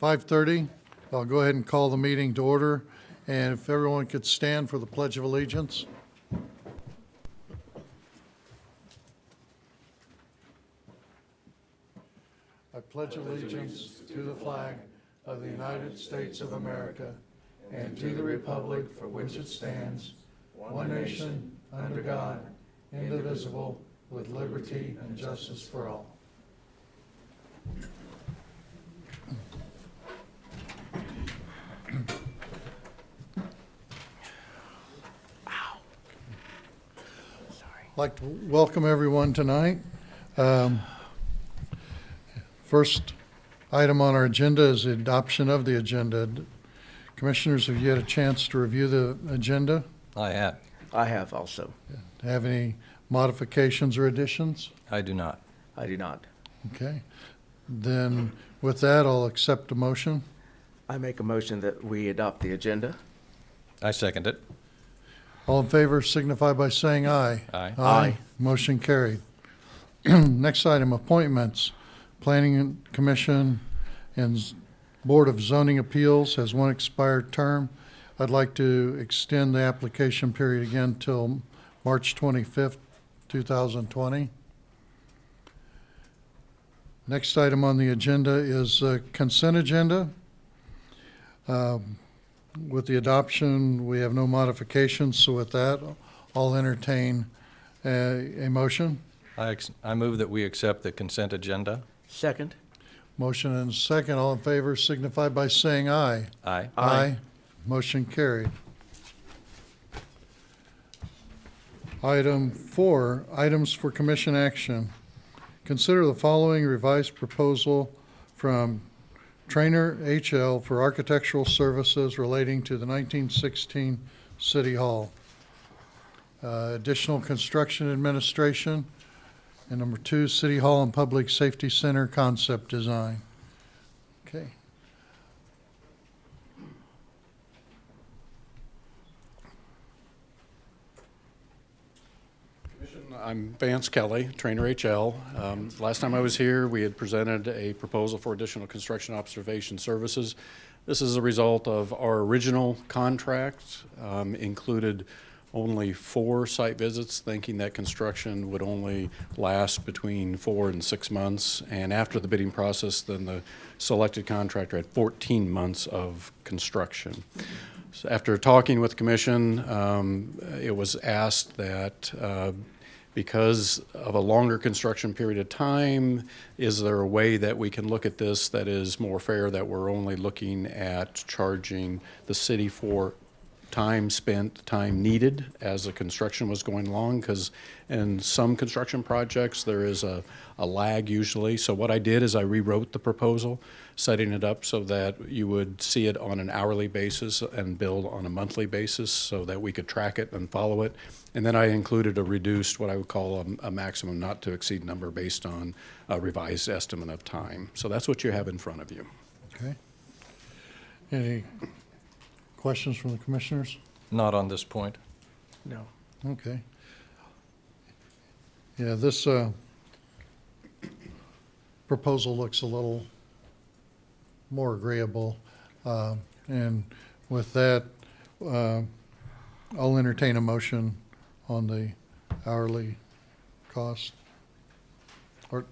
5:30. I'll go ahead and call the meeting to order. And if everyone could stand for the Pledge of Allegiance. I pledge allegiance to the flag of the United States of America and to the republic for which it stands, one nation, under God, indivisible, with liberty and justice for all. I'd like to welcome everyone tonight. First item on our agenda is the adoption of the agenda. Commissioners, have you had a chance to review the agenda? I have. I have also. Have any modifications or additions? I do not. I do not. Okay. Then with that, I'll accept a motion. I make a motion that we adopt the agenda. I second it. All in favor signify by saying aye. Aye. Aye. Motion carried. Next item, appointments. Planning Commission and Board of Zoning Appeals has one expired term. I'd like to extend the application period again till March 25th, 2020. Next item on the agenda is consent agenda. With the adoption, we have no modifications, so with that, I'll entertain a motion. I move that we accept the consent agenda. Second. Motion and a second. All in favor signify by saying aye. Aye. Aye. Motion carried. Item 4, items for commission action. Consider the following revised proposal from Trainer HL for architectural services relating to the 1916 City Hall. Additional construction administration. And number 2, City Hall and Public Safety Center concept design. Okay. I'm Vance Kelly, Trainer HL. Last time I was here, we had presented a proposal for additional construction observation services. This is a result of our original contract, included only 4 site visits, thinking that construction would only last between 4 and 6 months. And after the bidding process, then the selected contractor had 14 months of construction. So after talking with the commission, it was asked that because of a longer construction period of time, is there a way that we can look at this that is more fair, that we're only looking at charging the city for time spent, time needed as the construction was going along? Because in some construction projects, there is a lag usually. So what I did is I rewrote the proposal, setting it up so that you would see it on an hourly basis and bill on a monthly basis so that we could track it and follow it. And then I included a reduced, what I would call a maximum not to exceed number based on a revised estimate of time. So that's what you have in front of you. Okay. Any questions from the commissioners? Not on this point. No. Okay. Yeah, this proposal looks a little more agreeable. And with that, I'll entertain a motion on the hourly cost. Or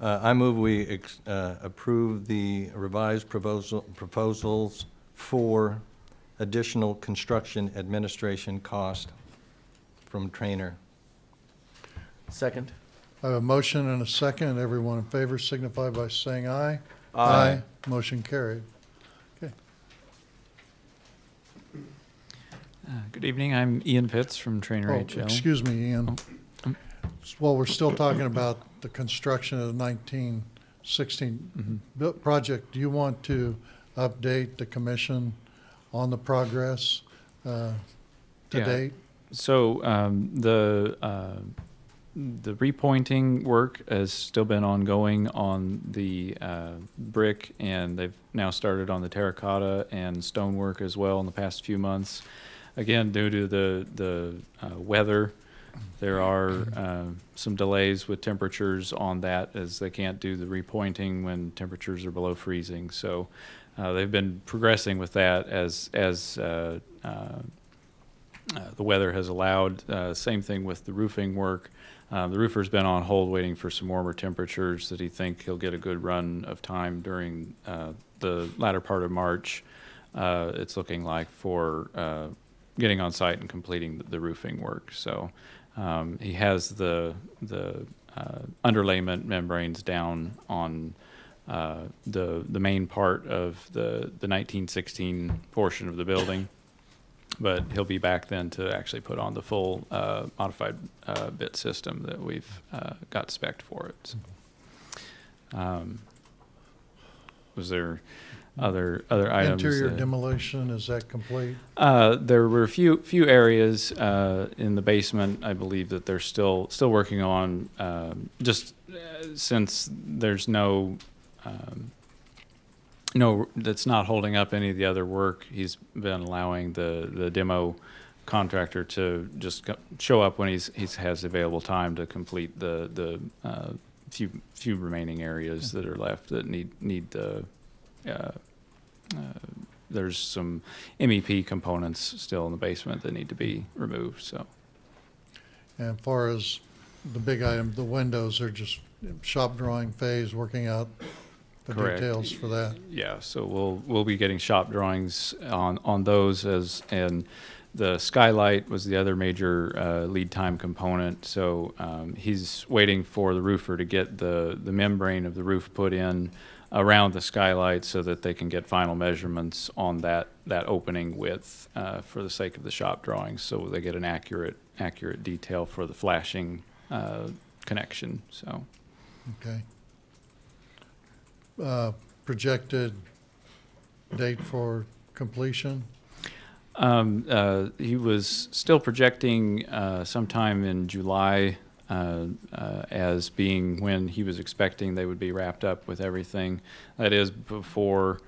I move we approve the revised proposals for additional construction administration cost from Trainer. Second. I have a motion and a second. Everyone in favor signify by saying aye. Aye. Motion carried. Okay. Good evening. I'm Ian Pitts from Trainer Oh, HL. excuse me, Ian. Well, we're still talking about the construction of the 1916 project. Do you want to update the commission on the progress to Yeah. date? So the repointing work has still been ongoing on the brick, and they've now started on the terracotta and stonework as well in the past few months. Again, due to the weather, There are some delays with temperatures on that, as they can't do the repointing when temperatures are below freezing. So they've been progressing with that as the weather has allowed. Same thing with the roofing work. The roofer's been on hold waiting for some warmer temperatures that he think he'll get a good run of time during the latter part of March. It's looking like for getting on site and completing the roofing work. So he has the underlayment membranes down on the main part of the 1916 portion of the building. But he'll be back then to actually put on the full modified bit system that we've got spec'd for it. So, was there other items? Interior demolition, is that complete? There were a few areas in the basement, I believe, that they're still working on. Just since there's no, that's not holding up any of the other work. He's been allowing the demo contractor to just show up when he has available time to complete the few remaining areas that are left that need the. There's some MEP components still in the basement that need to be removed. So, And as far as the big item, the windows are just shop drawing phase, working out the Correct. details for that. yeah, so we'll be getting shop drawings on those, and the skylight was the other major lead time component. So he's waiting for the roofer to get the membrane of the roof put in around the skylight so that they can get final measurements on that opening width for the sake of the shop drawings, so they get an accurate detail for the flashing connection. So Okay. Projected date for completion? He was still projecting sometime in July as being when he was expecting they would be wrapped up with everything. That is before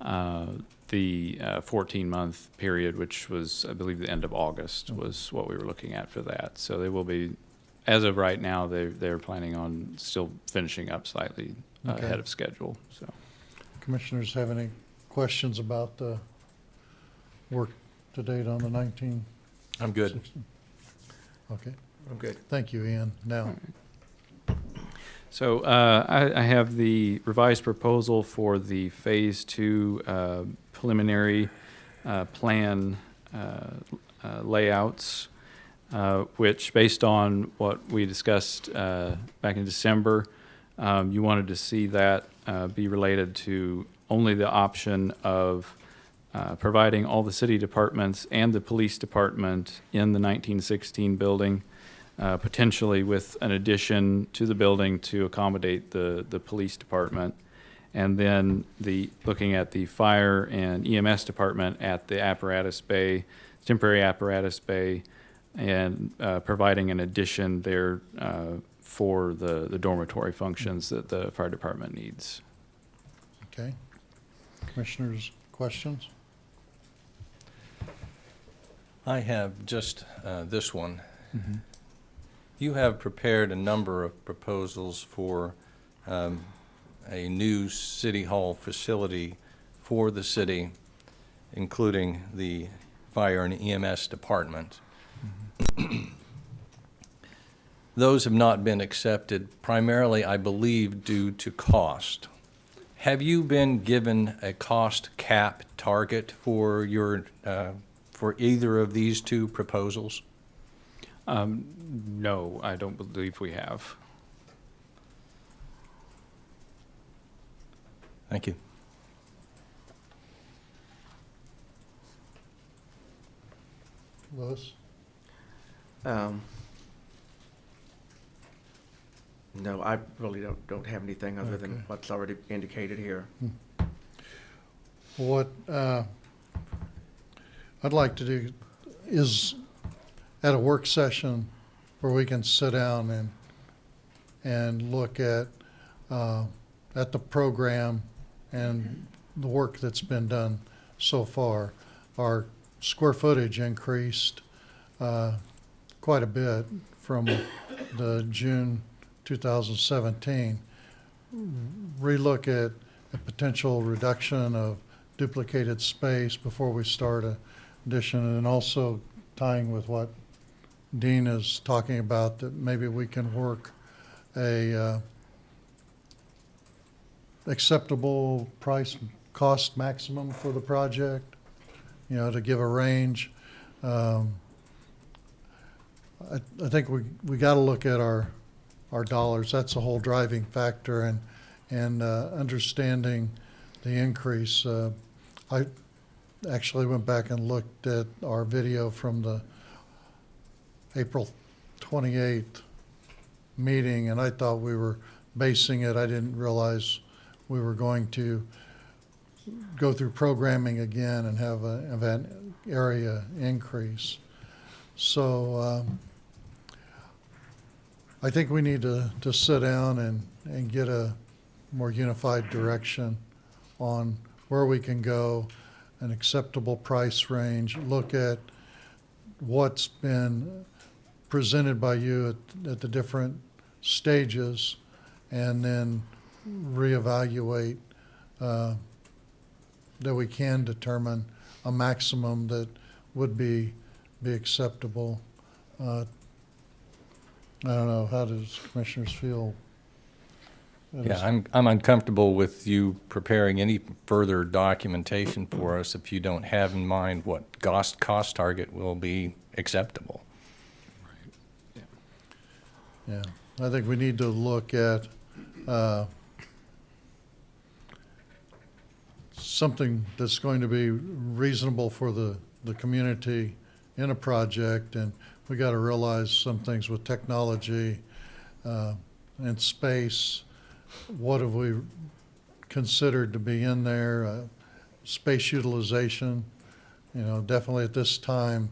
the 14-month period, which was, I believe, the end of August was what we were looking at for that. So they will be, as of right now, they're planning on still finishing up slightly Okay. ahead of schedule. So. Commissioners have any questions about the work to date on the 19? I'm good. Okay, I'm good. thank you, Ian. Now, So I have the revised proposal for the Phase 2 preliminary plan layouts, which, based on what we discussed back in December, you wanted to see that be related to only the option of providing all the city departments and the police department in the 1916 building, potentially with an addition to the building to accommodate the police department, and then looking at the fire and EMS department at the apparatus bay, temporary apparatus bay, and providing an addition there for the dormitory functions that the fire department needs. okay. Commissioners, questions? I have just this one. You have prepared a number of proposals for a new city hall facility for the city, including the fire and EMS department. Those have not been accepted, primarily, I believe, due to cost. Have you been given a cost cap target for your for either of these two proposals? No, I don't believe we have. Thank you. Louis? No, I really don't have anything other than Okay. what's already indicated here. What I'd like to do is at a work session where we can sit down and look at the program and the work that's been done so far. Our square footage increased quite a bit from the June 2017. Relook at a potential reduction of duplicated space before we start a addition, and also tying with what Dean is talking about, that maybe we can work a acceptable price cost maximum for the project, you know, to give a range. I think we got to look at our dollars. That's the whole driving factor, and understanding the increase. I actually went back and looked at our video from the April 28th meeting, and I thought we were basing it. I didn't realize we were going to go through programming again and have an event area increase. So I think we need to sit down and get a more unified direction on where we can go, an acceptable price range, look at what's been presented by you at the different stages, and then reevaluate that we can determine a maximum that would be acceptable. I don't know, how does commissioners feel? Yeah, I'm uncomfortable with you preparing any further documentation for us if you don't have in mind what cost target will be acceptable. Yeah, I think we need to look at something that's going to be reasonable for the community in a project, and we got to realize some things with technology and space. What have we considered to be in there? Space utilization, you know, definitely at this time,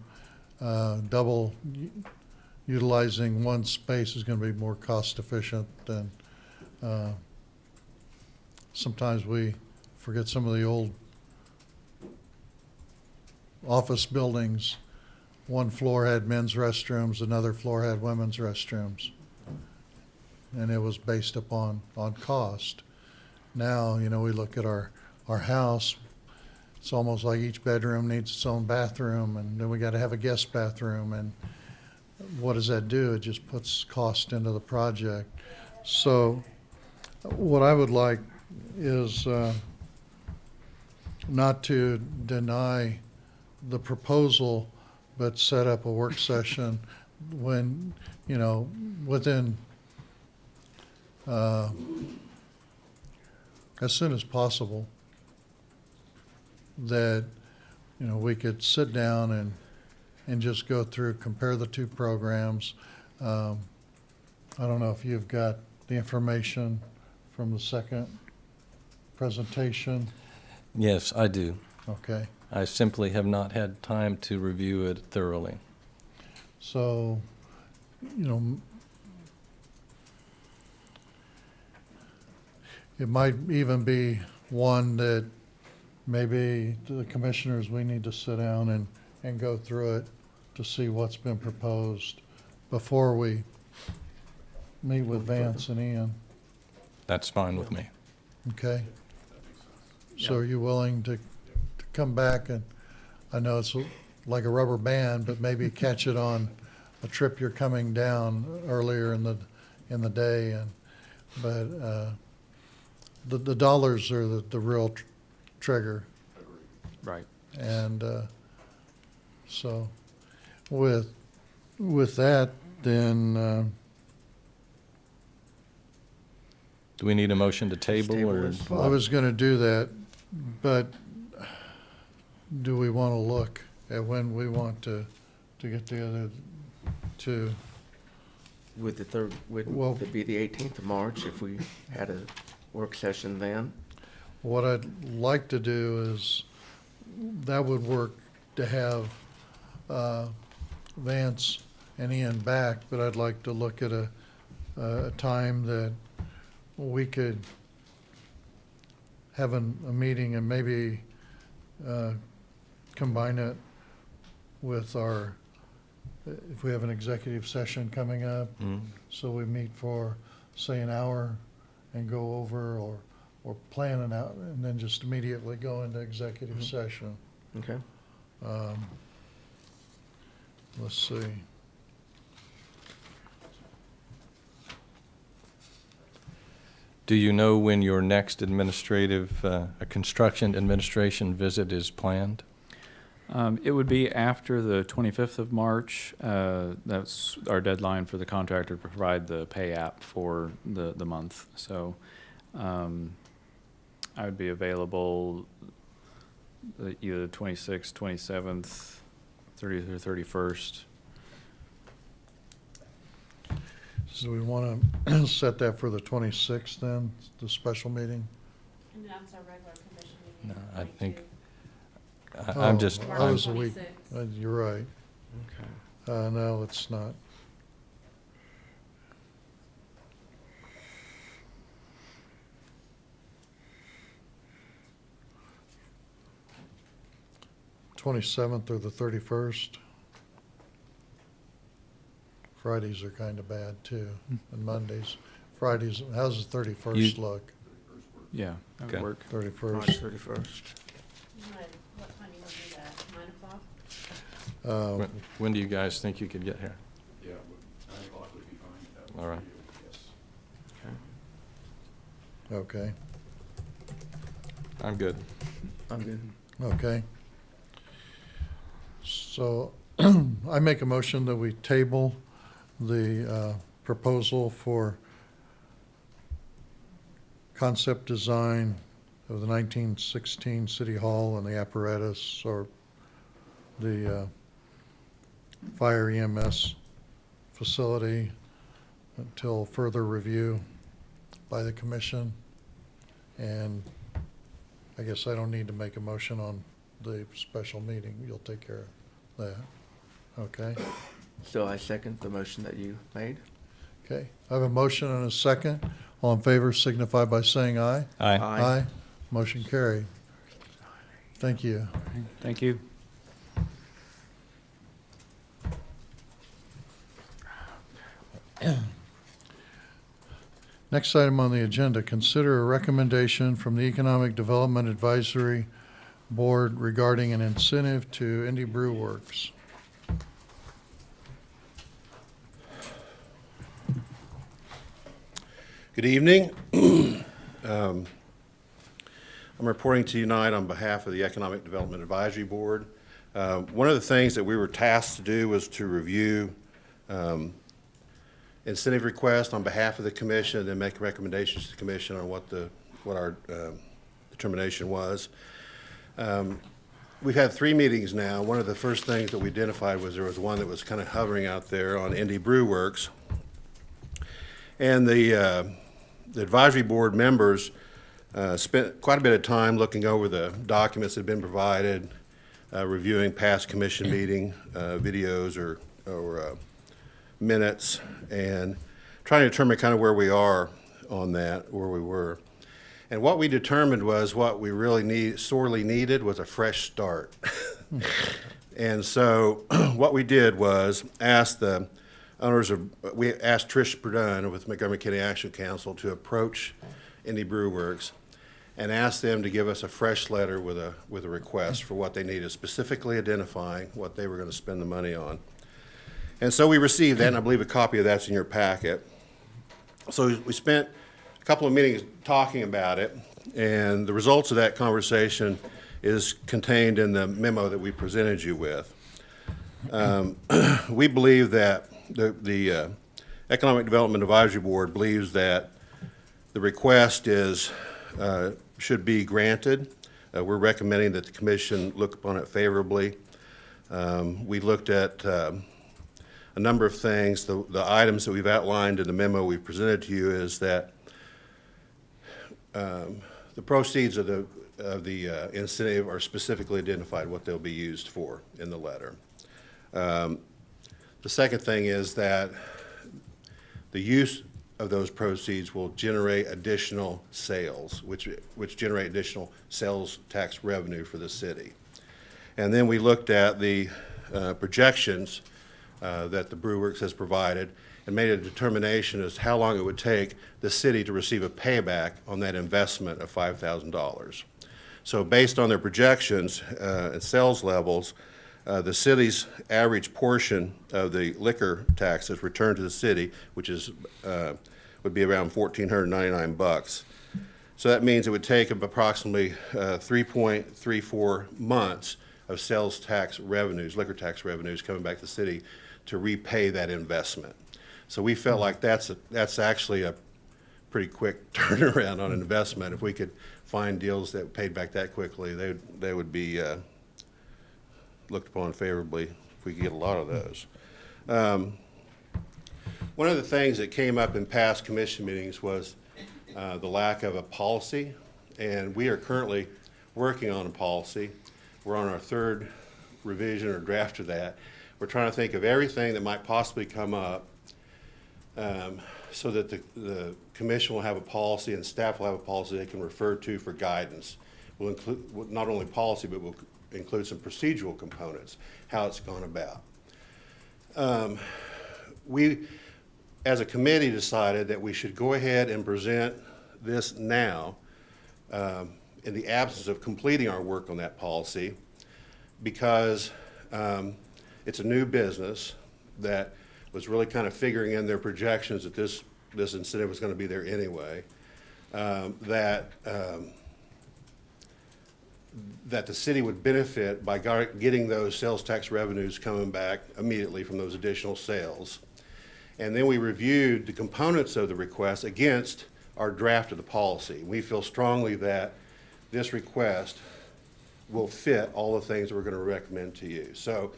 double utilizing one space is going to be more cost efficient than sometimes we forget some of the old office buildings. One floor had men's restrooms, another floor had women's restrooms. And it was based upon cost. Now, you know, we look at our house, it's almost like each bedroom needs its own bathroom, and then we got to have a guest bathroom, and what does that do? It just puts cost into the project. So what I would like is not to deny the proposal, but set up a work session when, you know, within as soon as possible, that, you know, we could sit down and just go through, compare the two programs. I don't know if you've got the information from the second presentation. Yes, I do. Okay, I simply have not had time to review it thoroughly. so, you know, it might even be one that maybe the commissioners, we need to sit down and go through it to see what's been proposed before we meet with Vance and Ian, That's fine with me. okay? So are you willing to come back, and I know it's like a rubber band, but maybe catch it on a trip you're coming down earlier in the day, but the dollars are the real trigger. Right. And so with that, then Do we need a motion to table Table or? it. I was going to do that, but do we want to look at when we want to get together to, Would the third, would Well- it be the 18th of March if we had a work session then? what I'd like to do is, that would work to have Vance and Ian back, but I'd like to look at a time that we could have a meeting and maybe combine it with our if we have an executive session coming up, so we meet for, say, an hour and go over or plan it out, and then just immediately go into executive session. Okay. Let's see. Do you know when your next administrative, construction administration visit is planned? It would be after the 25th of March. That's our deadline for the contractor to provide the pay app for the month. So I would be available either the 26th, 27th, 30th, or 31st. So we want to set that for the 26th then, the special meeting? And that's our regular commission meeting. No, I think- 22. I'm just, Oh, I was a I'm- week. 26. You're right. Okay. No, it's not. Twenty-seventh or the 31st. Fridays are kind of bad too, and Mondays. Fridays, how's the 31st You- look? Yeah, that would Okay. work. March 31st. 31st. What time you want to do that? 9 o'clock? when do you guys think you could get here? Yeah, 9 o'clock would be fine. All right. Okay. Okay, I'm good. I'm good. okay. So I make a motion that we table the proposal for concept design of the 1916 City Hall and the apparatus, or the fire EMS facility, until further review by the commission. And I guess I don't need to make a motion on the special meeting. You'll take care of that. Okay? So I second the motion that you made. Okay. I have a motion and a second. All in favor signify by saying aye. Aye. Aye. Motion carried. Thank you. Thank you. Next item on the agenda, consider a recommendation from the Economic Development Advisory Board regarding an incentive to Indie Brew Works. Good evening. I'm reporting to you tonight on behalf of the Economic Development Advisory Board. One of the things that we were tasked to do was to review incentive requests on behalf of the commission and make recommendations to the commission on what our determination was. We've had 3 meetings now. One of the first things that we identified was there was one that was kind of hovering out there on Indie Brew Works. And the advisory board members spent quite a bit of time looking over the documents that had been provided, reviewing past commission meeting videos or minutes, and trying to determine kind of where we are on that, where we were. And what we determined was what we really sorely needed was a fresh start. And so what we did was ask the owners we asked Trish Perdun with Montgomery County Action Council to approach Indie Brew Works and ask them to give us a fresh letter with a request for what they needed, specifically identifying what they were going to spend the money on. And so we received that, and I believe a copy of that's in your packet. So we spent a couple of meetings talking about it, and the results of that conversation is contained in the memo that we presented you with. We believe that the Economic Development Advisory Board believes that the request should be granted. We're recommending that the commission look upon it favorably. We looked at a number of things. The items that we've outlined in the memo we presented to you is that the proceeds of the incentive are specifically identified, what they'll be used for in the letter. The second thing is that the use of those proceeds will generate additional sales, which generate additional sales tax revenue for the city. And then we looked at the projections that the Brew Works has provided and made a determination as to how long it would take the city to receive a payback on that investment of $5,000. So based on their projections and sales levels, the city's average portion of the liquor taxes returned to the city, which is would be around $1,499. So that means it would take approximately 3.34 months of sales tax revenues, liquor tax revenues coming back to the city to repay that investment. So we felt like that's actually a pretty quick turnaround on an investment. If we could find deals that paid back that quickly, they would be looked upon favorably if we could get a lot of those. One of the things that came up in past commission meetings was the lack of a policy, and we are currently working on a policy. We're on our third revision or draft of that. We're trying to think of everything that might possibly come up so that the commission will have a policy and staff will have a policy they can refer to for guidance. We'll include not only policy, but we'll include some procedural components, how it's gone about. We, as a committee, decided that we should go ahead and present this now in the absence of completing our work on that policy, because it's a new business that was really kind of figuring in their projections that this incentive was going to be there anyway, that the city would benefit by getting those sales tax revenues coming back immediately from those additional sales. And then we reviewed the components of the request against our draft of the policy. We feel strongly that this request will fit all the things that we're going to recommend to you. So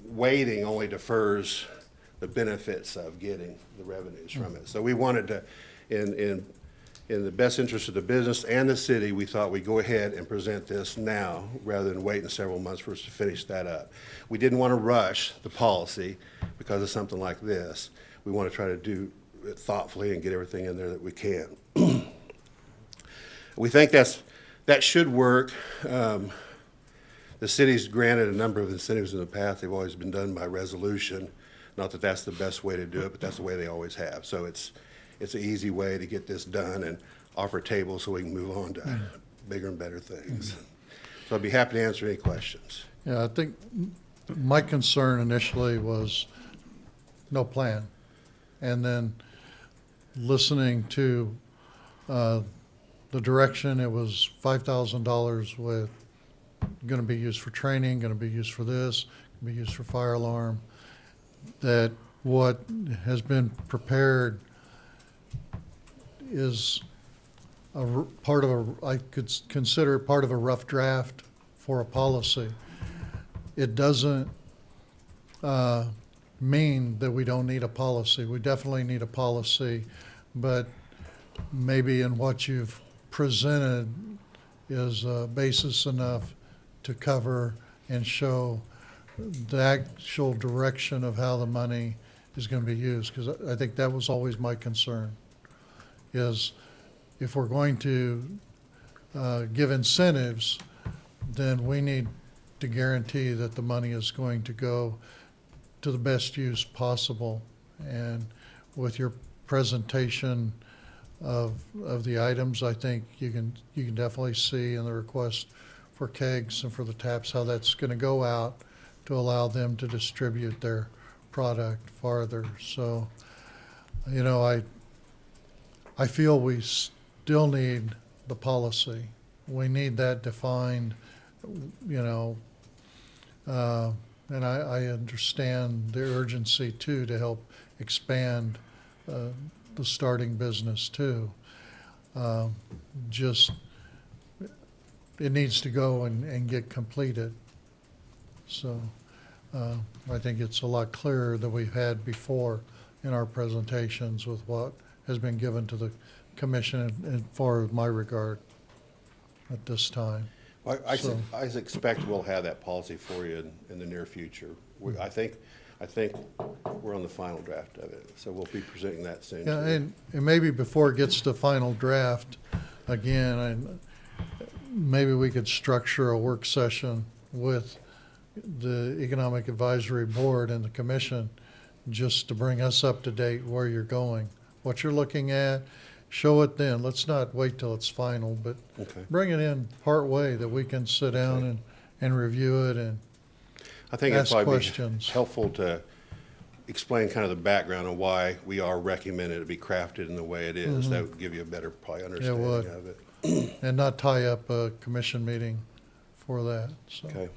waiting only defers the benefits of getting the revenues from it. So we wanted to, in the best interest of the business and the city, we thought we'd go ahead and present this now rather than waiting several months for us to finish that up. We didn't want to rush the policy because of something like this. We want to try to do it thoughtfully and get everything in there that we can. We think that should work. The city's granted a number of incentives in the past. They've always been done by resolution. Not that that's the best way to do it, but that's the way they always have. So it's an easy way to get this done and offer tables so we can move on to bigger and better things. So I'd be happy to answer any questions. Yeah, I think my concern initially was no plan. And then listening to the direction, it was $5,000 with going to be used for training, going to be used for this, going to be used for fire alarm, that what has been prepared is part of I could consider part of a rough draft for a policy. It doesn't mean that we don't need a policy. We definitely need a policy, but maybe in what you've presented is basis enough to cover and show the actual direction of how the money is going to be used. Because I think that was always my concern, is if we're going to give incentives, then we need to guarantee that the money is going to go to the best use possible. And with your presentation of the items, I think you can definitely see in the request for kegs and for the taps how that's going to go out to allow them to distribute their product farther. So, you know, I feel we still need the policy. We need that defined, you know, and I understand the urgency too to help expand the starting business too. Just, it needs to go and get completed. So I think it's a lot clearer than we've had before in our presentations with what has been given to the commission as far as my regard at this time. I So- expect we'll have that policy for you in the near future. I think we're on the final draft of it, so we'll be presenting that soon. Yeah, to you. and maybe before it gets to final draft, again, maybe we could structure a work session with the Economic Advisory Board and the commission, just to bring us up to date where you're going, what you're looking at. Show it then. Let's not wait till it's final, but Okay. bring it in part way that we can sit down and review it and I think it'd ask probably be questions. helpful to explain kind of the background on why we are recommending it be crafted in the way it is. That would give you a better probably understanding would. of it. and not tie up a commission meeting for that. So, Okay.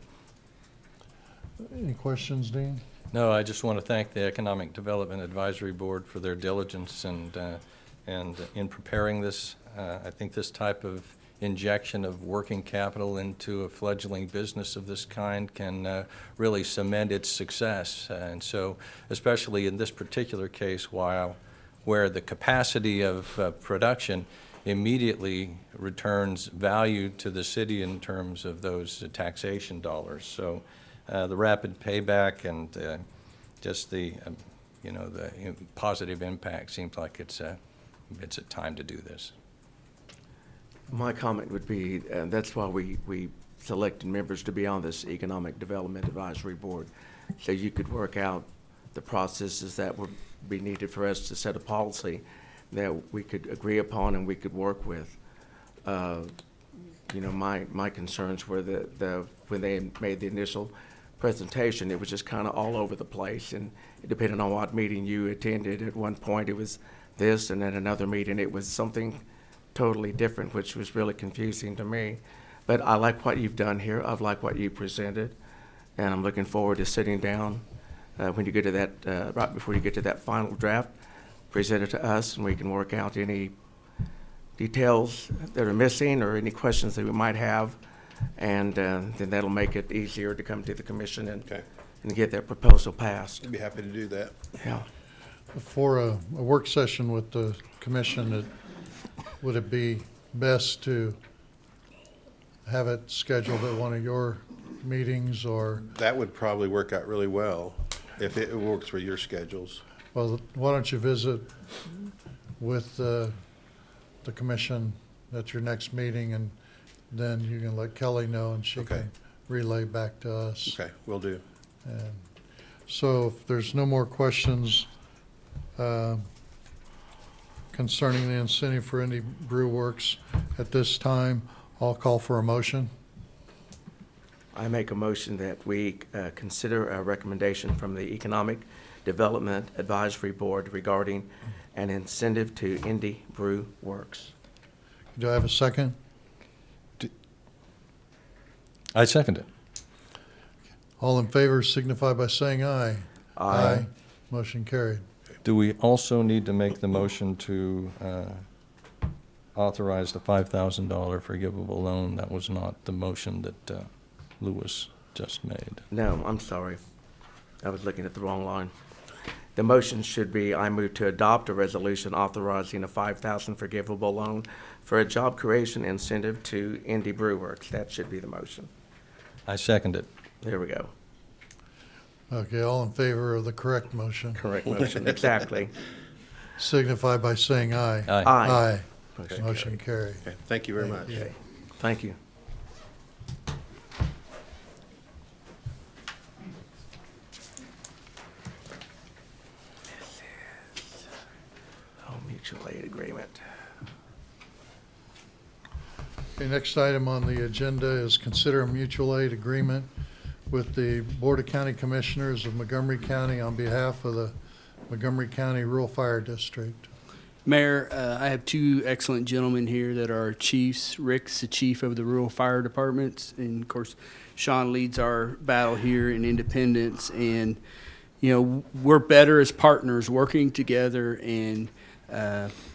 any questions, Dean? No, I just want to thank the Economic Development Advisory Board for their diligence and in preparing this. I think this type of injection of working capital into a fledgling business of this kind can really cement its success. And so, especially in this particular case, where the capacity of production immediately returns value to the city in terms of those taxation dollars. So the rapid payback and just the positive impact seems like it's a time to do this. My comment would be, that's why we selected members to be on this Economic Development Advisory Board, so you could work out the processes that would be needed for us to set a policy that we could agree upon and we could work with. My concerns were when they made the initial presentation, it was just kind of all over the place, and depending on what meeting you attended, at one point it was this, and at another meeting it was something totally different, which was really confusing to me. But I like what you've done here. I've liked what you presented, and I'm looking forward to sitting down when you get to that, right before you get to that final draft, present it to us, and we can work out any details that are missing or any questions that we might have, and then that'll make it easier to come to the commission Okay. and get that proposal passed. I'd be happy to do that. Yeah. For a work session with the commission, would it be best to have it scheduled at one of your meetings, or, That would probably work out really well if it works for your schedules. well, why don't you visit with the commission at your next meeting, and then you can let Kelly know and she Okay. can relay back to us. Okay, will do. And so if there's no more questions concerning the incentive for Indy Brew Works at this time, I'll call for a motion. I make a motion that we consider a recommendation from the Economic Development Advisory Board regarding an incentive to Indy Brew Works. Do I have a second? I second it. All in favor signify by saying aye. Aye. Motion carried. Do we also need to make the motion to authorize the $5,000 forgivable loan? That was not the motion that Lewis just made. No, I'm sorry. I was looking at the wrong line. The motion should be, I move to adopt a resolution authorizing a $5,000 forgivable loan for a job creation incentive to Indy Brew Works. That should be the motion. I second it. There we go. Okay, all in favor of the correct motion Correct motion, exactly. signify by saying aye. Aye. Aye. Aye. Motion carried. Okay, thank you very much. Okay, thank you. Mutual aid agreement. Okay, next item on the agenda is consider a mutual aid agreement with the Board of County Commissioners of Montgomery County on behalf of the Montgomery County Rural Fire District. Mayor, I have two excellent gentlemen here that are chiefs. Rick's the chief of the rural fire departments, and of course, Sean leads our battle here in Independence. And, you know, we're better as partners working together and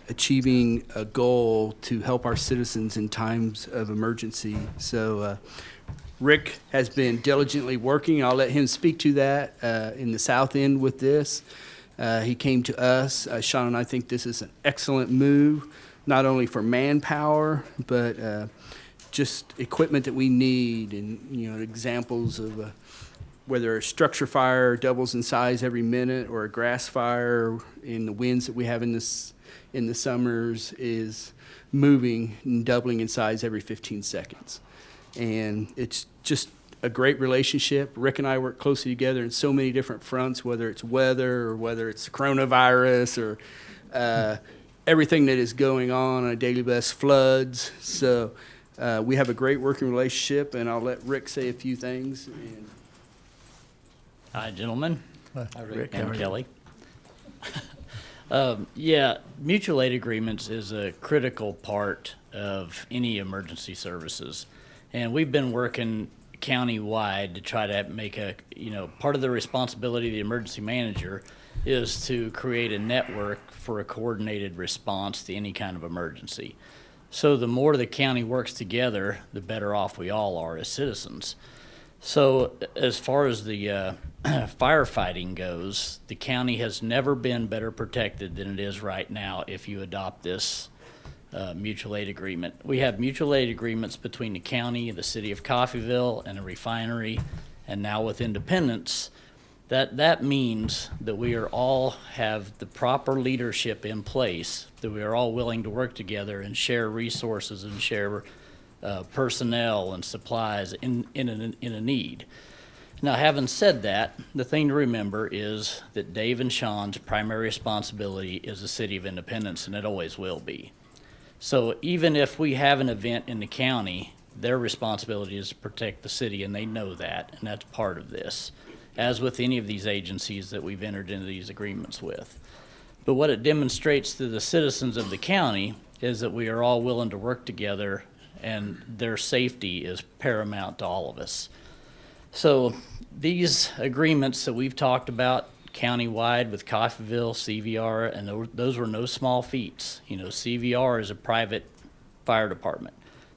achieving a goal to help our citizens in times of emergency. So Rick has been diligently working. I'll let him speak to that in the south end with this. He came to us. Sean and I think this is an excellent move, not only for manpower, but just equipment that we need, and, you know, examples of whether a structure fire doubles in size every minute or a grass fire in the winds that we have in the summers is moving and doubling in size every 15 seconds. And it's just a great relationship. Rick and I work closely together in so many different fronts, whether it's weather or whether it's coronavirus or everything that is going on a daily basis, floods. So we have a great working relationship, and I'll let Rick say a few things. And Hi, gentlemen. Rick, how And are you? Kelly. Yeah, mutual aid agreements is a critical part of any emergency services. And we've been working county-wide to try to make part of the responsibility of the emergency manager is to create a network for a coordinated response to any kind of emergency. So the more the county works together, the better off we all are as citizens. So as far as the firefighting goes, the county has never been better protected than it is right now if you adopt this mutual aid agreement. We have mutual aid agreements between the county, the city of Coffeyville, and a refinery, and now with Independence. That means that we are all have the proper leadership in place, that we are all willing to work together and share resources and share personnel and supplies in a need. Now, having said that, the thing to remember is that Dave and Sean's primary responsibility is the city of Independence, and it always will be. So even if we have an event in the county, their responsibility is to protect the city, and they know that, and that's part of this, as with any of these agencies that we've entered into these agreements with. But what it demonstrates to the citizens of the county is that we are all willing to work together, and their safety is paramount to all of us. So these agreements that we've talked about countywide with Coffeyville, CVR, and those were no small feats. You know, CVR is a private fire department.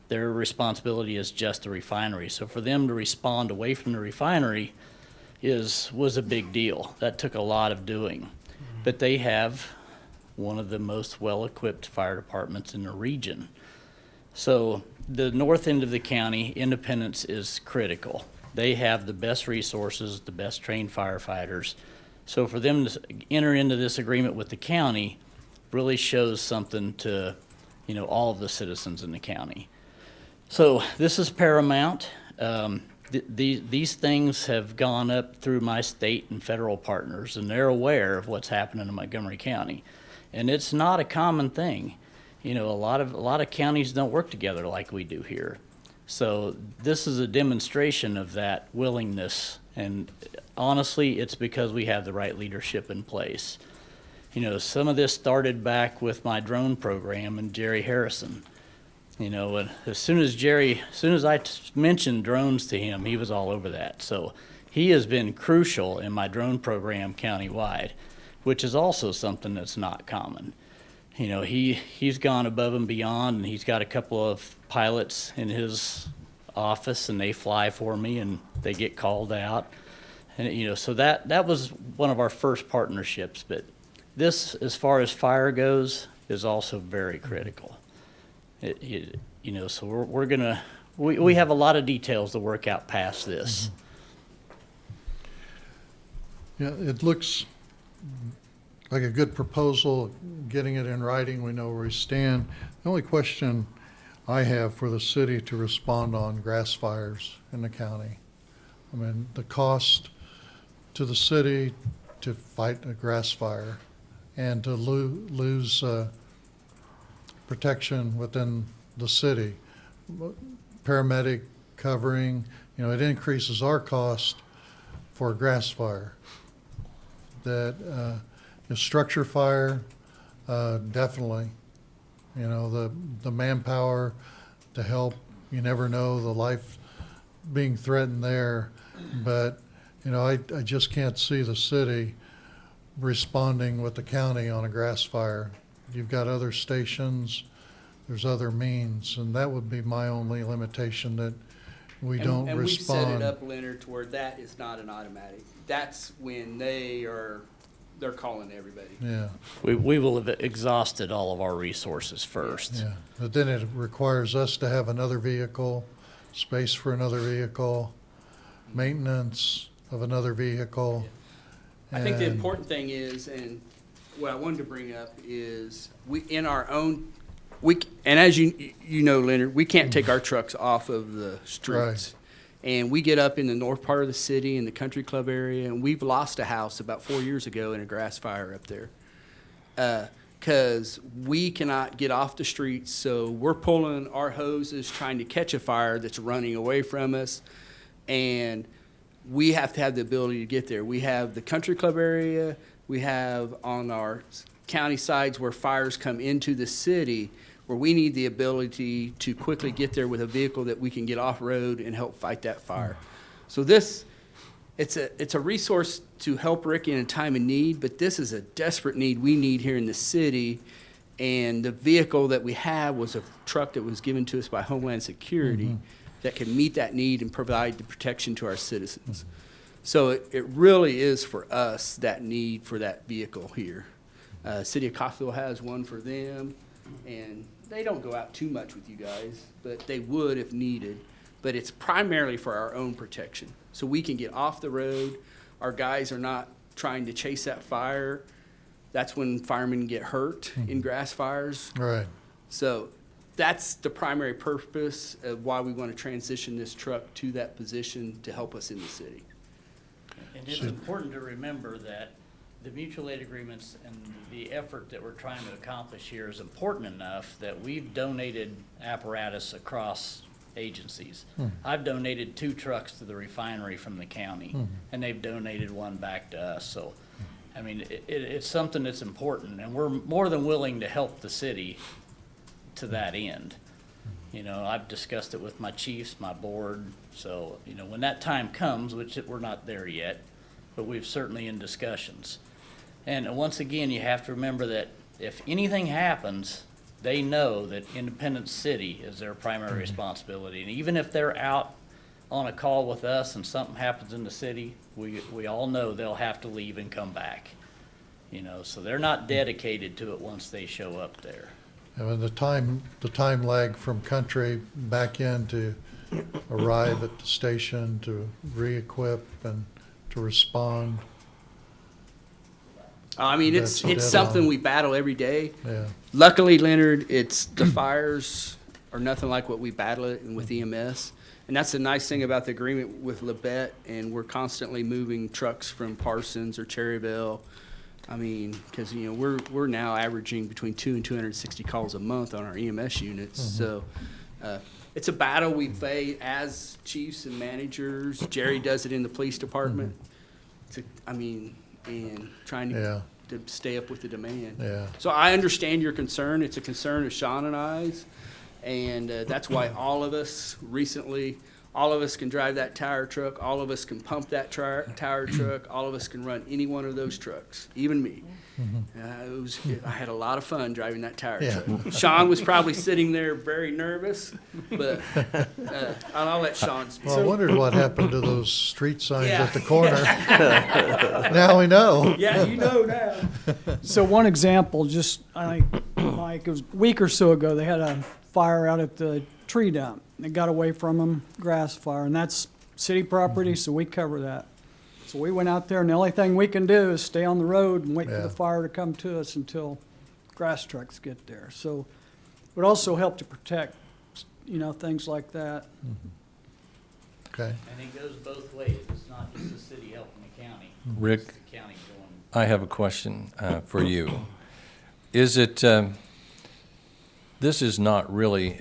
Their responsibility is just the refinery. So for them to respond away from the refinery was a big deal. That took a lot of doing. But they have one of the most well-equipped fire departments in the region. So the north end of the county, Independence, is critical. They have the best resources, the best trained firefighters. So for them to enter into this agreement with the county really shows something to, all of the citizens in the county. So this is paramount. These things have gone up through my state and federal partners, and they're aware of what's happening in Montgomery County. And it's not a common thing. A lot of counties don't work together like we do here. So this is a demonstration of that willingness, and honestly, it's because we have the right leadership in place. Some of this started back with my drone program and Jerry Harrison. And as soon as I mentioned drones to him, he was all over that. So he has been crucial in my drone program countywide, which is also something that's not common. He's gone above and beyond, and he's got a couple of pilots in his office, and they fly for me, and they get called out. And, so that was one of our first partnerships. But this, as far as fire goes, is also very critical. So we have a lot of details to work out past this. Yeah, it looks like a good proposal, getting it in writing, we know where we stand. The only question I have for the city to respond on grass fires in the county. I mean, the cost to the city to fight a grass fire and to lose protection within the city. Paramedic covering, it increases our cost for a grass fire. That the structure fire, definitely. The manpower to help, you never know the life being threatened there. But, I just can't see the city responding with the county on a grass fire. You've got other stations, there's other means, and that would be my only limitation, that we don't and we've set it respond. up, Leonard, to where that is not an automatic. That's when they're calling everybody. Yeah, We will have exhausted all of our resources first. yeah. But then it requires us to have another vehicle, space for another vehicle, maintenance of another vehicle. I think the and- important thing is, and what I wanted to bring up is, and as you know, Leonard, we can't take our trucks off of the streets. And we get up in the north part of the city in the country club area, and we've lost a house about 4 years ago in a grass fire up there. Because we cannot get off the streets, so we're pulling our hoses trying to catch a fire that's running away from us, and we have to have the ability to get there. We have the country club area, we have on our county sides where fires come into the city, where we need the ability to quickly get there with a vehicle that we can get off-road and help fight that fire. So this, it's a resource to help Rick in a time of need, but this is a desperate need we need here in the city. And the vehicle that we have was a truck that was given to us by Homeland Security that can meet that need and provide the protection to our citizens. So it really is for us, that need for that vehicle here. City of Coffeyville has one for them, and they don't go out too much with you guys, but they would if needed. But it's primarily for our own protection, so we can get off the road. Our guys are not trying to chase that fire. That's when firemen get hurt in grass fires. Right. So that's the primary purpose of why we want to transition this truck to that position to help us in the city. And it's important to remember that the mutual aid agreements and the effort that we're trying to accomplish here is important enough that we've donated apparatus across agencies. I've donated 2 trucks to the refinery from the county, and they've donated 1 back to us. So, I mean, it's something that's important, and we're more than willing to help the city to that end. You know, I've discussed it with my chiefs, my board, so, you know, when that time comes, which we're not there yet, but we've certainly in discussions. And once again, you have to remember that if anything happens, they know that Independence City is their primary responsibility. And even if they're out on a call with us and something happens in the city, we all know they'll have to leave and come back. You know, so they're not dedicated to it once they show up there. And the time lag from country back in to arrive at the station, to re-equip and to respond. I mean, That's it's dead something on. we battle every day. Yeah. Luckily, Leonard, it's the fires are nothing like what we battle it with EMS. And that's the nice thing about the agreement with Labette, and we're constantly moving trucks from Parsons or Cherryville. I mean, because, you know, we're now averaging between 200 and 260 calls a month on our EMS units. So it's a battle we fight as chiefs and managers. Jerry does it in the police department. And trying Yeah. to stay up with the demand. Yeah. So I understand your concern. It's a concern of Sean and I's. And that's why all of us can drive that tower truck. All of us can pump that tower truck. All of us can run any one of those trucks, even me. I had a lot of fun driving that tower Yeah. truck. Sean was probably sitting there very nervous, but I'll let Sean speak. Well, I wondered what happened to those street signs Yeah. at the corner. Now we know. Yeah, you know now. So one example, just, I think, Mike, it was a week or so ago, they had a fire out at the tree dump. It got away from them, grass fire, and that's city property, so we cover that. So we went out there, and the only thing we can do is stay on the road and wait for Yeah. the fire to come to us until grass trucks get there. So it would also help to protect, you know, things like that. Okay. And it goes both ways. It's not just the city helping the county. Rick? It's the county going. I have a question for you. Is it, this is not really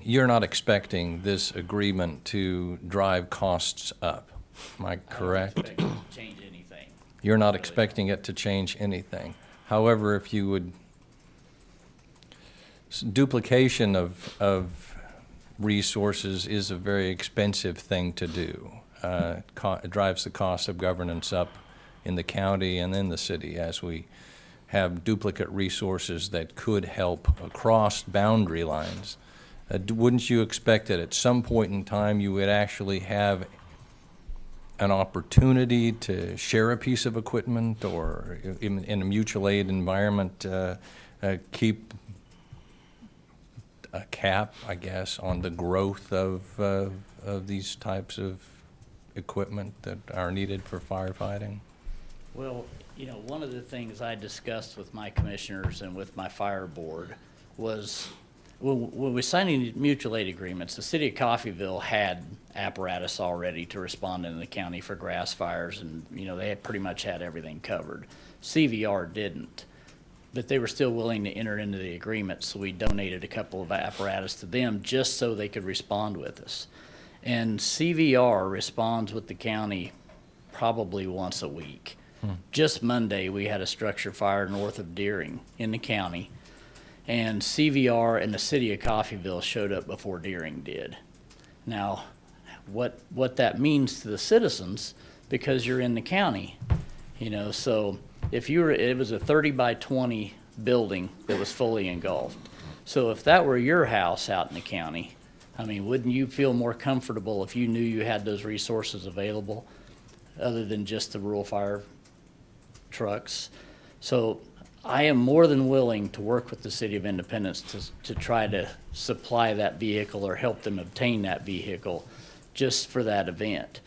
you're not expecting this agreement to drive costs up, am I correct? I don't expect it to change anything. You're not expecting it to change anything. However, if you would, duplication of resources is a very expensive thing to do. It drives the cost of governance up in the county and in the city as we have duplicate resources that could help across boundary lines. Wouldn't you expect that at some point in time you would actually have an opportunity to share a piece of equipment, or in a mutual aid environment, keep a cap, I guess, on the growth of these types of equipment that are needed for firefighting? Well, you know, one of the things I discussed with my commissioners and with my fire board was when we signed these mutual aid agreements, the city of Coffeyville had apparatus already to respond in the county for grass fires, and, you know, they had pretty much had everything covered. CVR didn't, but they were still willing to enter into the agreement, so we donated a couple of apparatus to them just so they could respond with us. And CVR responds with the county probably once a week. Just Monday, we had a structure fire north of Deering in the county, and CVR and the city of Coffeyville showed up before Deering did. Now, what that means to the citizens, because you're in the county, you know, so if you were, it was a 30 by 20 building that was fully engulfed. So if that were your house out in the county, I mean, wouldn't you feel more comfortable if you knew you had those resources available other than just the rural fire trucks? So I am more than willing to work with the City of Independence to try to supply that vehicle or help them obtain that vehicle just for that event.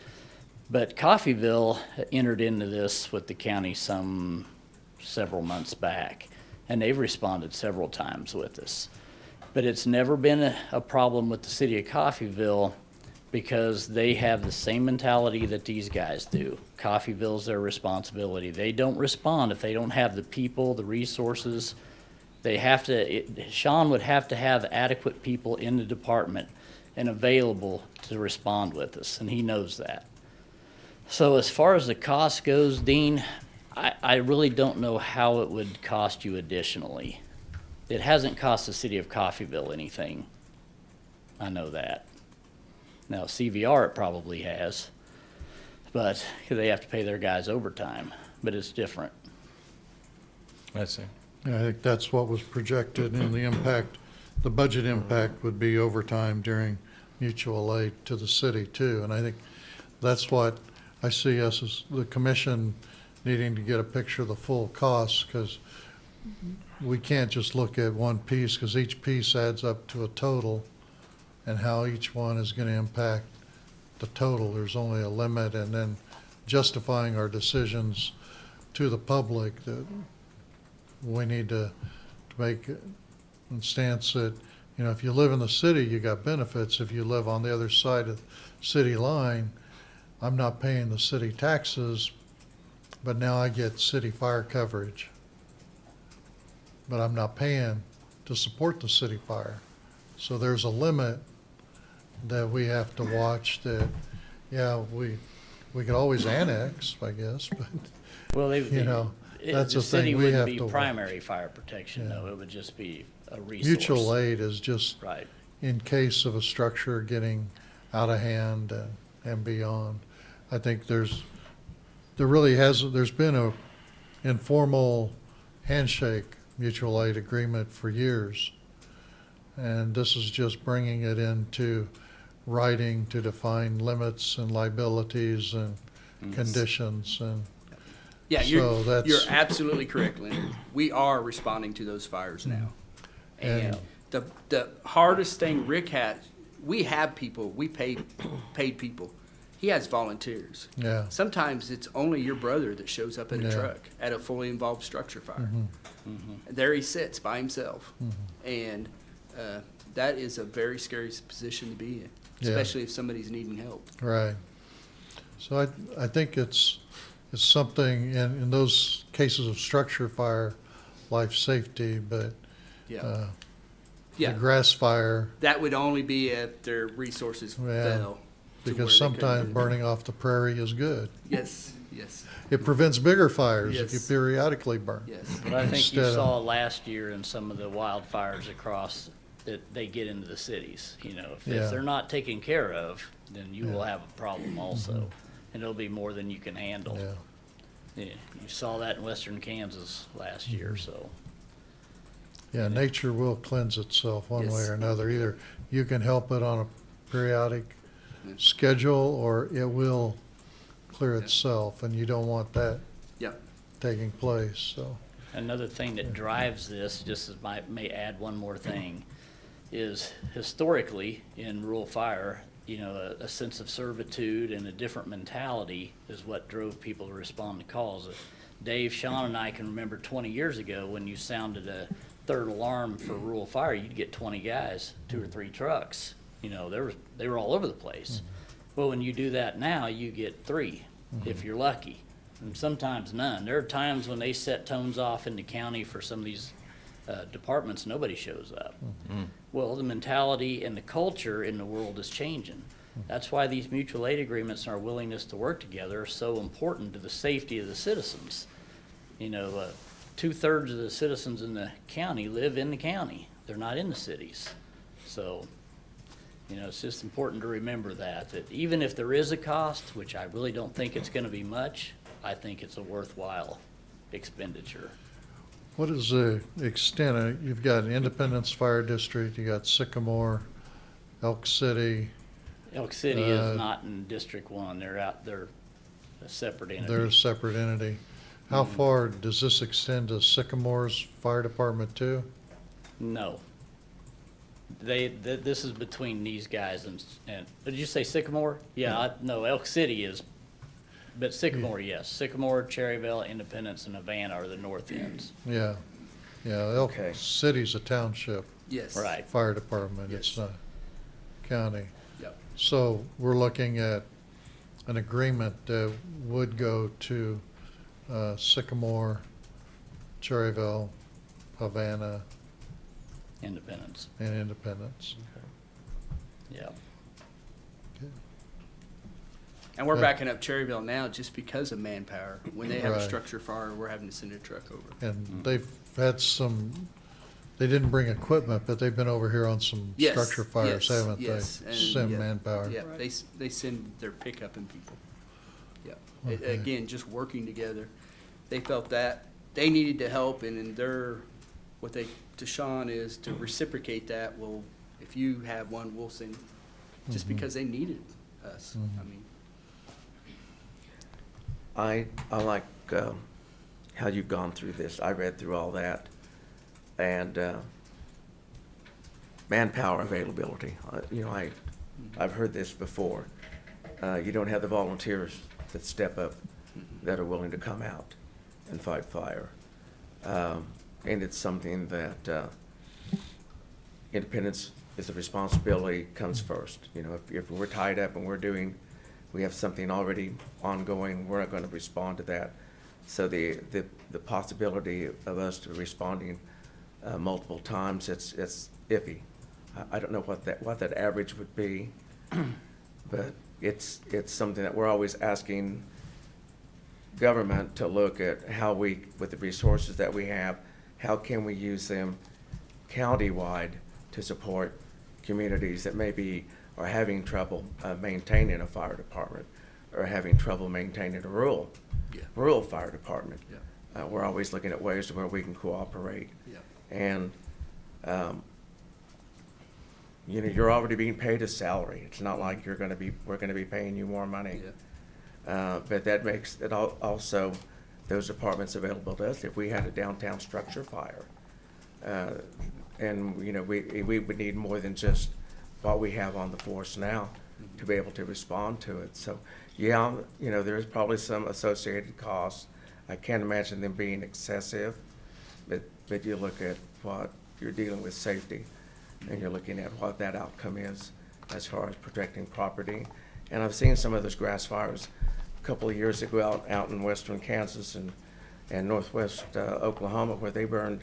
But Coffeyville entered into this with the county several months back, and they've responded several times with us. But it's never been a problem with the City of Coffeyville because they have the same mentality that these guys do. Coffeyville's their responsibility. They don't respond if they don't have the people, the resources. They have to, Sean would have to have adequate people in the department and available to respond with us, and he knows that. So as far as the cost goes, Dean, I really don't know how it would cost you additionally. It hasn't cost the City of Coffeyville anything. I know that. Now, CVR it probably has, but they have to pay their guys overtime, but it's different. I see. Yeah, I think that's what was projected, and the impact, the budget impact would be overtime during mutual aid to the city too. And I think that's what I see us as the commission needing to get a picture of the full costs, because we can't just look at one piece, because each piece adds up to a total, and how each one is going to impact the total. There's only a limit, and then justifying our decisions to the public, that we need to make a stance that, you know, if you live in the city, you got benefits. If you live on the other side of the city line, I'm not paying the city taxes, but now I get city fire coverage. But I'm not paying to support the city fire. So there's a limit that we have to watch that, yeah, we could always annex, I guess, but, Well, you know, that's the the thing city we have wouldn't to be watch. primary fire protection, Yeah. though. It would just be a resource. Mutual aid is just Right. in case of a structure getting out of hand and beyond. I think there's been a informal handshake mutual aid agreement for years. And this is just bringing it into writing to define limits and liabilities and conditions, and Yeah, So you're that's- absolutely correct, Leonard. We are responding to those fires now. And the hardest thing Rick has, we have people, we paid people. He has volunteers. yeah, Sometimes it's only your brother that shows up in a Yeah. truck at a fully involved structure fire. There he sits by himself. And that is a very scary position to be in, Yeah. especially if somebody's needing help. right. So I think it's something in those cases of structure fire, life safety, but Yeah. the Yeah. grass fire, That would only be if their resources Yeah. fell. to where because they sometimes couldn't do it. burning off the prairie is good. Yes, yes, It prevents bigger fires if you Yes. periodically burn. yes. But I think you Instead of- saw last year in some of the wildfires across that they get into the cities. You know, if Yeah. they're not taken care of, then you will have a problem also. And it'll be more than you can handle. Yeah, Yeah, you saw that in western Kansas last year, so. yeah, nature will cleanse itself one way Yes. or another. Either you can help it on a periodic schedule, or it will clear itself, and you don't want that Yeah. taking place, so. Another thing that drives this, just as I may add one more thing, is historically in rural fire, you know, a sense of servitude and a different mentality is what drove people to respond to calls. Dave, Sean, and I can remember 20 years ago when you sounded a third alarm for rural fire, you'd get 20 guys, 2 or 3 trucks. You know, they were all over the place. Well, when you do that now, you get 3, if you're lucky, and sometimes none. There are times when they set tones off in the county for some of these departments, nobody shows up. Well, the mentality and the culture in the world is changing. That's why these mutual aid agreements and our willingness to work together are so important to the safety of the citizens. You know, 2/3 of the citizens in the county live in the county. They're not in the cities. So, you know, it's just important to remember that even if there is a cost, which I really don't think it's gonna be much, I think it's a worthwhile expenditure. What is the extent, you've got Independence Fire District, you got Sycamore, Elk City, Elk City is not in District 1. They're a separate entity. they're a separate entity. How far does this extend to Sycamore's fire department too? No. This is between these guys and, did you say Sycamore? Yeah, no, Elk City is, but Sycamore, yes. Sycamore, Cherryville, Independence, and Havana are the north ends. Yeah, Elk Okay. City's a township Yes. Right. fire department, it's Yes. not county. Yep. So we're looking at an agreement that would go to Sycamore, Cherryville, Havana, Independence, and Independence. yeah. And we're Yeah. backing up Cherryville now just because of manpower. When they have a Right. structure fire, we're having to send a truck over. And they've had they didn't bring equipment, but they've been over here on some Yes, structure fires, yes, haven't yes, they? and, Send yeah, manpower. Yeah, they send their pickup and people. Yeah. Okay. Again, just working together. They felt that they needed to help, and in to Sean is to reciprocate that. Well, if you have one, we'll send, just because they needed us. I mean, I like how you've gone through this. I read through all that. And manpower availability. I've heard this before. You don't have the volunteers that step up, that are willing to come out and fight fire. And it's something that independence is a responsibility, comes first. You know, if we're tied up and we have something already ongoing, we're not going to respond to that. So the possibility of us responding multiple times, it's iffy. I don't know what that average would be, but it's something that we're always asking government to look at how with the resources that we have, how can we use them countywide to support communities that maybe are having trouble maintaining a fire department or having trouble maintaining a rural fire department. Yeah. We're always looking at ways where we can cooperate. yeah. And, you're already being paid a salary. It's not like we're gonna be paying you more money. Yeah. But that makes it also, those departments available to us if we had a downtown structure fire. And, we would need more than just what we have on the force now to be able to respond to it. So, there is probably some associated costs. I can't imagine them being excessive, but you look at what you're dealing with safety, and you're looking at what that outcome is as far as protecting property. And I've seen some of those grass fires a couple of years ago out in western Kansas and northwest Oklahoma, where they burned,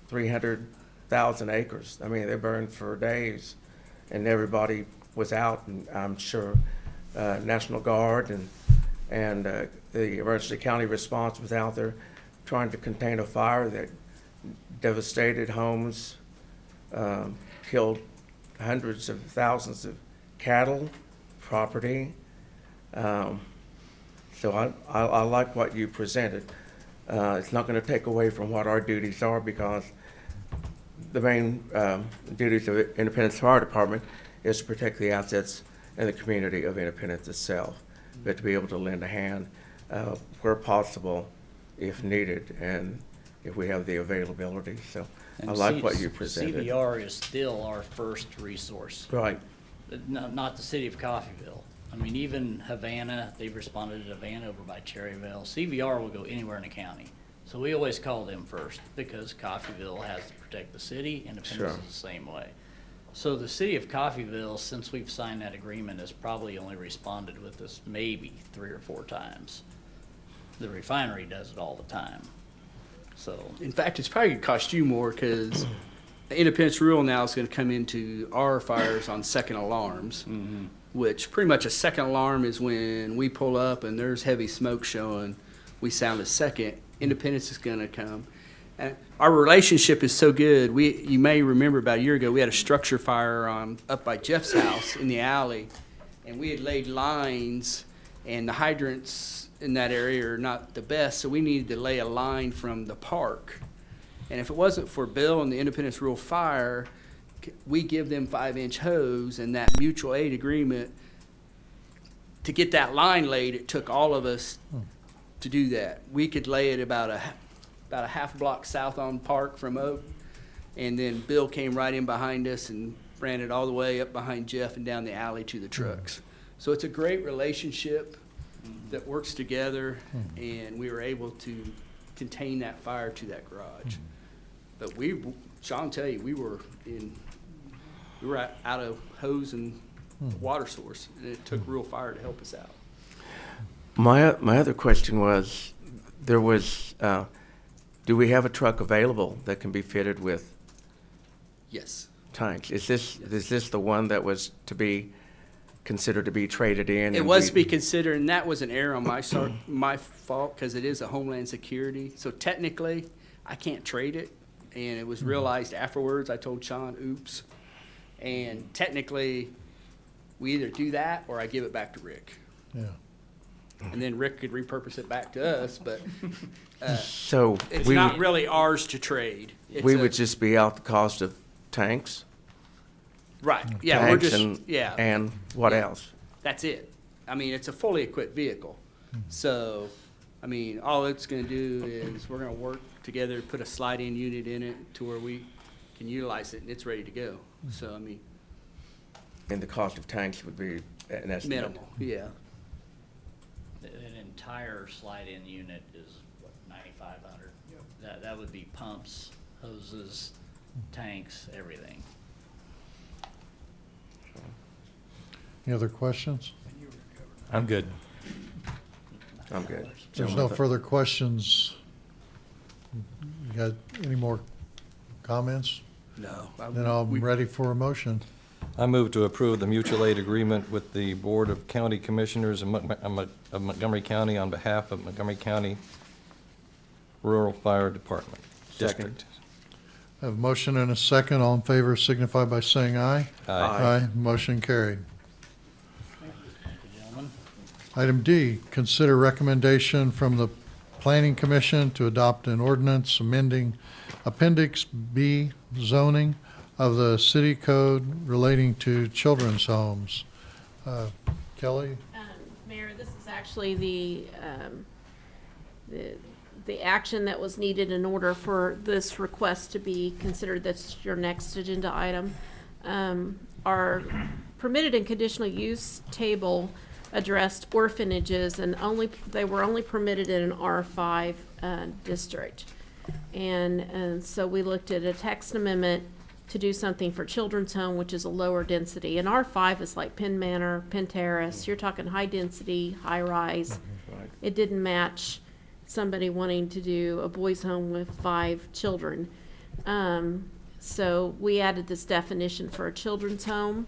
300,000 acres. I mean, they burned for days, and everybody was out, and I'm sure National Guard and the emergency county response was out there trying to contain a fire that devastated homes, killed hundreds of thousands of cattle, property. So I like what you presented. It's not going to take away from what our duties are, because the main duties of Independence Fire Department is to protect the assets and the community of Independence itself, but to be able to lend a hand where possible, if needed, and if we have the availability. So I like what you presented. CVR is still our first resource, Right. not the city of Coffeyville. I mean, even Havana, they've responded to Havana over by Cherryville. CVR will go anywhere in the county. So we always call them first, because Coffeyville has to protect the city, Independence Sure. is the same way. So the city of Coffeyville, since we've signed that agreement, has probably only responded with this maybe 3 or 4 times. The refinery does it all the time. So, In fact, it's probably gonna cost you more because Independence Rural now is gonna come into our fires on second alarms, which pretty much a second alarm is when we pull up and there's heavy smoke showing, we sound a second, Independence is gonna come. And our relationship is so good, you may remember about a year ago, we had a structure fire up by Jeff's house in the alley, and we had laid lines, and the hydrants in that area are not the best, so we needed to lay a line from the park. And if it wasn't for Bill and the Independence Rural Fire, we give them 5-inch hose, and that mutual aid agreement, to get that line laid, it took all of us to do that. We could lay it about a half block south on Park from Oak, and then Bill came right in behind us and ran it all the way up behind Jeff and down the alley to the trucks. So it's a great relationship that works together, and we were able to contain that fire to that garage. But Sean tell you, we were out of hose and water source, and it took real fire to help us out. My other question was, do we have a truck available that can be fitted with Yes. tanks? Is this the one that was to be considered to be traded in? It and was to be considered, and that was an error on my fault, because it is a Homeland Security. So technically, I can't trade it, and it was realized afterwards. I told Sean, oops. And technically, we either do that or I give it back to Rick. Yeah. And then Rick could repurpose it back to us, but So it's we not would, really ours to trade. It's we a- would just be out the cost of tanks? Right, yeah, we're Tanks just, and- yeah. And what Yeah. else? That's it. I mean, it's a fully equipped vehicle. So, I mean, all it's gonna do is we're gonna work together, put a slide-in unit in it to where we can utilize it and it's ready to go. So, I mean, And the cost of tanks would be an estimate? minimal, yeah. an entire slide-in unit is what, 9,500? That would be pumps, hoses, tanks, everything. Any other questions? I'm good. I'm good. If there's no further questions, you got any more comments? No. Then I'm ready for a motion. I move to approve the mutual aid agreement with the Board of County Commissioners of Montgomery County on behalf of Montgomery County Rural Fire Department District. I have a motion and a second. All in favor signify by saying aye. Aye. Motion carried. Thank you, gentlemen. Item D, consider recommendation from the Planning Commission to adopt an ordinance amending Appendix B zoning of the city code relating to children's homes. Kelly? Mayor, this is actually the action that was needed in order for this request to be considered. That's your next agenda item. Our permitted and conditional use table addressed orphanages, and they were only permitted in an R5 district. And so we looked at a text amendment to do something for children's home, which is a lower density. And R5 is like Penn Manor, Penn Terrace. You're talking high density, high rise. Right. It didn't match somebody wanting to do a boys' home with 5 children. So we added this definition for a children's home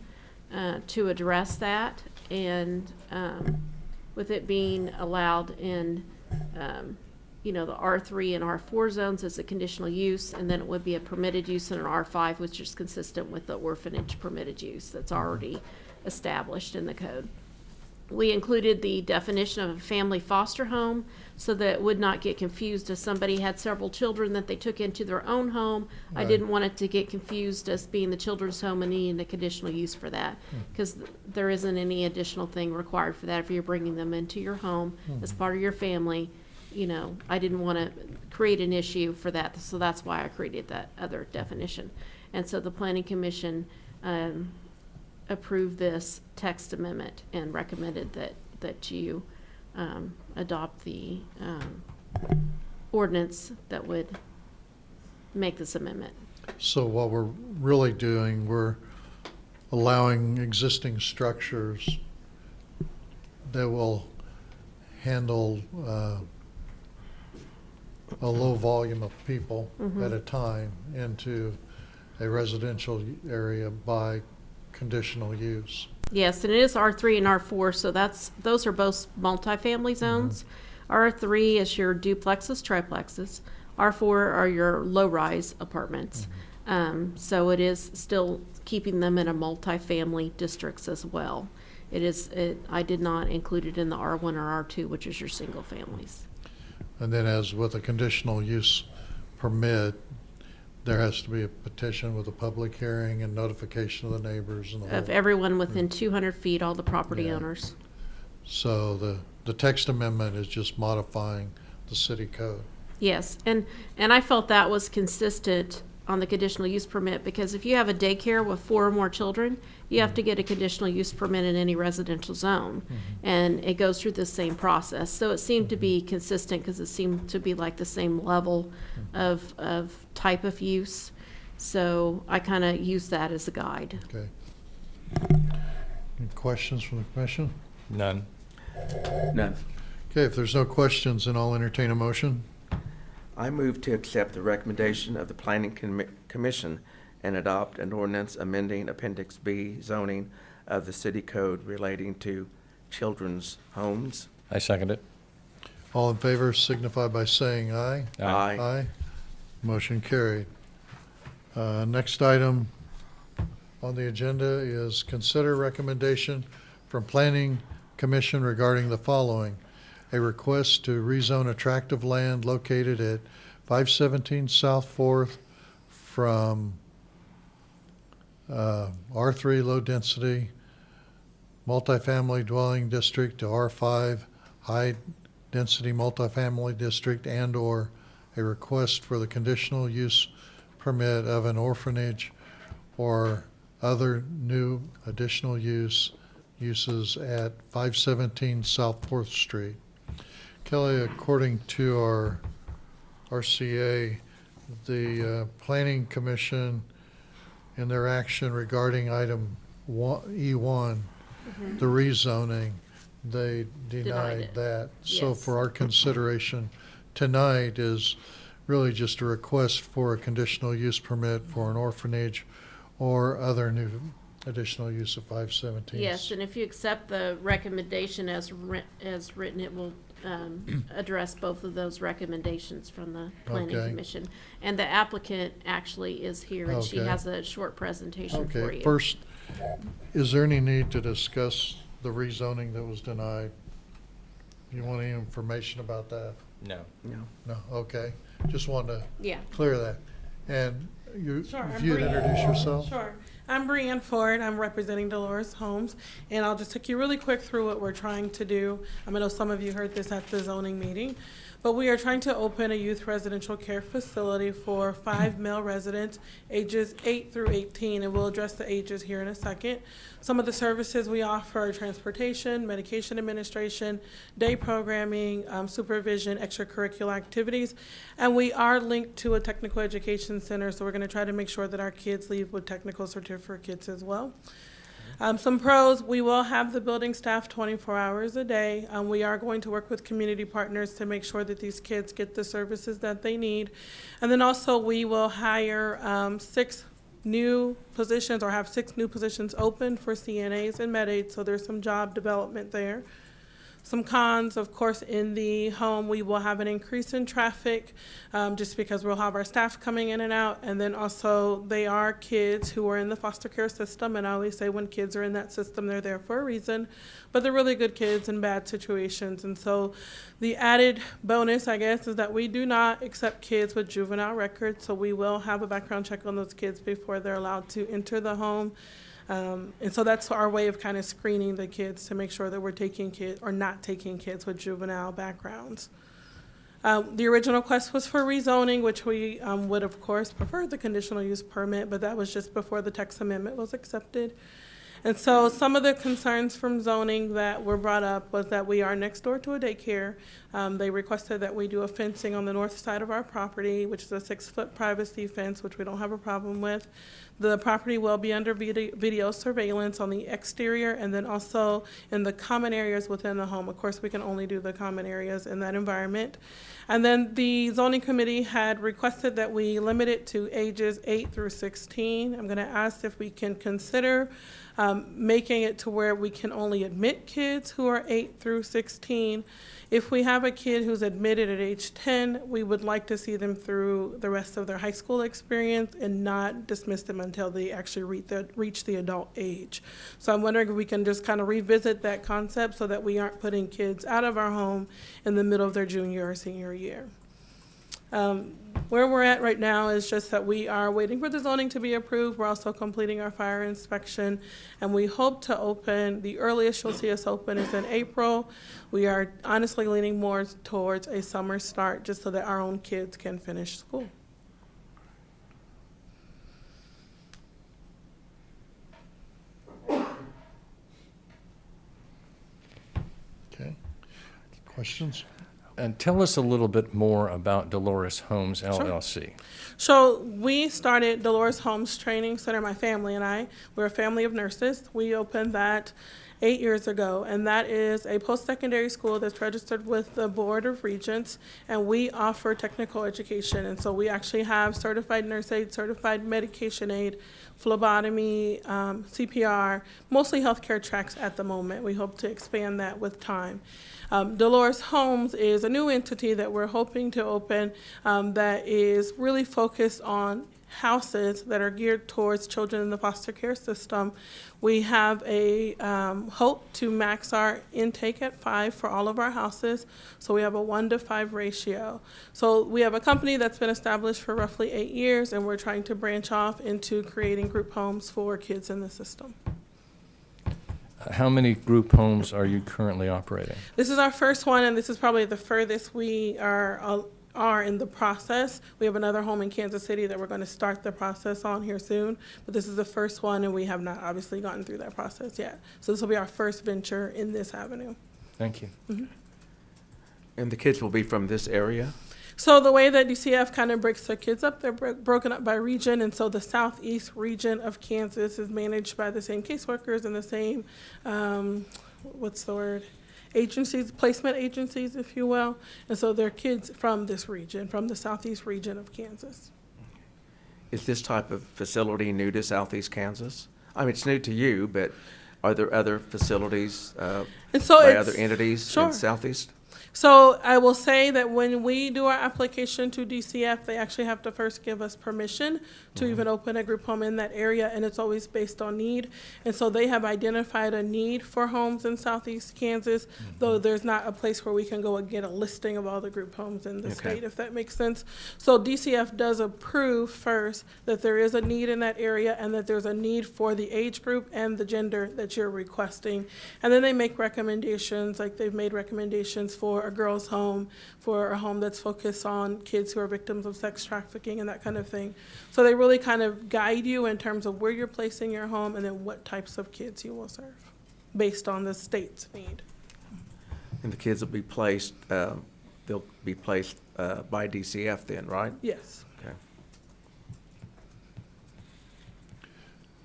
to address that. And with it being allowed in the R3 and R4 zones as a conditional use, and then it would be a permitted use in an R5, which is consistent with the orphanage permitted use that's already established in the code. We included the definition of a family foster home so that it would not get confused if somebody had several children that they took into their own home. I Right. didn't want it to get confused as being the children's home and needing a conditional use for that, because there isn't any additional thing required for that if you're bringing them into your home as part of your family. I didn't want to create an issue for that, so that's why I created that other definition. And so the Planning Commission approved this text amendment and recommended that you adopt the ordinance that would make this amendment. So what we're really doing, we're allowing existing structures that will handle a low volume of people at a time into a residential area by conditional use. Yes, and it is R3 and R4, so those are both multifamily zones. R3 is your duplexes, triplexes. R4 are your low-rise apartments. So it is still keeping them in a multifamily districts as well. I did not include it in the R1 or R2, which is your single families. And then as with a conditional use permit, there has to be a petition with a public hearing and notification of the neighbors and the Of whole. everyone within 200 feet, all the property Yeah. owners. So the text amendment is just modifying the city code. Yes, and I felt that was consistent on the conditional use permit, because if you have a daycare with 4 or more children, you have to get a conditional use permit in any residential zone. And it goes through the same process. So it seemed to be consistent, because it seemed to be like the same level of type of use. So I kind of used that as a guide. Okay. Any questions from the commission? None. None. Okay, if there's no questions, then I'll entertain a motion. I move to accept the recommendation of the Planning Commission and adopt an ordinance amending Appendix B zoning of the city code relating to children's homes. I second it. All in favor signify by saying aye. Aye. Aye. Motion carried. Next item on the agenda is consider recommendation from Planning Commission regarding the following. A request to rezone attractive land located at 517 South Fourth from R3 low density multifamily dwelling district to R5 high density multifamily district, and/or a request for the conditional use permit of an orphanage or other new additional uses at 517 South Fourth Street. Kelly, according to our RCA, the Planning Commission, in their action regarding item E1, the rezoning, they Denied denied it. that. So Yes. for our consideration tonight is really just a request for a conditional use permit for an orphanage or other new additional use of 517. Yes, and if you accept the recommendation as written, it will address both of those recommendations from the Planning Okay. Commission. And the applicant actually is here, and she Okay. has a short presentation for Okay, you. first, is there any need to discuss the rezoning that was denied? You want any information about that? No. No. No, okay. Just wanted to Yeah. clear that. And you, Sure, if I'm you'd Brianne. introduce yourself? Sure. I'm Brianne Ford. I'm representing Dolores Homes, and I'll just take you really quick through what we're trying to do. I know some of you heard this at the zoning meeting, but we are trying to open a youth residential care facility for 5 male residents, ages 8 through 18, and we'll address the ages here in a second. Some of the services we offer are transportation, medication administration, day programming, supervision, extracurricular activities, and we are linked to a technical education center, so we're going to try to make sure that our kids leave with technical certificates as well. Some pros, we will have the building staff 24 hours a day. We are going to work with community partners to make sure that these kids get the services that they need. And then also we will hire 6 new positions, or have 6 new positions open for CNAs and med aids, so there's some job development there. Some cons, of course, in the home, we will have an increase in traffic, just because we'll have our staff coming in and out. And then also, they are kids who are in the foster care system. And I always say when kids are in that system, they're there for a reason. But they're really good kids in bad situations. And so the added bonus, I guess, is that we do not accept kids with juvenile records. So we will have a background check on those kids before they're allowed to enter the home. And so that's our way of kind of screening the kids to make sure that we're taking kids or not taking kids with juvenile backgrounds. The original request was for rezoning, which we would, of course, prefer the conditional use permit, but that was just before the text amendment was accepted. And so some of the concerns from zoning that were brought up was that we are next door to a daycare. They requested that we do a fencing on the north side of our property, which is a 6-foot privacy fence, which we don't have a problem with. The property will be under video surveillance on the exterior and then also in the common areas within the home. Of course, we can only do the common areas in that environment. And then the zoning committee had requested that we limit it to ages 8 through 16. I'm going to ask if we can consider making it to where we can only admit kids who are 8 through 16. If we have a kid who's admitted at age 10, we would like to see them through the rest of their high school experience and not dismiss them until they actually reach the adult age. So I'm wondering if we can just kind of revisit that concept so that we aren't putting kids out of our home in the middle of their junior or senior year. Where we're at right now is just that we are waiting for the zoning to be approved. We're also completing our fire inspection, and we hope to open, the earliest you'll see us open is in April. We are honestly leaning more towards a summer start just so that our own kids can finish school. Okay. Questions? And tell us a little bit more about Dolores Homes LLC. So we started Dolores Homes Training Center, my family and I. We're a family of nurses. We opened that 8 years ago, and that is a post-secondary school that's registered with the Board of Regents, and we offer technical education. And so we actually have certified nurse aid, certified medication aid, phlebotomy, CPR, mostly healthcare tracks at the moment. We hope to expand that with time. Dolores Homes is a new entity that we're hoping to open that is really focused on houses that are geared towards children in the foster care system. We have a hope to max our intake at 5 for all of our houses, so we have a 1-to-5 ratio. So we have a company that's been established for roughly 8 years, and we're trying to branch off into creating group homes for kids in the system. How many group homes are you currently operating? This is our first one, and this is probably the furthest we are in the process. We have another home in Kansas City that we're going to start the process on here soon, but this is the first one, and we have not obviously gotten through that process yet. So this will be our first venture in this avenue. Thank you. And the kids will be from this area? So the way that DCF kind of breaks their kids up, they're broken up by region, and so the southeast region of Kansas is managed by the same caseworkers and the same, agencies, placement agencies, if you will. And so they're kids from this region, from the southeast region of Kansas. Is this type of facility new to southeast Kansas? I mean, it's new to you, but are there other facilities And so by it's- other entities Sure. in southeast? So I will say that when we do our application to DCF, they actually have to first give us permission to even open a group home in that area, and it's always based on need. And so they have identified a need for homes in southeast Kansas, though there's not a place where we can go and get a listing of all the group homes in the state, if that makes sense. So DCF does approve first that there is a need in that area and that there's a need for the age group and the gender that you're requesting. And then they make recommendations, like they've made recommendations for a girls' home, for a home that's focused on kids who are victims of sex trafficking and that kind of thing. So they really kind of guide you in terms of where you're placing your home and then what types of kids you will serve based on the state's need. And the kids will be placed, they'll be placed by DCF then, right? Yes. Okay.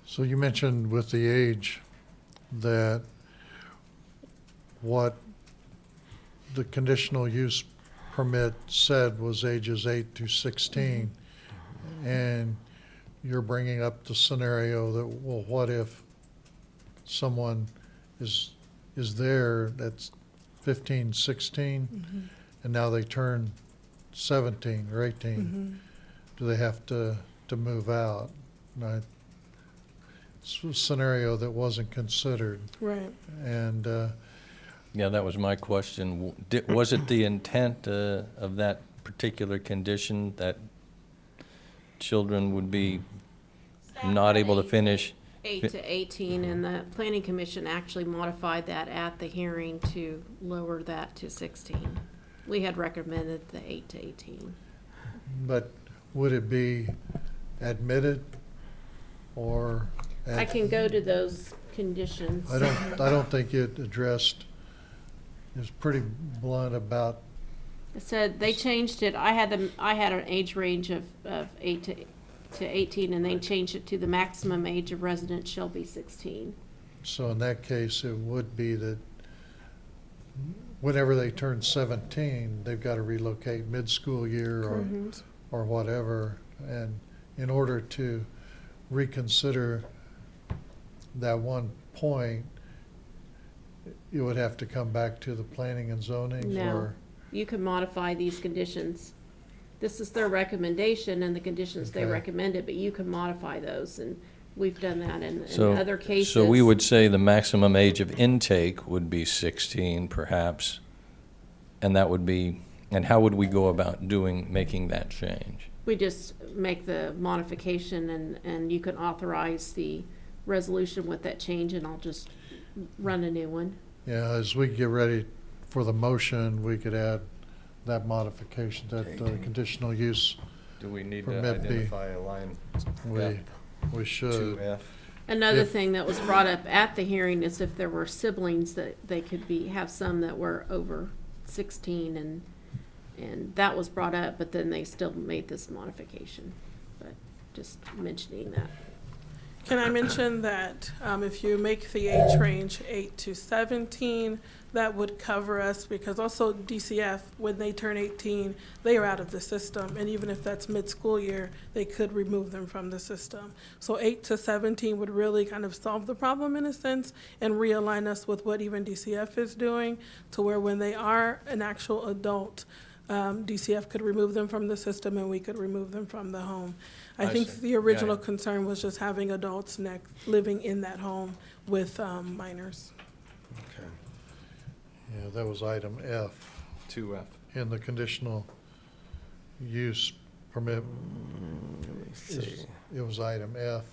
So you mentioned with the age that what the conditional use permit said was ages 8 to 16. And you're bringing up the scenario that, well, what if someone is there that's 15, 16, and now they turn 17 or 18? Do they have to move out? It's a scenario that wasn't considered. Right. And Yeah, that was my question. Was it the intent of that particular condition that children would be not able to finish? 8 to 18, and the Planning Commission actually modified that at the hearing to lower that to 16. We had recommended the 8 to 18. But would it be admitted or? I can go to those conditions. I don't think it addressed, it was pretty blunt about, It said they changed it, I had an age range of 8 to 18, and they changed it to the maximum age of residents shall be 16. so in that case, it would be that whenever they turn 17, they've got to relocate mid-school year or whatever. And in order to reconsider that one point, you would have to come back to the planning and zoning No. or? You can modify these conditions. This is their recommendation and the conditions they Okay. recommended, but you can modify those, and we've done that in So, other cases. so we would say the maximum age of intake would be 16 perhaps, and that would be, and how would we go about making that change? We just make the modification, and you can authorize the resolution with that change, and I'll just run a new one. Yeah, as we get ready for the motion, we could add that modification, that conditional use, Do we need to Permit B. identify a line we should. 2F? Another If- thing that was brought up at the hearing is if there were siblings, that they could have some that were over 16, and that was brought up, but then they still made this modification. But just mentioning that. Can I mention that if you make the age range 8 to 17, that would cover us, because also DCF, when they turn 18, they are out of the system. And even if that's mid-school year, they could remove them from the system. So 8 to 17 would really kind of solve the problem in a sense and realign us with what even DCF is doing, to where when they are an actual adult, DCF could remove them from the system and we could remove them from the home. I I think see. the original Yeah. concern was just having adults living in that home with minors. Okay. Yeah, that was item F 2F. in the conditional use permit. Let me is- see. It was item F.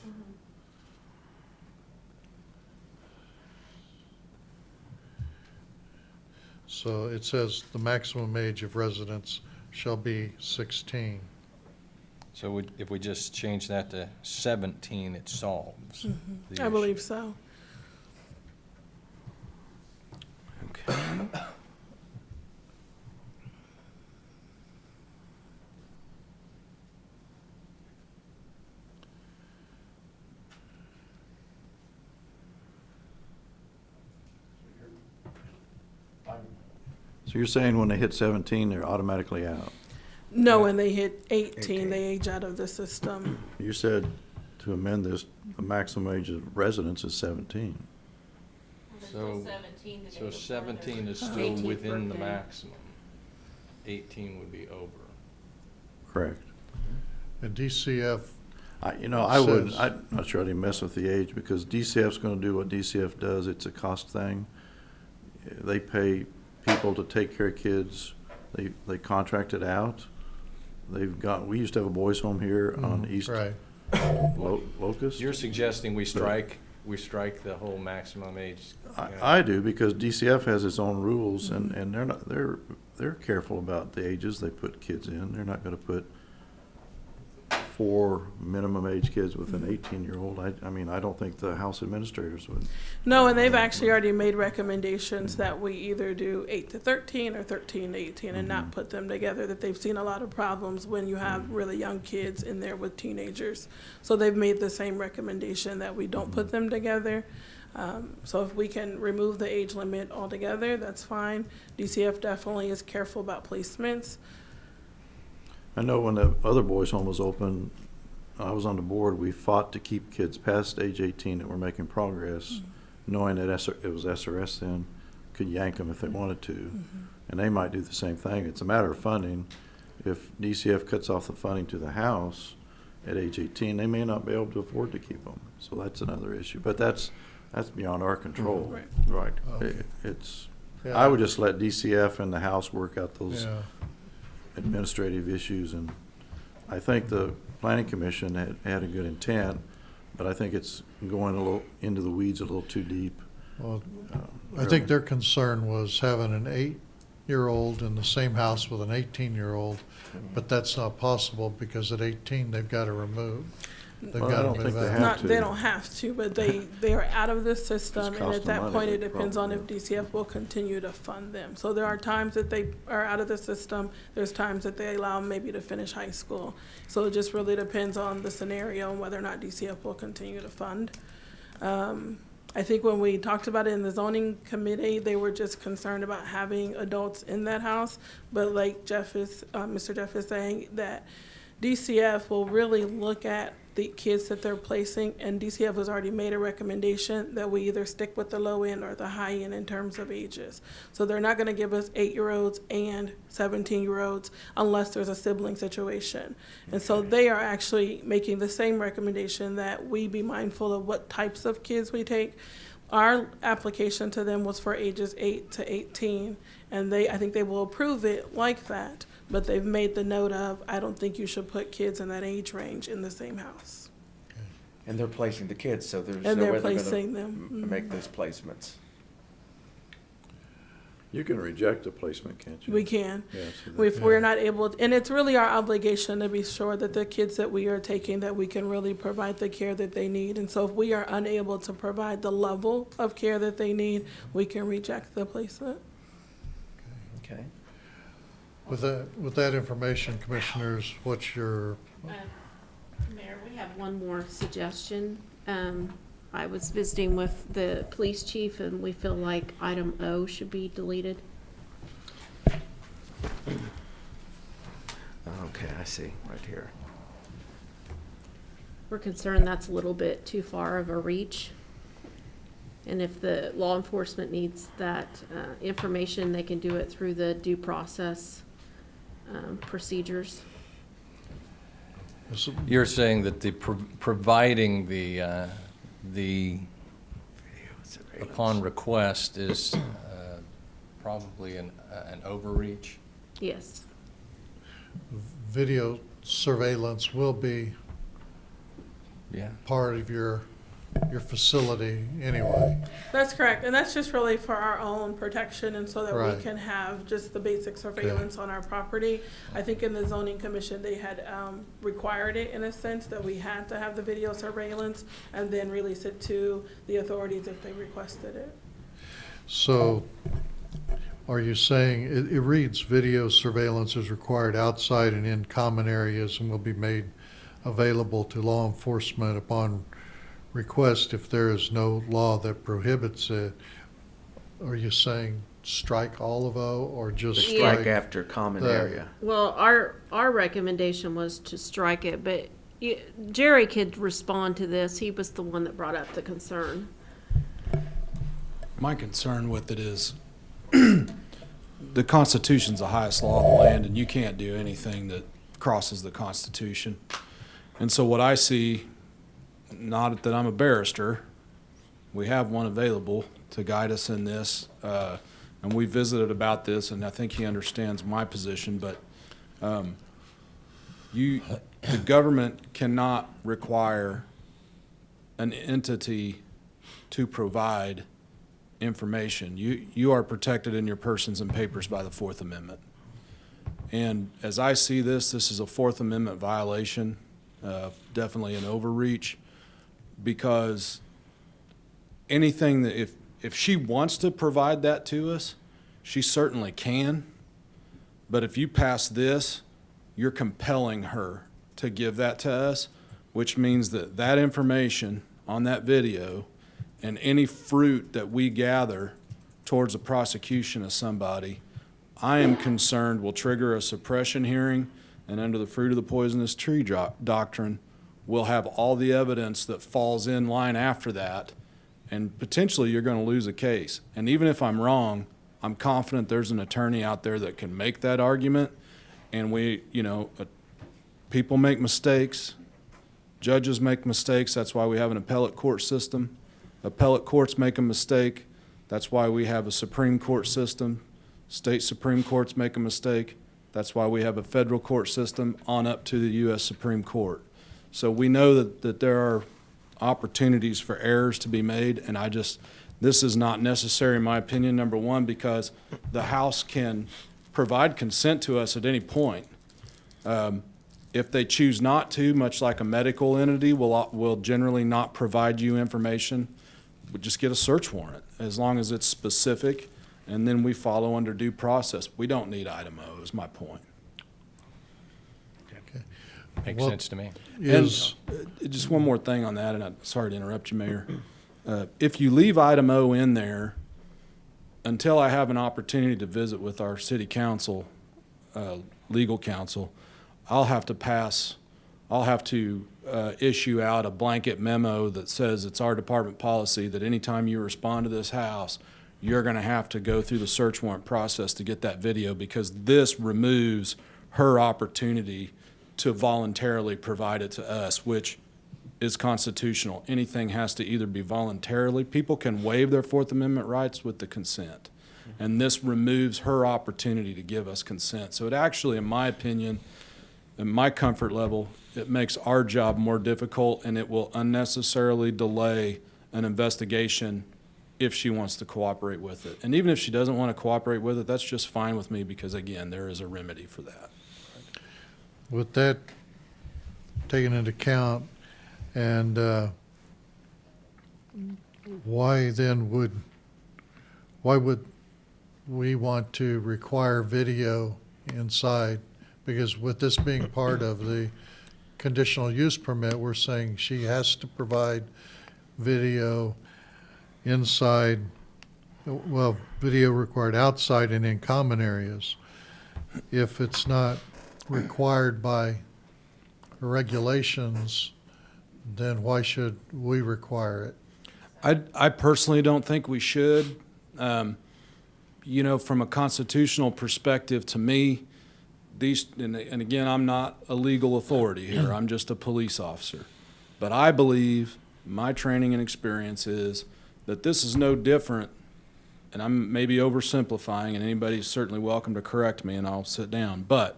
So it says the maximum age of residents shall be 16. So if we just change that to 17, it solves the I issue. believe so. Okay. So you're saying when they hit 17, they're automatically out? No, when they hit 18, 18. they age out of the system. You said to amend this, the maximum age of residence is 17. So 17 is still 18th within the birthday. maximum. 18 would be over. Correct. And DCF, I wouldn't, Says- I'm not sure I'd even mess with the age, because DCF's gonna do what DCF does, it's a cost thing. They pay people to take care of kids, they contract it out. We used to have a boys' home here on East right. Locust. You're suggesting we strike the whole maximum age? I do, because DCF has its own rules, and they're careful about the ages they put kids in. They're not gonna put 4 minimum age kids with an 18-year-old. I mean, I don't think the House administrators would. No, and they've actually already made recommendations that we either do 8 to 13 or 13 to 18 and not put them together, that they've seen a lot of problems when you have really young kids in there with teenagers. So they've made the same recommendation that we don't put them together. So if we can remove the age limit altogether, that's fine. DCF definitely is careful about placements. I know when the other boys' home was open, I was on the board, we fought to keep kids past age 18 that were making progress, knowing that it was SRS then, could yank them if they wanted to. And they might do the same thing. It's a matter of funding. If DCF cuts off the funding to the house at age 18, they may not be able to afford to keep them. So that's another issue. But that's beyond our control. Right. Yeah. I would just let DCF and the house work out those Yeah. administrative issues, and I think the planning commission had a good intent, but I think it's going a little into the weeds a little too deep. Well, I think their concern was having an 8-year-old in the same house with an 18-year-old, but that's not possible because at 18, they've got to remove. They've Well, I got to don't move think they out. have Not, to. they don't have to, but they are out of the system, and cost at them that money, point, it they depends on probably- if DCF will continue to fund them. So there are times that they are out of the system, there's times that they allow them maybe to finish high school. So it just really depends on the scenario and whether or not DCF will continue to fund. I think when we talked about it in the zoning committee, they were just concerned about having adults in that house. But like Mr. Jeff is saying, that DCF will really look at the kids that they're placing, and DCF has already made a recommendation that we either stick with the low end or the high end in terms of ages. So they're not gonna give us 8-year-olds and 17-year-olds unless there's a sibling situation. And so they are actually making the same recommendation, that we be mindful of what types of kids we take. Our application to them was for ages 8 to 18, and I think they will approve it like that. But they've made the note of, I don't think you should put kids in that age range in the same house. And they're placing the kids, so there's And no they're way they're placing gonna them. Mhm. make those placements. You can reject a placement, can't you? We can. Yeah, so that- If we're not able, and it's really our obligation to be sure that the kids that we are taking, that we can really provide the care that they need. And so if we are unable to provide the level of care that they need, we can reject the placement. Okay. With that information, commissioners, what's your, Mayor, we have one more suggestion. I was visiting with the police chief, and we feel like item O should be deleted. Okay, I see, right here. We're concerned that's a little bit too far of a reach. And if the law enforcement needs that information, they can do it through the due process procedures. You're saying that the providing the upon request is probably an overreach? Yes. video surveillance will be Yeah. part of your facility anyway? That's correct, and that's just really for our own protection and so that Right. we can have just the basic surveillance on our property. I think in the zoning commission, they had required it in a sense that we had to have the video surveillance and then release it to the authorities if they requested it. So are you saying, it reads video surveillance is required outside and in common areas and will be made available to law enforcement upon request if there is no law that prohibits it? Are you saying strike all of O or just The strike? strike after common the- area. Well, our recommendation was to strike it, but Jerry could respond to this. He was the one that brought up the concern. My concern with it is the Constitution's the highest law of the land, and you can't do anything that crosses the Constitution. And so what I see, not that I'm a barrister, we have one available to guide us in this, and we visited about this, and I think he understands my position, but the government cannot require an entity to provide information. You are protected in your persons and papers by the Fourth Amendment. And as I see this is a Fourth Amendment violation, definitely an overreach, because anything that, if she wants to provide that to us, she certainly can. But if you pass this, you're compelling her to give that to us, which means that that information on that video and any fruit that we gather towards the prosecution of somebody, I am concerned will trigger a suppression hearing, and under the fruit of the poisonous tree doctrine, we'll have all the evidence that falls in line after that, and potentially you're going to lose a case. And even if I'm wrong, I'm confident there's an attorney out there that can make that argument, and people make mistakes, judges make mistakes, that's why we have an appellate court system. Appellate courts make a mistake, that's why we have a Supreme Court system. State Supreme Courts make a mistake, that's why we have a federal court system on up to the U.S. Supreme Court. So we know that there are opportunities for errors to be made, and this is not necessary in my opinion, number one, because the House can provide consent to us at any point. If they choose not to, much like a medical entity, will generally not provide you information. We just get a search warrant, as long as it's specific, and then we follow under due process. We don't need item O, is my point. Makes Well, sense to me. Is, And just one more thing on that, and I'm sorry to interrupt you, Mayor. If you leave item O in there, until I have an opportunity to visit with our city council, legal counsel, I'll have to issue out a blanket memo that says it's our department policy that anytime you respond to this house, you're gonna have to go through the search warrant process to get that video, because this removes her opportunity to voluntarily provide it to us, which is constitutional. Anything has to either be voluntarily, people can waive their Fourth Amendment rights with the consent. And this removes her opportunity to give us consent. So it actually, in my opinion, in my comfort level, it makes our job more difficult, and it will unnecessarily delay an investigation if she wants to cooperate with it. And even if she doesn't want to cooperate with it, that's just fine with me, because again, there is a remedy for that. with that taken into account, and why would we want to require video inside? Because with this being part of the conditional use permit, we're saying she has to provide video inside, well, video required outside and in common areas. If it's not required by regulations, then why should we require it? I personally don't think we should. You know, from a constitutional perspective, to me, and again, I'm not a legal authority here, I'm just a police officer. But I believe, my training and experience is that this is no different, and I'm maybe oversimplifying, and anybody's certainly welcome to correct me and I'll sit down, but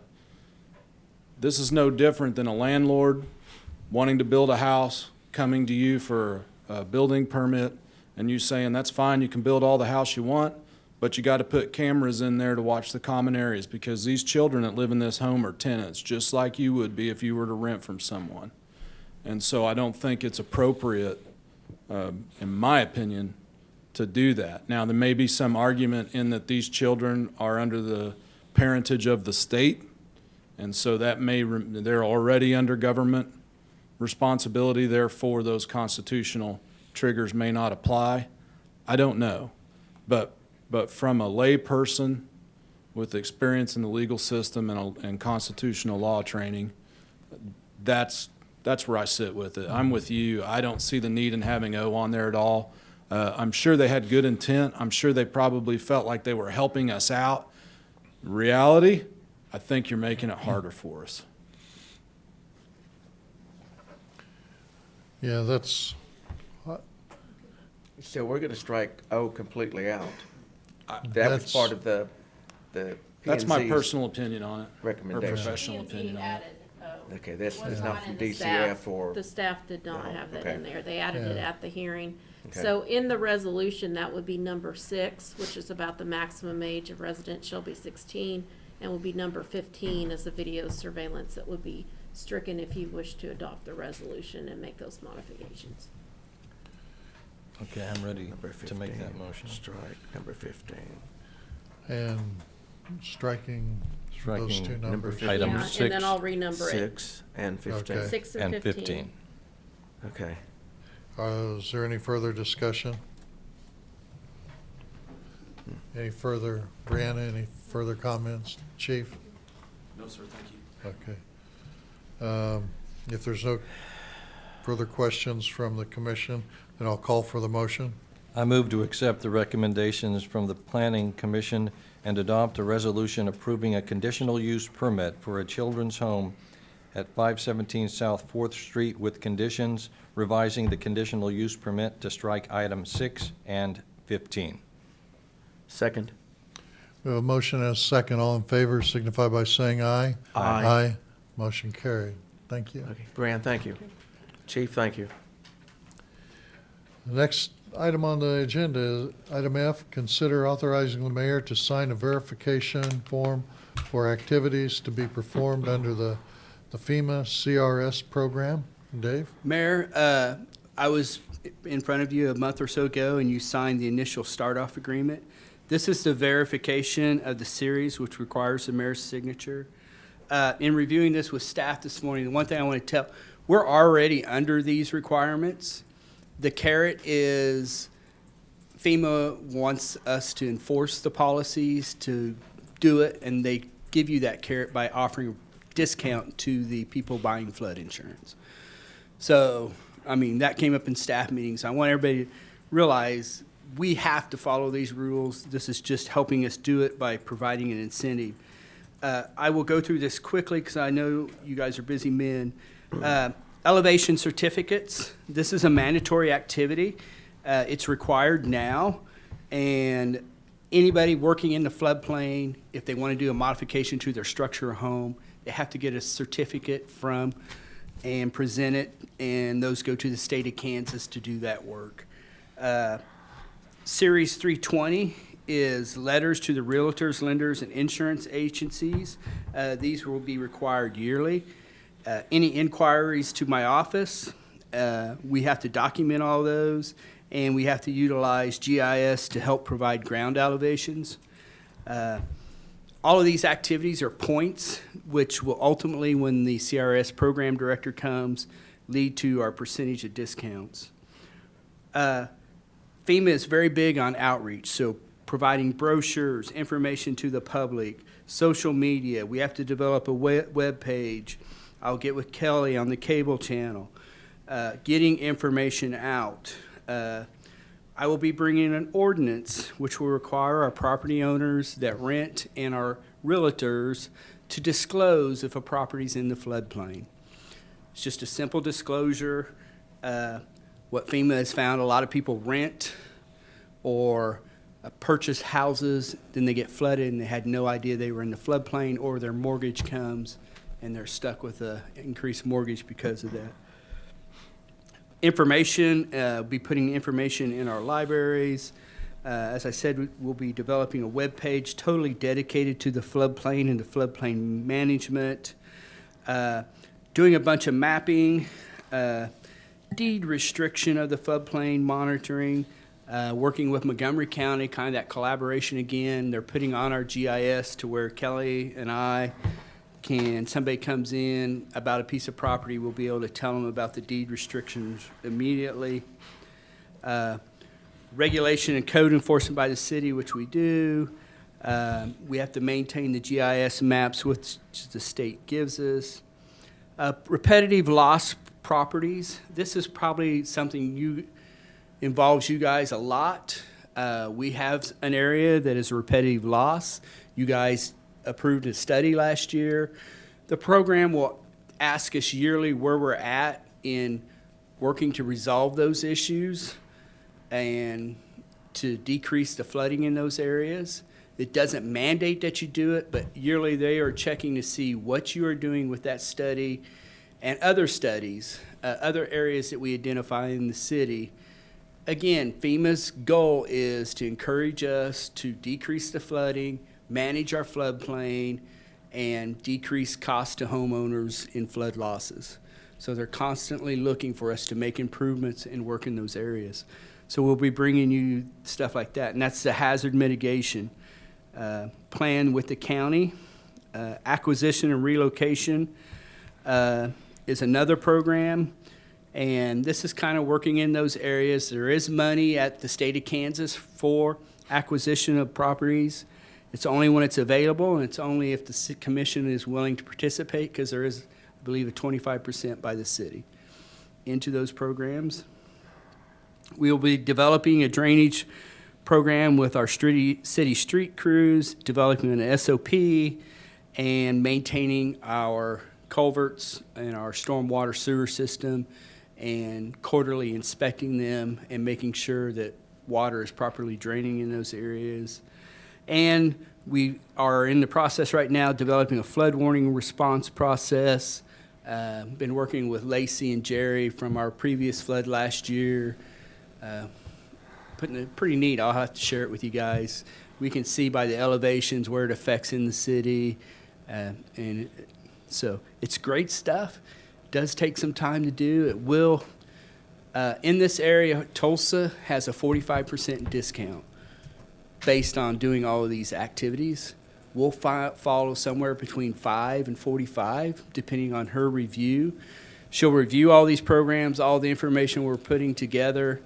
this is no different than a landlord wanting to build a house, coming to you for a building permit, and you saying, that's fine, you can build all the house you want, but you got to put cameras in there to watch the common areas, because these children that live in this home are tenants, just like you would be if you were to rent from someone. And so I don't think it's appropriate, in my opinion, to do that. Now, there may be some argument in that these children are under the parentage of the state, and so that they're already under government responsibility, therefore those constitutional triggers may not apply. I don't know. But from a lay person with experience in the legal system and constitutional law training, that's where I sit with it. I'm with you. I don't see the need in having O on there at all. I'm sure they had good intent. I'm sure they probably felt like they were helping us out. Reality, I think you're making it harder for us. Yeah, that's, So we're gonna strike O completely out. That was That's- part of the That's my PNC's personal opinion on it. Or recommendation. professional opinion on it. Okay, that's Was not not from in the DCF staff. or, The staff did not No, have that okay. in there. They added it Yeah. at the hearing. Okay. So in the resolution, that would be number 6, which is about the maximum age of residents shall be 16, and would be number 15 as the video surveillance that would be stricken if you wish to adopt the resolution and make those modifications. Okay, I'm ready number to 15. make that motion. Strike number 15. and striking those Striking two number numbers. 15. Item Yeah, And 6 then I'll renumber it. 6 and 15. Okay. 6 and and 15. 15. Okay. Is there any further discussion? Any further, Brianna, any further comments? Chief? No, sir, thank you. Okay. If there's no further questions from the commission, then I'll call for the motion. I move to accept the recommendations from the Planning Commission and adopt a resolution approving a conditional use permit for a children's home at 517 South Fourth Street with conditions, revising the conditional use permit to strike item 6 and 15. Second. We have a motion and a second. All in favor signify by saying aye. Aye. Aye. Motion carried. Thank you. Okay, Brian, thank you. Chief, thank you. The next item on the agenda is item F, consider authorizing the mayor to sign a verification form for activities to be performed under the the FEMA CRS program. Dave? Mayor, I was in front of you a month or so ago, and you signed the initial start-off agreement. This is the verification of the series, which requires the mayor's signature. In reviewing this with staff this morning, the one thing I want to tell, we're already under these requirements. The carrot is FEMA wants us to enforce the policies, to do it, and they give you that carrot by offering a discount to the people buying flood insurance. So, I mean, that came up in staff meetings. I want everybody to realize we have to follow these rules. This is just helping us do it by providing an incentive. I will go through this quickly because I know you guys are busy men. Elevation certificates. This is a mandatory activity. It's required now, and anybody working in the floodplain, if they want to do a modification to their structure or home, they have to get a certificate from and present it, and those go to the state of Kansas to do that work. Series 320 is letters to the realtors, lenders, and insurance agencies. These will be required yearly. Any inquiries to my office, we have to document all those, and we have to utilize GIS to help provide ground elevations. All of these activities are points, which will ultimately, when the CRS program director comes, lead to our percentage of discounts. FEMA is very big on outreach, so providing brochures, information to the public, social media. We have to develop a web page. I'll get with Kelly on the cable channel, getting information out. I will be bringing an ordinance which will require our property owners that rent and our realtors to disclose if a property's in the floodplain. It's just a simple disclosure. What FEMA has found, a lot of people rent or purchase houses, then they get flooded and they had no idea they were in the floodplain, or their mortgage comes and they're stuck with an increased mortgage because of that. Information, be putting information in our libraries. As I said, we'll be developing a web page totally dedicated to the floodplain and the floodplain management. Doing a bunch of mapping, deed restriction of the floodplain monitoring, working with Montgomery County, kind of that collaboration again. They're putting on our GIS to where Kelly and I somebody comes in about a piece of property, we'll be able to tell them about the deed restrictions immediately. Regulation and code enforcement by the city, which we do. We have to maintain the GIS maps which the state gives us. Repetitive loss properties. This is probably something involves you guys a lot. We have an area that is repetitive loss. You guys approved a study last year. The program will ask us yearly where we're at in working to resolve those issues and to decrease the flooding in those areas. It doesn't mandate that you do it, but yearly they are checking to see what you are doing with that study and other studies, other areas that we identify in the city. Again, FEMA's goal is to encourage us to decrease the flooding, manage our floodplain, and decrease costs to homeowners in flood losses. So they're constantly looking for us to make improvements and work in those areas. So we'll be bringing you stuff like that, and that's the hazard mitigation plan with the county. Acquisition and relocation is another program, and this is kind of working in those areas. There is money at the state of Kansas for acquisition of properties. It's only when it's available, and it's only if the commission is willing to participate, because there is, I believe, a 25% by the city into those programs. We will be developing a drainage program with our city street crews, developing an SOP, and maintaining our culverts and our stormwater sewer system, and quarterly inspecting them and making sure that water is properly draining in those areas. And we are in the process right now developing a flood warning response process. Been working with Lacey and Jerry from our previous flood last year. Putting it pretty neat. I'll have to share it with you guys. We can see by the elevations where it affects in the city, and So it's great stuff. Does take some time to do. It will. In this area, Tulsa has a 45% discount based on doing all of these activities. We'll follow somewhere between 5 and 45, depending on her review. She'll review all these programs, all the information we're putting together,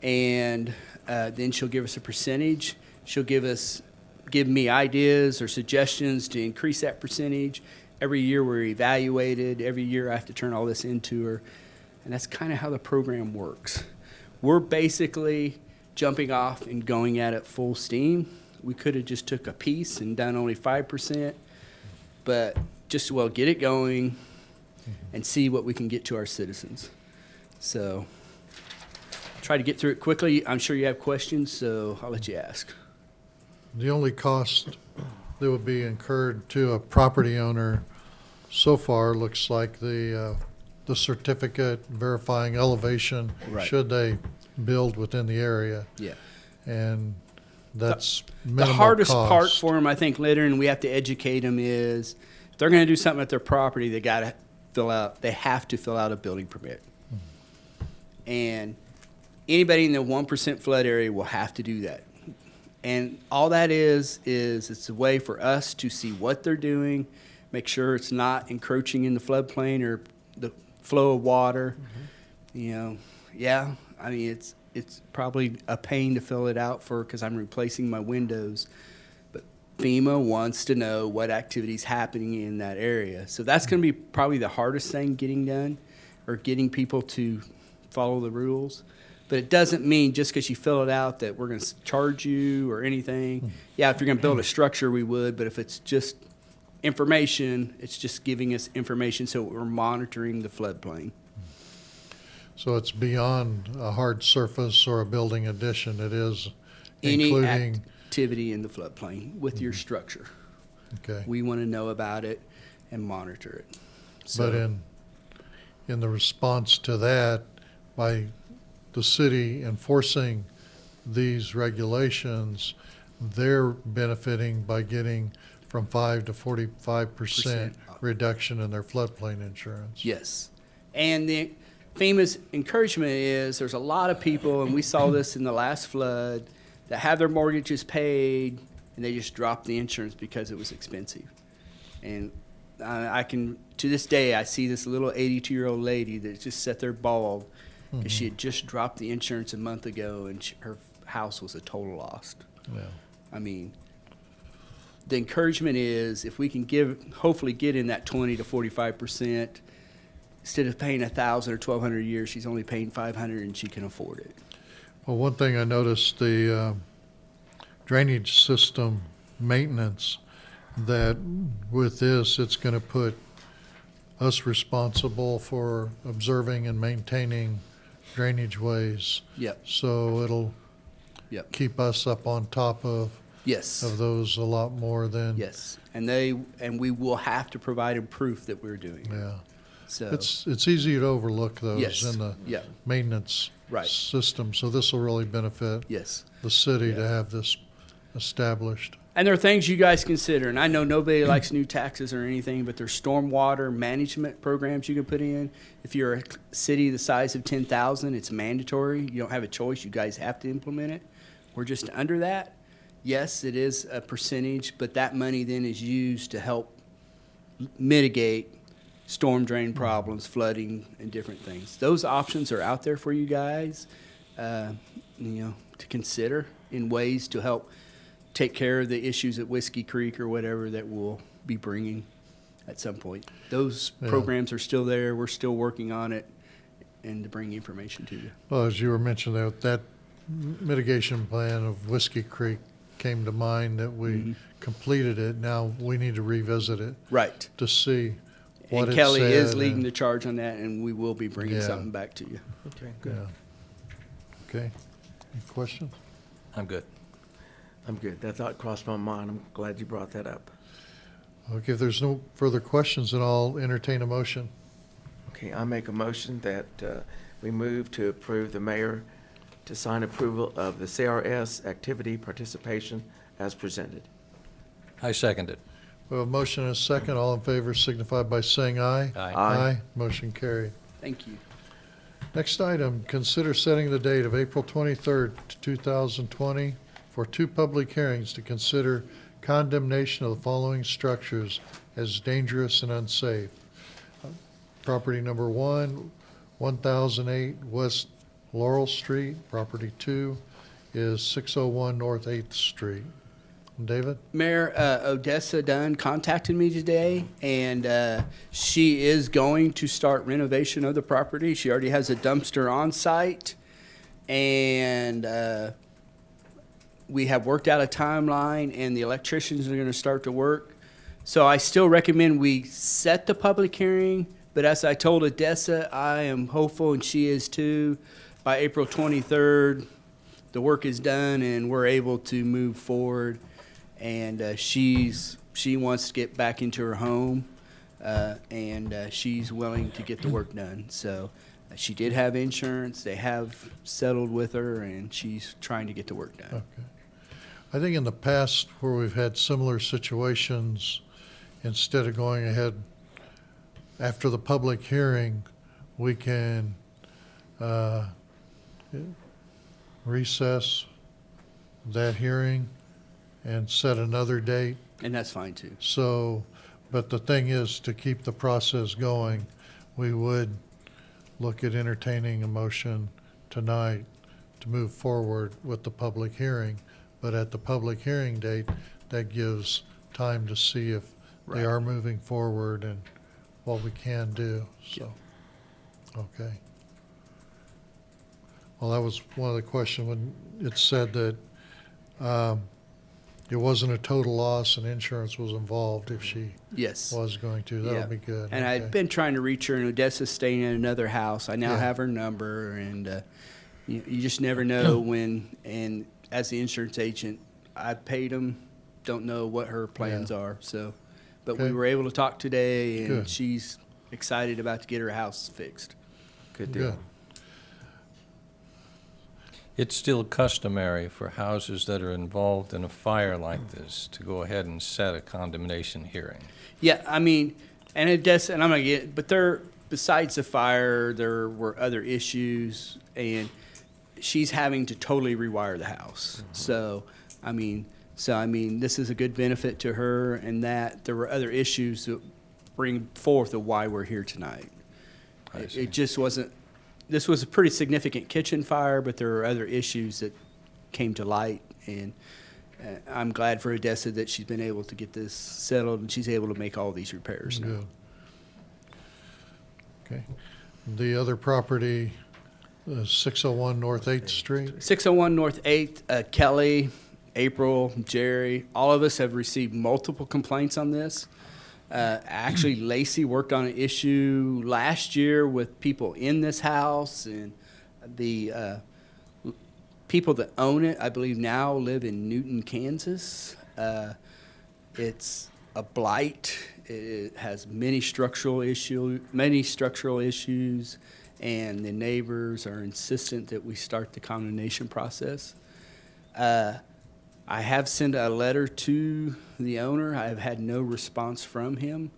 and then she'll give us a percentage. She'll give me ideas or suggestions to increase that percentage. Every year we're evaluated. Every year I have to turn all this into her. And that's kind of how the program works. We're basically jumping off and going at it full steam. We could have just took a piece and done only 5%, but just well get it going and see what we can get to our citizens. So try to get through it quickly. I'm sure you have questions, so I'll let you ask. The only cost that would be incurred to a property owner so far looks like the certificate verifying elevation, Right. should they build within the area. Yeah. And that's The minimal hardest part cost. for them, I think, later, and we have to educate them, is if they're going to do something at their property, they have to fill out a building permit. And anybody in the 1% flood area will have to do that. And all that is it's a way for us to see what they're doing, make sure it's not encroaching in the floodplain or the flow of water. You know, yeah, I mean, it's probably a pain to fill it out because I'm replacing my windows. But FEMA wants to know what activity's happening in that area. So that's going to be probably the hardest thing getting done, or getting people to follow the rules. But it doesn't mean just because you fill it out that we're going to charge you or anything. Yeah, if you're going to build a structure, we would. But if it's just information, it's just giving us information so we're monitoring the floodplain. So it's beyond a hard surface or a building addition. It is Any including, activity in the floodplain with your structure. okay. We want to know about it and monitor it. But So, in the response to that, by the city enforcing these regulations, they're benefiting by getting from 5 to 45% reduction in their floodplain insurance. yes. And the FEMA's encouragement is there's a lot of people, and we saw this in the last flood, that have their mortgages paid and they just drop the insurance because it was expensive. And I can, to this day, I see this little 82-year-old lady that just sat there bald because she had just dropped the insurance a month ago, and her house was a total loss. Yeah. I mean, the encouragement is if we can hopefully get in that 20 to 45%, instead of paying $1,000 or $1,200 a year, she's only paying $500 and she can afford it. Well, one thing I noticed, the drainage system maintenance, that with this, it's going to put us responsible for observing and maintaining drainage ways. Yep. So it'll Yep. keep us up on top of Yes. those a lot more than. Yes. And we will have to provide them proof that we're doing it. Yeah. So It's easy to overlook those Yes. in the Yeah. maintenance Right. system. So this will really benefit yes. the city to Yeah. have this established. And there are things you guys consider, and I know nobody likes new taxes or anything, but there's stormwater management programs you can put in. If you're a city the size of 10,000, it's mandatory. You don't have a choice. You guys have to implement it. We're just under that. Yes, it is a percentage, but that money then is used to help mitigate storm drain problems, flooding, and different things. Those options are out there for you guys, to consider in ways to help take care of the issues at Whiskey Creek or whatever that we'll be bringing at some point. Those Yeah. programs are still there. We're still working on it and to bring information to you. Well, as you were mentioning, that mitigation plan of Whiskey Creek came to mind that we completed it. Now we need to revisit it Right. to see what And it Kelly is said leading and- the charge on that, and we will be bringing Yeah. something back to you. Okay, Yeah. Okay. Any questions? I'm good. I'm good. That thought crossed my mind. I'm glad you brought that up. Okay, if there's no further questions, then I'll entertain a motion. Okay, I make a motion that we move to approve the mayor to sign approval of the CRS activity participation as presented. I second it. We have a motion and a second. All in favor signify by saying aye. Aye. Motion carried. Thank you. Next item, consider setting the date of April 23rd, 2020 for two public hearings to consider condemnation of the following structures as dangerous and unsafe. Property number 1, 1008 West Laurel Street. Property 2 is 601 North 8th Street. David? Mayor, Odessa Dunn contacted me today, and she is going to start renovation of the property. She already has a dumpster on site, and we have worked out a timeline, and the electricians are going to start to work. So I still recommend we set the public hearing, but as I told Odessa, I am hopeful, and she is too, by April 23rd, the work is done, and we're able to move forward. And she wants to get back into her home, and she's willing to get the work done. So she did have insurance. They have settled with her, and she's trying to get the work done. Okay. I think in the past where we've had similar situations, instead of going ahead after the public hearing, we can recess that hearing and set another date. And that's fine too. So, but the thing is, to keep the process going, we would look at entertaining a motion tonight to move forward with the public hearing. But at the public hearing date, that gives time to see if they are moving forward and what we can do, so, okay. Well, that was one of the questions when it said that it wasn't a total loss and insurance was involved if she Yes. was going to. That'll Yeah. be good. And okay. I'd been trying to reach her, and Odessa's staying in another house. I now Yeah. have her number, and you just never know when. And as the insurance agent, I paid them. Don't know what her plans are. So, but Okay. we were able to talk today, and Good. she's excited about to get her house fixed. Good deal. Good. It's still customary for houses that are involved in a fire like this to go ahead and set a condemnation hearing. Yeah, I mean, and Odessa, and I'm gonna get, but besides the fire, there were other issues, and she's having to totally rewire the house. So, I mean, this is a good benefit to her, and that there were other issues that bring forth of why we're here tonight. It just wasn't. This was a pretty significant kitchen fire, but there were other issues that came to light, and I'm glad for Odessa that she's been able to get this settled, and she's able to make all these repairs now. Good. Okay. The other property, 601 North 8th Street. 601 North 8th, Kelly, April, Jerry, all of us have received multiple complaints on this. Actually, Lacey worked on an issue last year with people in this house, and the people that own it, I believe, now live in Newton, Kansas. It's a blight. It has many structural issues, and the neighbors are insistent that we start the condemnation process. I have sent a letter to the owner. I have had no response from him.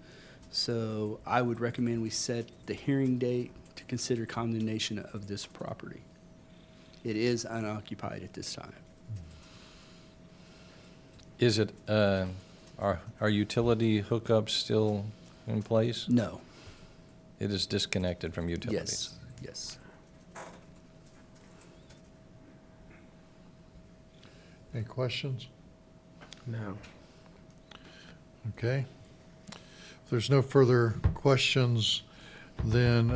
So I would recommend we set the hearing date to consider condemnation of this property. It is unoccupied at this time. Is it, are utility hookups still in place? No. It is disconnected from utilities? Yes. Any questions? No. Okay. If there's no further questions, then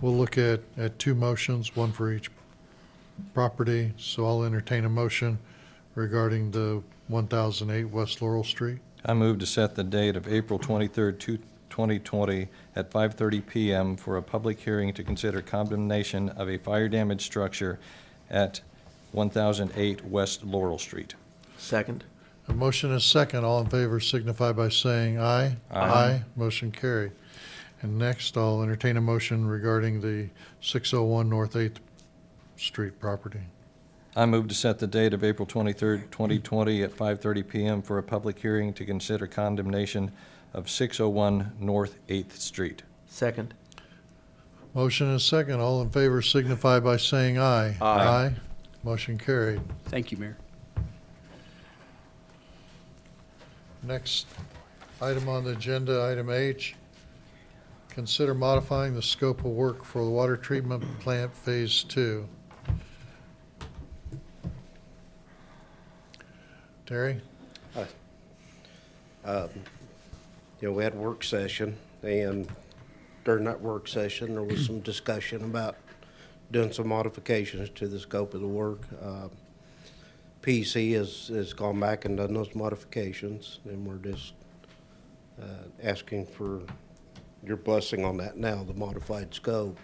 we'll look at two motions, one for each property. So I'll entertain a motion regarding the 1008 West Laurel Street. I move to set the date of April 23rd, 2020 at 5:30 PM for a public hearing to consider condemnation of a fire damaged structure at 1008 West Laurel Street. Second? A motion is second. All in favor signify by saying aye. Aye. Motion carried. And next, I'll entertain a motion regarding the 601 North 8th Street property. I move to set the date of April 23rd, 2020 at 5:30 PM for a public hearing to consider condemnation of 601 North 8th Street. Second. Motion and a second. All in favor signify by saying aye. Aye. Motion carried. Thank you, Mayor. Next item on the agenda, item H, consider modifying the scope of work for the water treatment plant Phase 2. Terry? We had a work session, and during that work session, there was some discussion about doing some modifications to the scope of the work. PC has gone back and done those modifications, and we're just asking for your blessing on that now, the modified scope.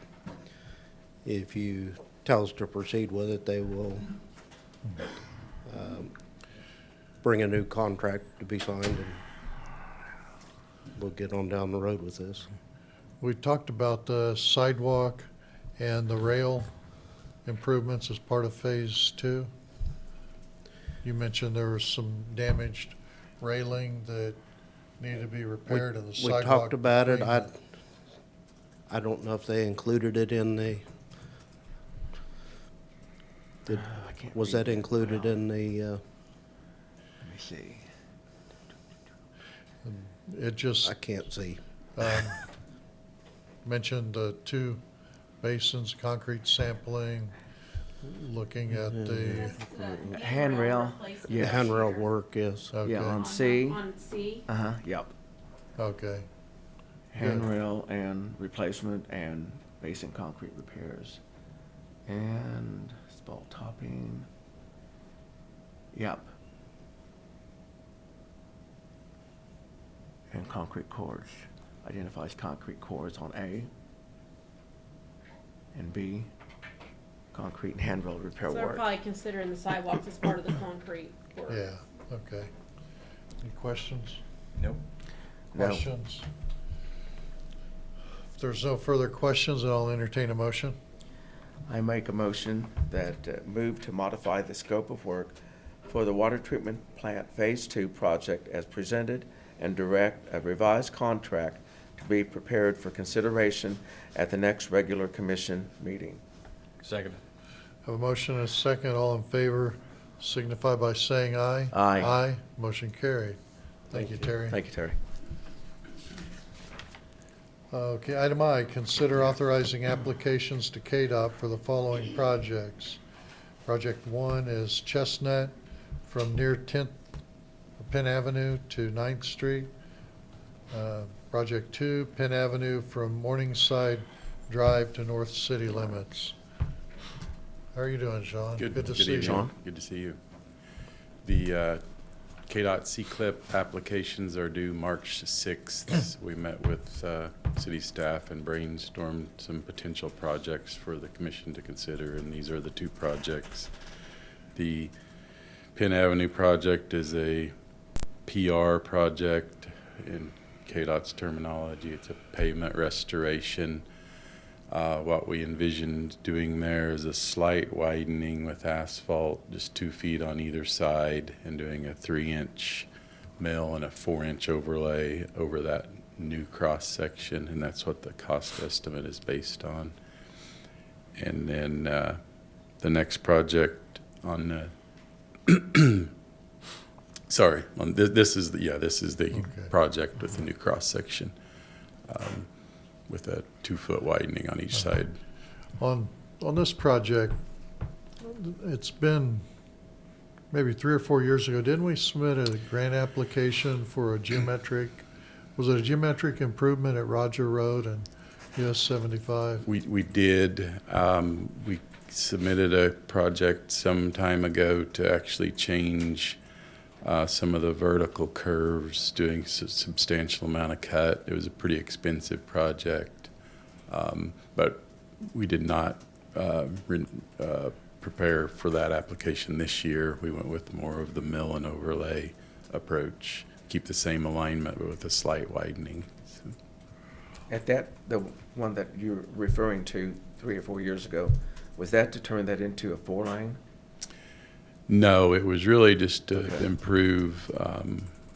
If you tell us to proceed with it, they will bring a new contract to be signed, and we'll get on down the road with this. We talked about the sidewalk and the rail improvements as part of Phase 2. You mentioned there was some damaged railing that needed to be repaired and the We sidewalk. talked about it. between I don't know if they included it in the, was that included in the, Let me see. It just I can't see. mentioned the 2 basins, concrete sampling, looking at the, Handrail. The Yes. handrail work is, okay, On C. On C, Uh-huh, yep. okay. Handrail and replacement and base and concrete repairs. And spalt topping. Yep. And concrete cores. Identifies concrete cores on A. And B, concrete and handrail repair so they're work. probably considering the sidewalks as part of the concrete work. Yeah, okay. Any questions? Nope. No. Questions? If there's no further questions, then I'll entertain a motion. I make a motion that move to modify the scope of work for the water treatment plant Phase 2 project as presented and direct a revised contract to be prepared for consideration at the next regular commission meeting. Second. Have a motion and a second. All in favor signify by saying aye. Aye. Aye. Motion carried. Thank you, Terry. Thank you, Terry. Okay, item I, consider authorizing applications to KDOT for the following projects. Project 1 is Chestnut from near 10th Penn Avenue to 9th Street. Project 2, Penn Avenue from Morningside Drive to North City limits. How are you doing, Sean? Good to see you. Sean. Good to see you. The KDOT C-CLIP applications are due March 6th. We met with city staff and brainstormed some potential projects for the commission to consider, and these are the 2 projects. The Penn Avenue project is a PR project. In KDOT's terminology, it's a pavement restoration. What we envisioned doing there is a slight widening with asphalt, just 2 feet on either side, and doing a 3-inch mill and a 4-inch overlay over that new cross section, and that's what the cost estimate is based on. And then the next project on sorry, on this is the Okay. project with the new cross section. With a 2-foot widening on each side. On this project, it's been maybe 3 or 4 years ago, didn't we submit a grant application for a geometric, was it a geometric improvement at Roger Road and US 75? We did. We submitted a project some time ago to actually change some of the vertical curves, doing a substantial amount of cut. It was a pretty expensive project, but we did not prepare for that application this year. We went with more of the mill and overlay approach, keep the same alignment but with a slight widening. So, At that, the one that you're referring to 3 or 4 years ago, was that to turn that into a 4-lane? No, it was really just to improve,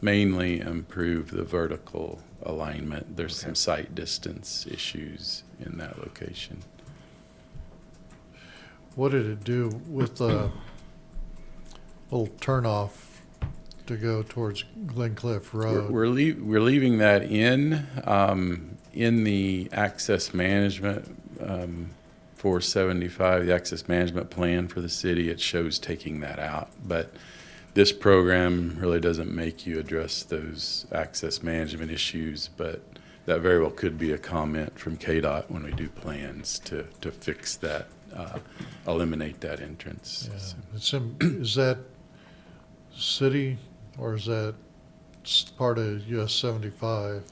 mainly improve the vertical alignment. There's some sight distance issues in that location. What did it do with the little turnoff to go towards Glen Cliff Road? We're leaving that in the access management, 475, the access management plan for the city. It shows taking that out, but this program really doesn't make you address those access management issues, but that very well could be a comment from KDOT when we do plans to fix that, eliminate that entrance. Yeah. So- Is that city or is that part of US 75?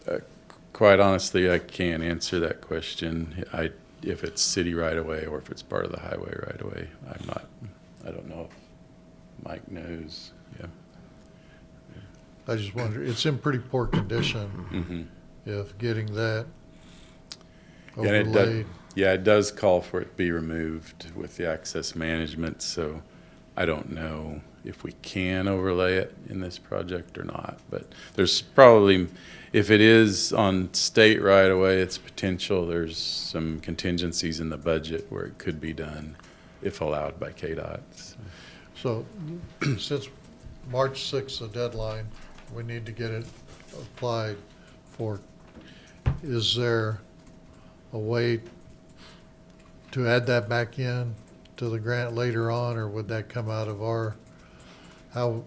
Quite honestly, I can't answer that question. If it's city right away or if it's part of the highway right away, I don't know if Mike knows. Yeah. I just wonder, it's in pretty poor condition. If getting that Yeah, and overlaid. it does call for it to be removed with the access management, so I don't know if we can overlay it in this project or not. But there's probably, if it is on state right away, it's potential. There's some contingencies in the budget where it could be done if allowed by KDOT. So since March 6th, the deadline, we need to get it applied for. Is there a way to add that back in to the grant later on, or would that come out of our, how,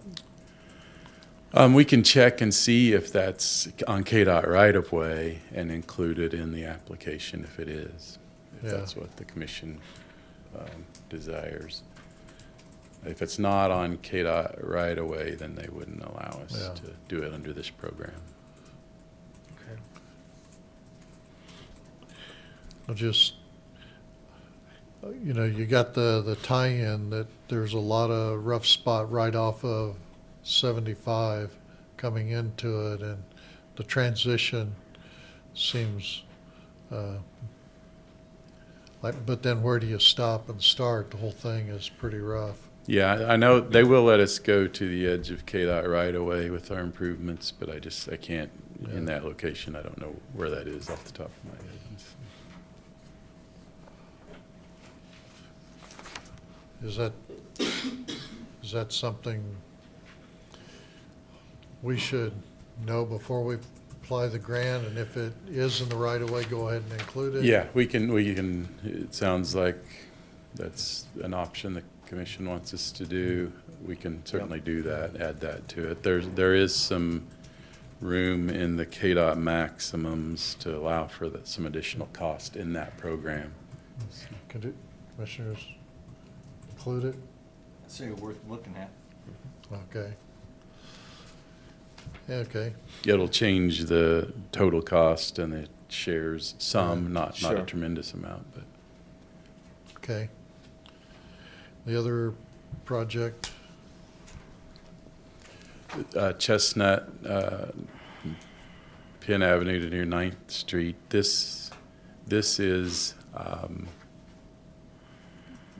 We can check and see if that's on KDOT right of way and include it in the application if it is, if Yeah. that's what the commission desires. If it's not on KDOT right of way, then they wouldn't allow us Yeah. to do it under this program. just, you got the tie-in that there's a lot of rough spot right off of 75 coming into it, and the transition seems but then where do you stop and start? The whole thing is pretty rough. Yeah, I know they will let us go to the edge of KDOT right away with our improvements, but I can't, in that location, I don't know where that is off the top of my head. Is that something we should know before we apply the grant? And if it is in the right of way, go ahead and include it? Yeah, we can, it sounds like that's an option the commission wants us to do. We can certainly do that, add that to it. There is some room in the KDOT maximums to allow for some additional cost in that program. Commissioners include it? I'd say worth looking at. Okay. Okay. It'll change the total cost and it shares some, not a Sure. tremendous amount, but. Okay. The other project? Chestnut, Penn Avenue to near 9th Street. This is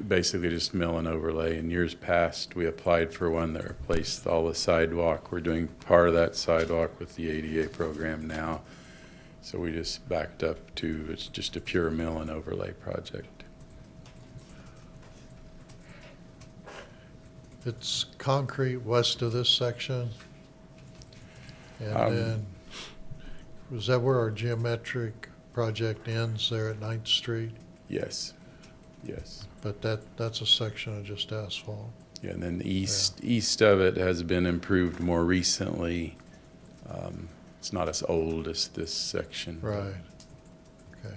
basically just mill and overlay. In years past, we applied for one that replaced all the sidewalk. We're doing part of that sidewalk with the ADA program now. So we just backed up to, it's just a pure mill and overlay project. It's concrete west of this section. And then, was that where our geometric project ends there at 9th Street? Yes, yes. But that's a section of just asphalt. Yeah, and then the east of it has been improved more recently. It's not as old as this section. Right. Okay.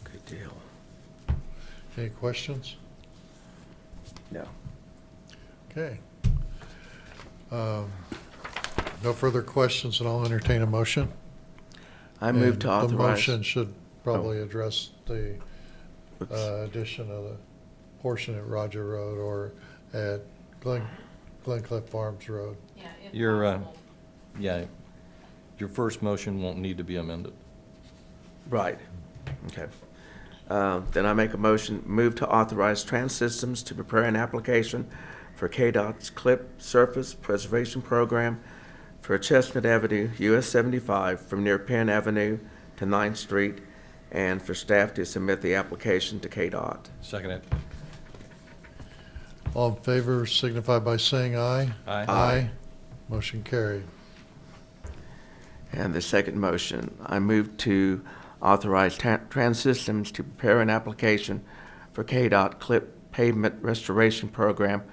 Good deal. Any questions? No. Okay. No further questions, and I'll entertain a motion. I move And to authorize. The motion should probably address the Oops. addition of the portion at Roger Road or at Glen Cliff Farms Road. Your first motion won't need to be amended. Right. Okay. Then I make a motion, move to authorize Trans Systems to prepare an application for KDOT's CLIP Surface Preservation Program for Chestnut Avenue, US 75, from near Penn Avenue to 9th Street, and for staff to submit the application to KDOT. Second it. All in favor signify by saying aye. Aye. Aye. Motion carried. And the second motion, I move to authorize Trans Systems to prepare an application for KDOT CLIP Pavement Restoration Program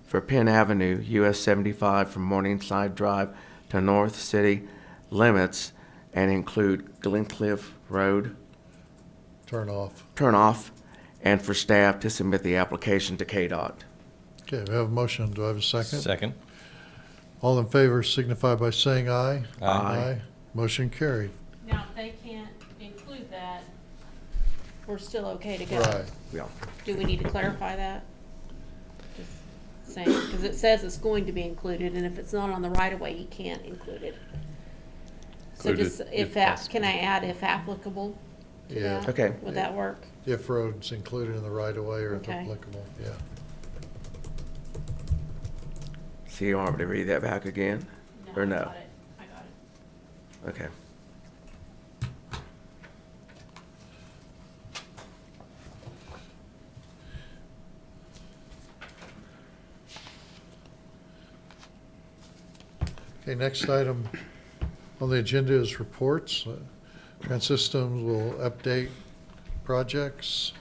for Penn Avenue, US 75, from Morningside Drive to North City limits, and include Glencliff Road Turnoff. and for staff to submit the application to KDOT. Okay, we have a motion. Do I have a second? Second. All in favor signify by saying aye. Aye. Motion carried. Now, if they can't include that, we're still okay to go. Right. Yeah. Do we need to clarify that? Just saying, because it says it's going to be included, and if it's not on the right of way, you can't include it. So Include it just, if can I add if applicable to Yeah. that? Okay. Would that work? If roads included in the right of way or if Okay. applicable, yeah. So you want me to read that back again? Or I no? got it. I got it. Okay. Okay, next item on the agenda is reports. Trans Systems will update projects.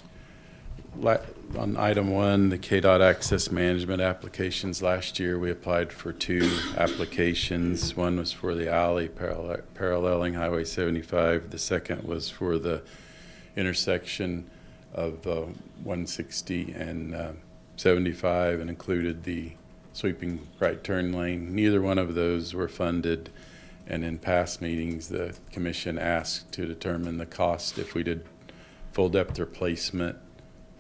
On item one, the KDOT access management applications, last year we applied for 2 applications. One was for the alley paralleling Highway 75. The second was for the intersection of 160 and 75 and included the sweeping right turn lane. Neither one of those were funded, and in past meetings, the commission asked to determine the cost if we did full depth replacement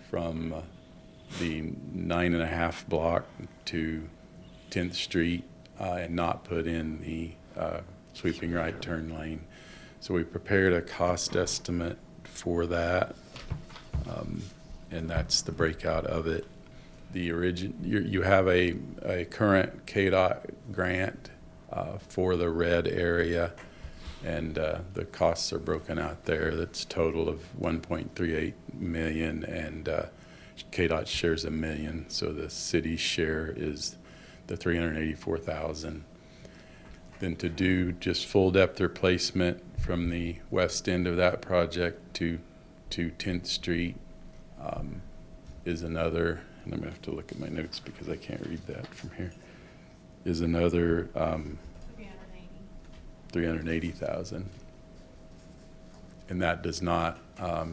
from the 9.5 block to 10th Street and not put in the sweeping right turn lane. So we prepared a cost estimate for that, and that's the breakout of it. You have a current KDOT grant for the red area, and the costs are broken out there. That's a total of 1.38 million, and KDOT shares $1 million, so the city's share is the 384,000. Then to do just full depth replacement from the west end of that project to 10th Street is another, and I'm gonna have to look at my notes because I can't read that from here, is another 380,000. And that does not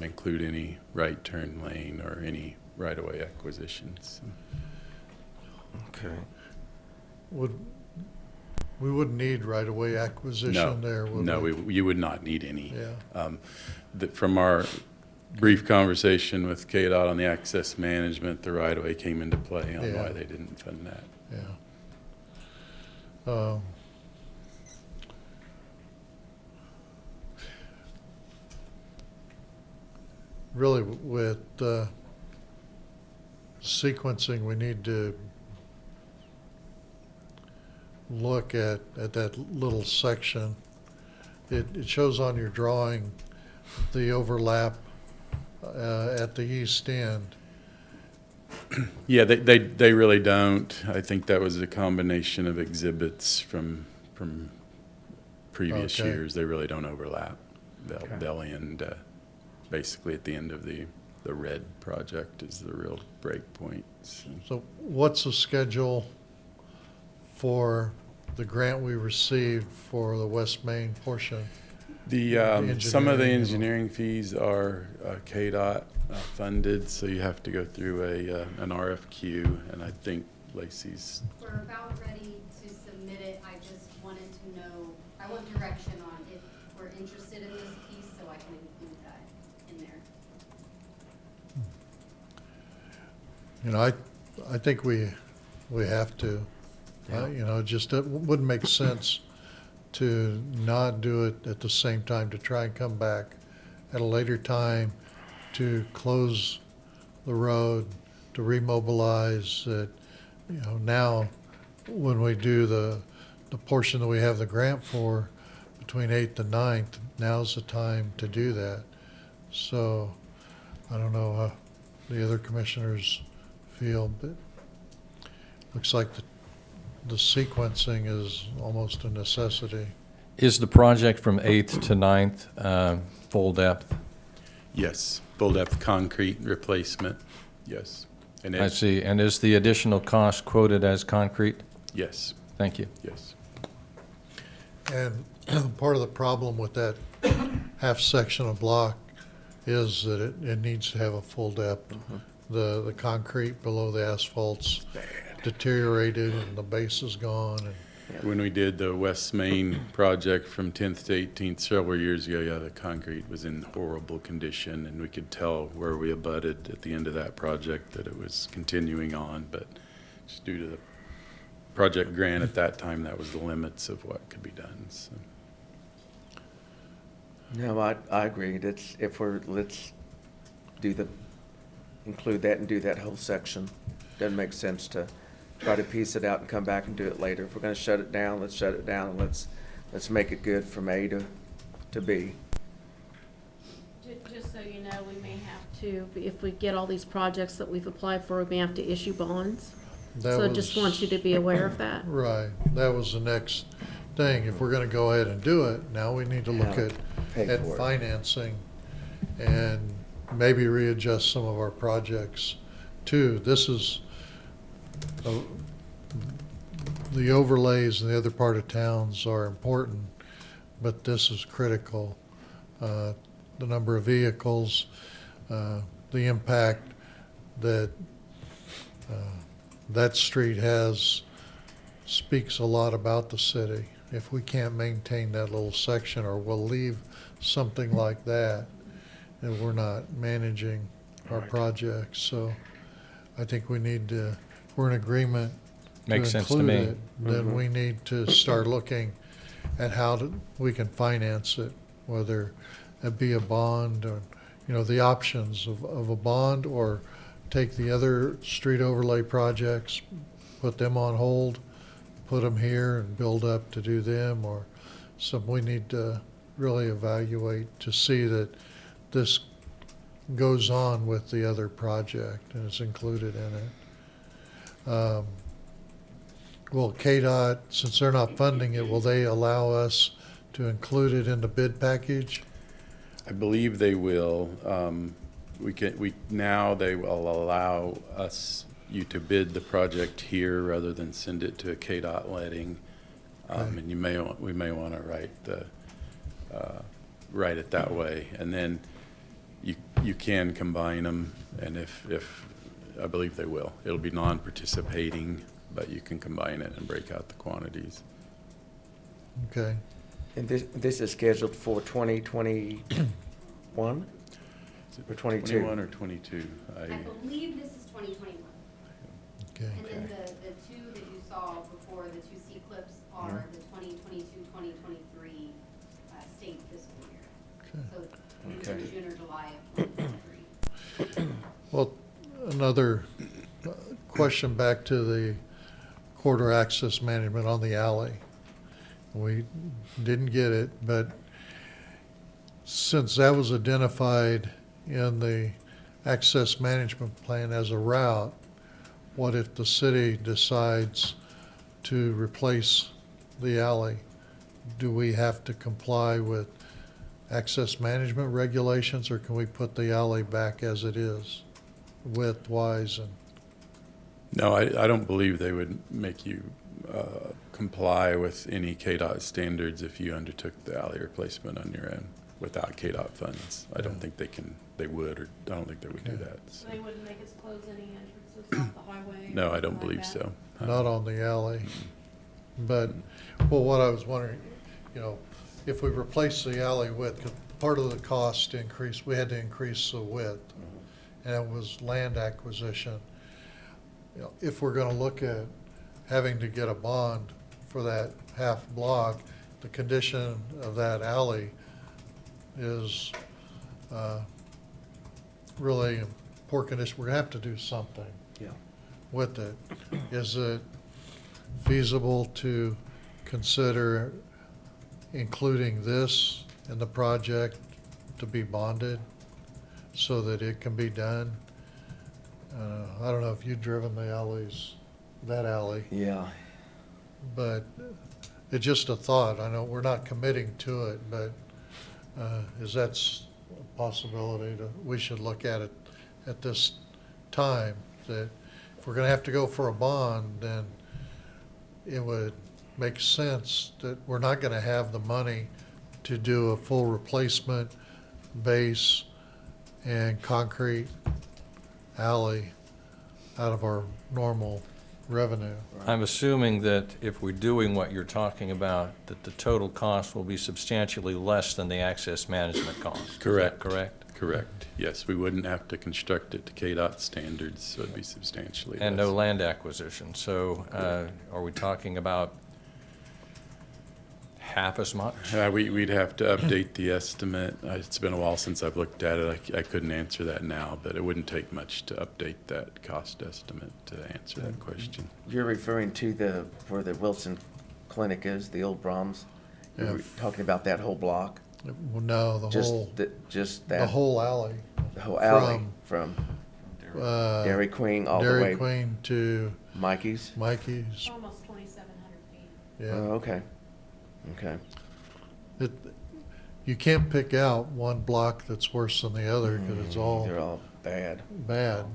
include any right turn lane or any right-of-way acquisitions. Okay. We wouldn't need right-of-way acquisition there, would we? No, you would not need any. Yeah. From our brief conversation with KDOT on the access management, the right-of-way came into play on Yeah. why they didn't fund that. Yeah. Really, with sequencing, we need to look at that little section. It shows on your drawing the overlap at the east end. Yeah, they really don't. I think that was a combination of exhibits from previous Okay. years. They really don't overlap. They'll end basically at the end of the red project is the real break point. So what's the schedule for the grant we received for the West Main portion? Some of the engineering. engineering fees are KDOT funded, so you have to go through an RFQ, and I think Lacey's. We're about ready to submit it. I just wanted to know, I want direction on if we're interested in this piece, so I can include that in there. You know, I think we have to. You know, just it wouldn't make sense to not do it at the same time, to try and come back at a later time to close the road, to remobilize it. You know, now, when we do the portion that we have the grant for, between 8th and 9th, now's the time to do that. So, I don't know how the other commissioners feel, but looks like the sequencing is almost a necessity. Is the project from 8th to 9th full depth? Yes, full depth concrete replacement, yes. And I see. And is the additional cost quoted as concrete? Yes, Thank you. yes. And part of the problem with that half section of block is that it needs to have a full depth. The concrete below the asphalt's deteriorated and the base is gone. And When we did the West Main project from 10th to 18th several years ago, yeah, the concrete was in horrible condition, and we could tell where we abutted at the end of that project that it was continuing on, but just due to the project grant at that time, that was the limits of what could be done, so. No, I agree. Let's include that and do that whole section. Doesn't make sense to try to piece it out and come back and do it later. If we're gonna shut it down, let's shut it down, and let's make it good from A to B. Just so you know, we may have to, if we get all these projects that we've applied for, we may have to issue bonds. So I just want you to be aware of that. right, that was the next thing. If we're gonna go ahead and do it, now we need to look How at to pay for it. financing and maybe readjust some of our projects too. This is, the overlays in the other part of towns are important, but this is critical. The number of vehicles, the impact that that street has speaks a lot about the city. If we can't maintain that little section, or we'll leave something like that, and we're not managing our projects. So I think we need to, if we're in agreement to Makes sense to include me. it, then we need to start looking at how we can finance it, whether it be a bond or, you know, the options of a bond, or take the other street overlay projects, put them on hold, put them here and build up to do them, or something we need to really evaluate to see that this goes on with the other project and is included in it. Will KDOT, since they're not funding it, will they allow us to include it in the bid package? I believe they will. Now they will allow you to bid the project here rather than send it to a KDOT letting. And we may want to write it that way. And then you can combine them, and if I believe they will. It'll be non-participating, but you can combine it and break out the quantities. Okay. And this is scheduled for 2021 or 22? 21 or 22? I believe this is 2021. Okay. And then the two that you saw before, the two C clips, are the 2022, 2023 state fiscal year. So Okay. June or July of 2023. Well, another question back to the corridor access management on the alley. We didn't get it, but since that was identified in the access management plan as a route, what if the city decides to replace the alley? Do we have to comply with access management regulations, or can we put the alley back as it is, width-wise? And No, I don't believe they would make you comply with any KDOT standards if you undertook the alley replacement on your own without KDOT funds. I don't think they would, or I don't think they would do that. So. They wouldn't make us close any entrances off the highway? No, I don't believe so. not on the alley. But, well, what I was wondering, you know, if we replace the alley width, 'cause part of the cost increase, we had to increase the width, and it was land acquisition. You know, if we're gonna look at having to get a bond for that half block, the condition of that alley is really in poor condition. We're gonna have to do something Yeah. with it. Is it feasible to consider including this in the project to be bonded so that it can be done? I don't know if you've driven the alleys, that alley, Yeah. but it's just a thought. I know we're not committing to it, but is that a possibility we should look at it at this time? That if we're gonna have to go for a bond, then it would make sense that we're not gonna have the money to do a full replacement base and concrete alley out of our normal revenue. I'm assuming that if we're doing what you're talking about, that the total cost will be substantially less than the access management cost. Is that Correct. correct? Correct. Yes, we wouldn't have to construct it to KDOT standards, so it'd be substantially And no less. land acquisition. So are we talking about half as much? We'd have to update the estimate. It's been a while since I've looked at it. I couldn't answer that now, but it wouldn't take much to update that cost estimate to answer that question. You're referring to where the Wilson Clinic is, the old Brahms? Yeah. You're talking about that whole block? Well, no, Just the that? whole alley. The whole alley from Dairy Queen all the way? Dairy Queen to Mikey's? Mikey's, Almost 2,700 feet. yeah. Oh, okay. Okay. You can't pick out one block that's worse than the other because it's They're all all bad. bad.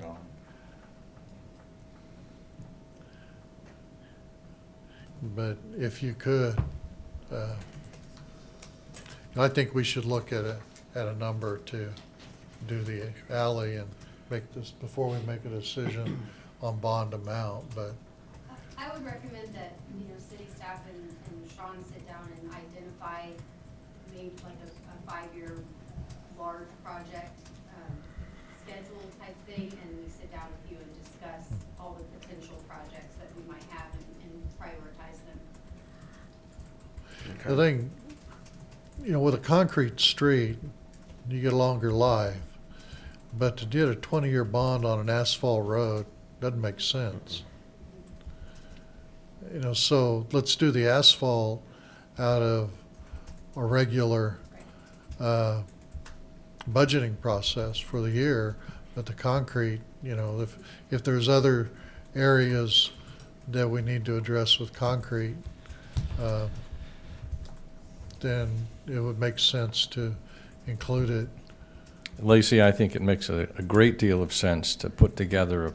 But if you could, I think we should look at a number to do the alley and make this, before we make a decision on bond amount, but I would recommend that, city staff and Sean sit down and identify maybe like a 5-year large project schedule type thing, and we sit down with you and discuss all the potential projects that we might have and prioritize them. the thing, with a concrete street, you get a longer life. But to get a 20-year bond on an asphalt road doesn't make sense. So let's do the asphalt out of a regular budgeting process for the year, but the concrete, if there's other areas that we need to address with concrete, then it would make sense to include it. Lacey, I think it makes a great deal of sense to put together a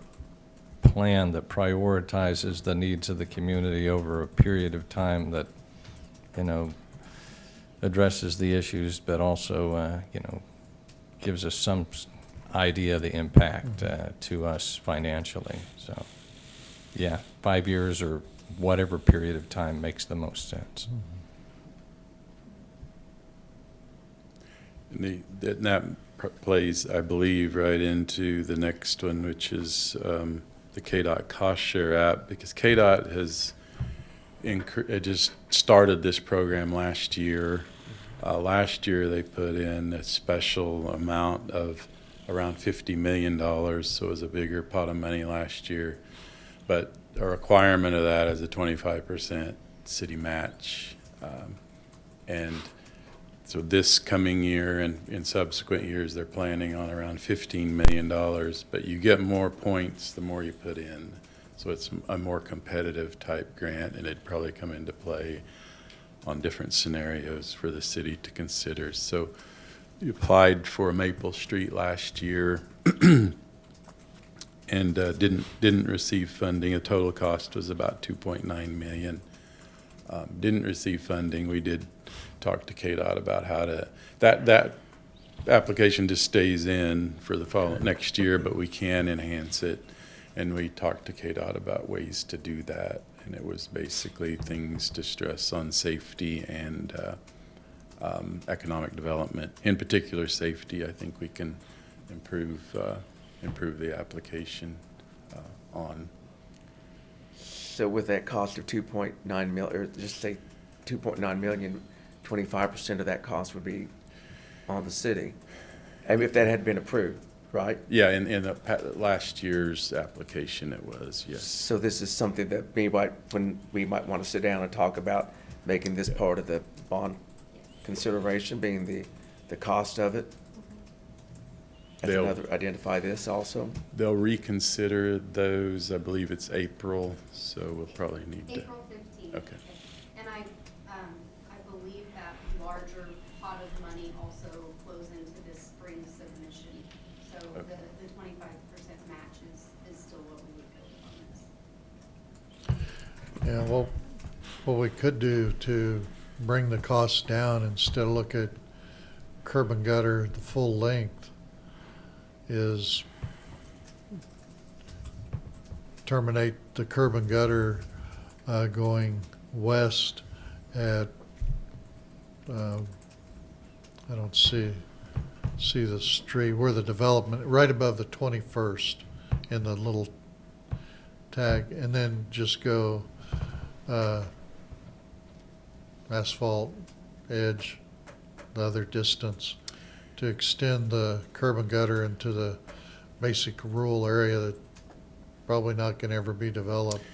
plan that prioritizes the needs of the community over a period of time that, addresses the issues, but also, gives us some idea of the impact to us financially. So, yeah, 5 years or whatever period of time makes the most sense. And that plays, I believe, right into the next one, which is the KDOT Cost Share app, because KDOT has just started this program last year. Last year, they put in a special amount of around $50 million, so it was a bigger pot of money last year. But a requirement of that is a 25% city match. And so this coming year and in subsequent years, they're planning on around $15 million, but you get more points the more you put in. So it's a more competitive type grant, and it'd probably come into play on different scenarios for the city to consider. So you applied for Maple Street last year and didn't receive funding. The total cost was about $2.9 million. Didn't receive funding. We did talk to KDOT about how to, that application just stays in for the next year, but we can enhance it. And we talked to KDOT about ways to do that. And it was basically things to stress on safety and economic development. In particular, safety, I think we can improve the application on. So with that cost of 2.9 million, or just say 2.9 million, 25% of that cost would be on the city. And if that had been approved, right? Yeah, in the last year's application it was, yes. So this is something that we might want to sit down and talk about, making this part of the bond consideration, being the cost of it. As They'll- another, identify this also. They'll reconsider those, I believe it's April, so we'll probably need to. April 15th. Okay. And I believe that larger pot of money also flows into this spring submission. So Okay. the 25% match is still what we would go on this. Yeah, well, what we could do to bring the costs down, instead of look at curb and gutter, the full length, is terminate the curb and gutter going west at, I don't see the street, where the development, right above the 21st in the little tag, and then just go asphalt edge the other distance to extend the curb and gutter into the basic rural area that probably not gonna ever be developed.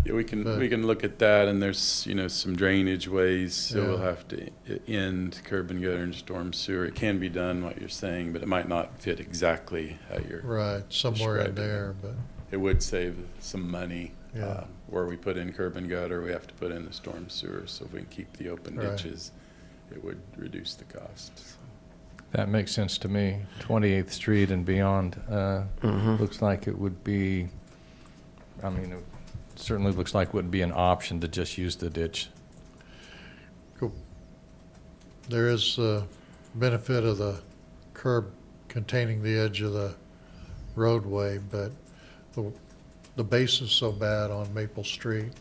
Yeah, we can look at that, and there's, you know, some drainage ways, so we'll Yeah. have to end curb and gutter and storm sewer. It can be done, what you're saying, but it might not fit exactly how you're Right, somewhere in describing it. there, but, It would save some money. Yeah. Where we put in curb and gutter, we have to put in the storm sewer, so if we can keep the open Right. ditches, it would reduce the cost. That makes sense to me. 28th Street and beyond, Mhm. looks like it would be, I mean, it certainly looks like it would be an option to just use the ditch. cool. There is the benefit of the curb containing the edge of the roadway, but the base is so bad on Maple Street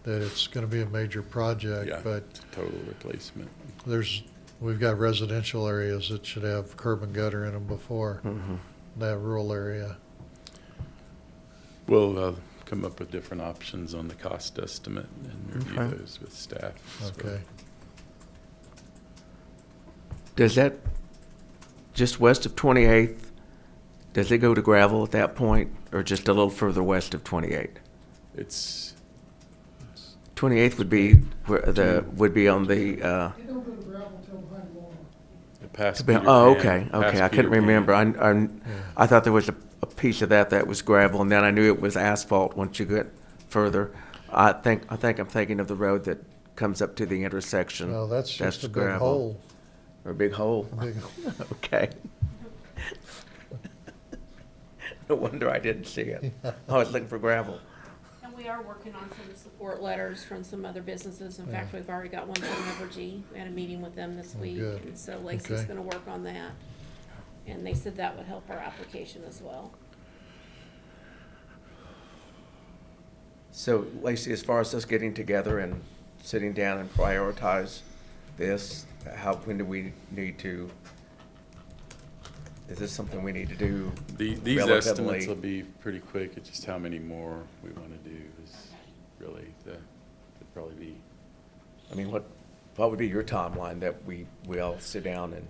that it's gonna be a major project, Yeah, but total replacement. we've got residential areas that should have curb and gutter in them before that rural area. We'll come up with different options on the cost estimate and review Okay. those with staff. as well. Okay. Does that, just west of 28th, does it go to gravel at that point, or just a little further west of 28th? It's, 28th would be would be on the, past oh, Peter okay, Pan- okay, past I couldn't Peter Pan. remember. I thought there was a piece of that was gravel, and then I knew it was asphalt once you get further. I think I'm thinking of the road that comes up to the intersection. No, that's just a big gravel. hole. Or a big hole? Big- Okay. No wonder I didn't see it. I was looking for gravel. And we are working on some support letters from some other businesses. In fact, we've already got one from Evergy. We had a meeting with them this week. good. And so Lacey's Okay. gonna work on that. And they said that would help our application as well. So Lacey, as far as us getting together and sitting down and prioritize this, when do we need to, is this something we need to do These relatively? estimates will be pretty quick. It's just how many more we want to do is really could probably be. I mean, what would be your timeline that we all sit down and,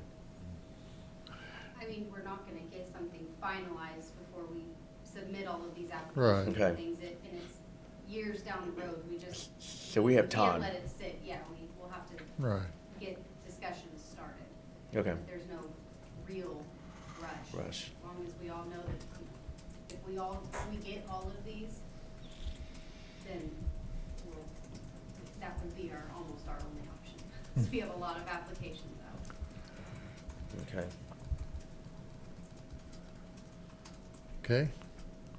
I mean, we're not gonna get something finalized before we submit all of these Right. applications Okay. and things, and it's years down the road, we just. so we have Can't time? let it sit, yeah, we'll have to Right. get discussions started. Okay. There's no real rush. Rush. As long as we all know that if we get all of these, then that would be almost our only option. 'Cause we have a lot of applications out. Okay.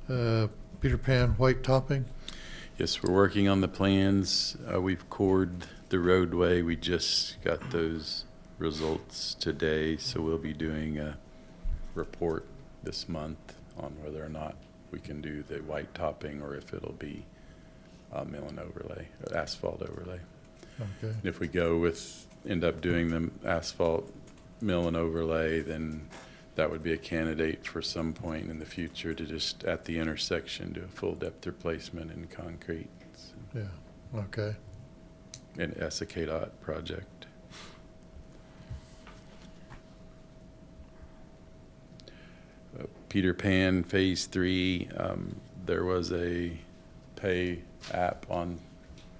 Okay. Peter Pan white topping? Yes, we're working on the plans. We've cored the roadway. We just got those results today, so we'll be doing a report this month on whether or not we can do the white topping or if it'll be mill and overlay, asphalt overlay. Okay. And if we end up doing the asphalt mill and overlay, then that would be a candidate for some point in the future to just at the intersection do a full depth replacement in concrete. Yeah, okay. And that's a KDOT project. Peter Pan Phase 3, there was a pay app on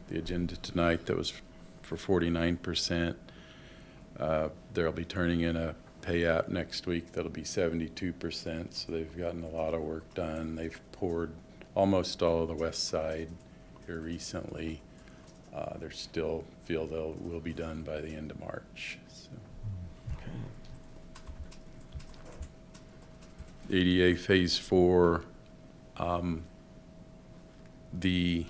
the agenda tonight that was for 49%. They'll be turning in a pay app next week that'll be 72%, so they've gotten a lot of work done. They've poured almost all of the west side here recently. They still feel will be done by the end of March. So. ADA Phase 4, it's the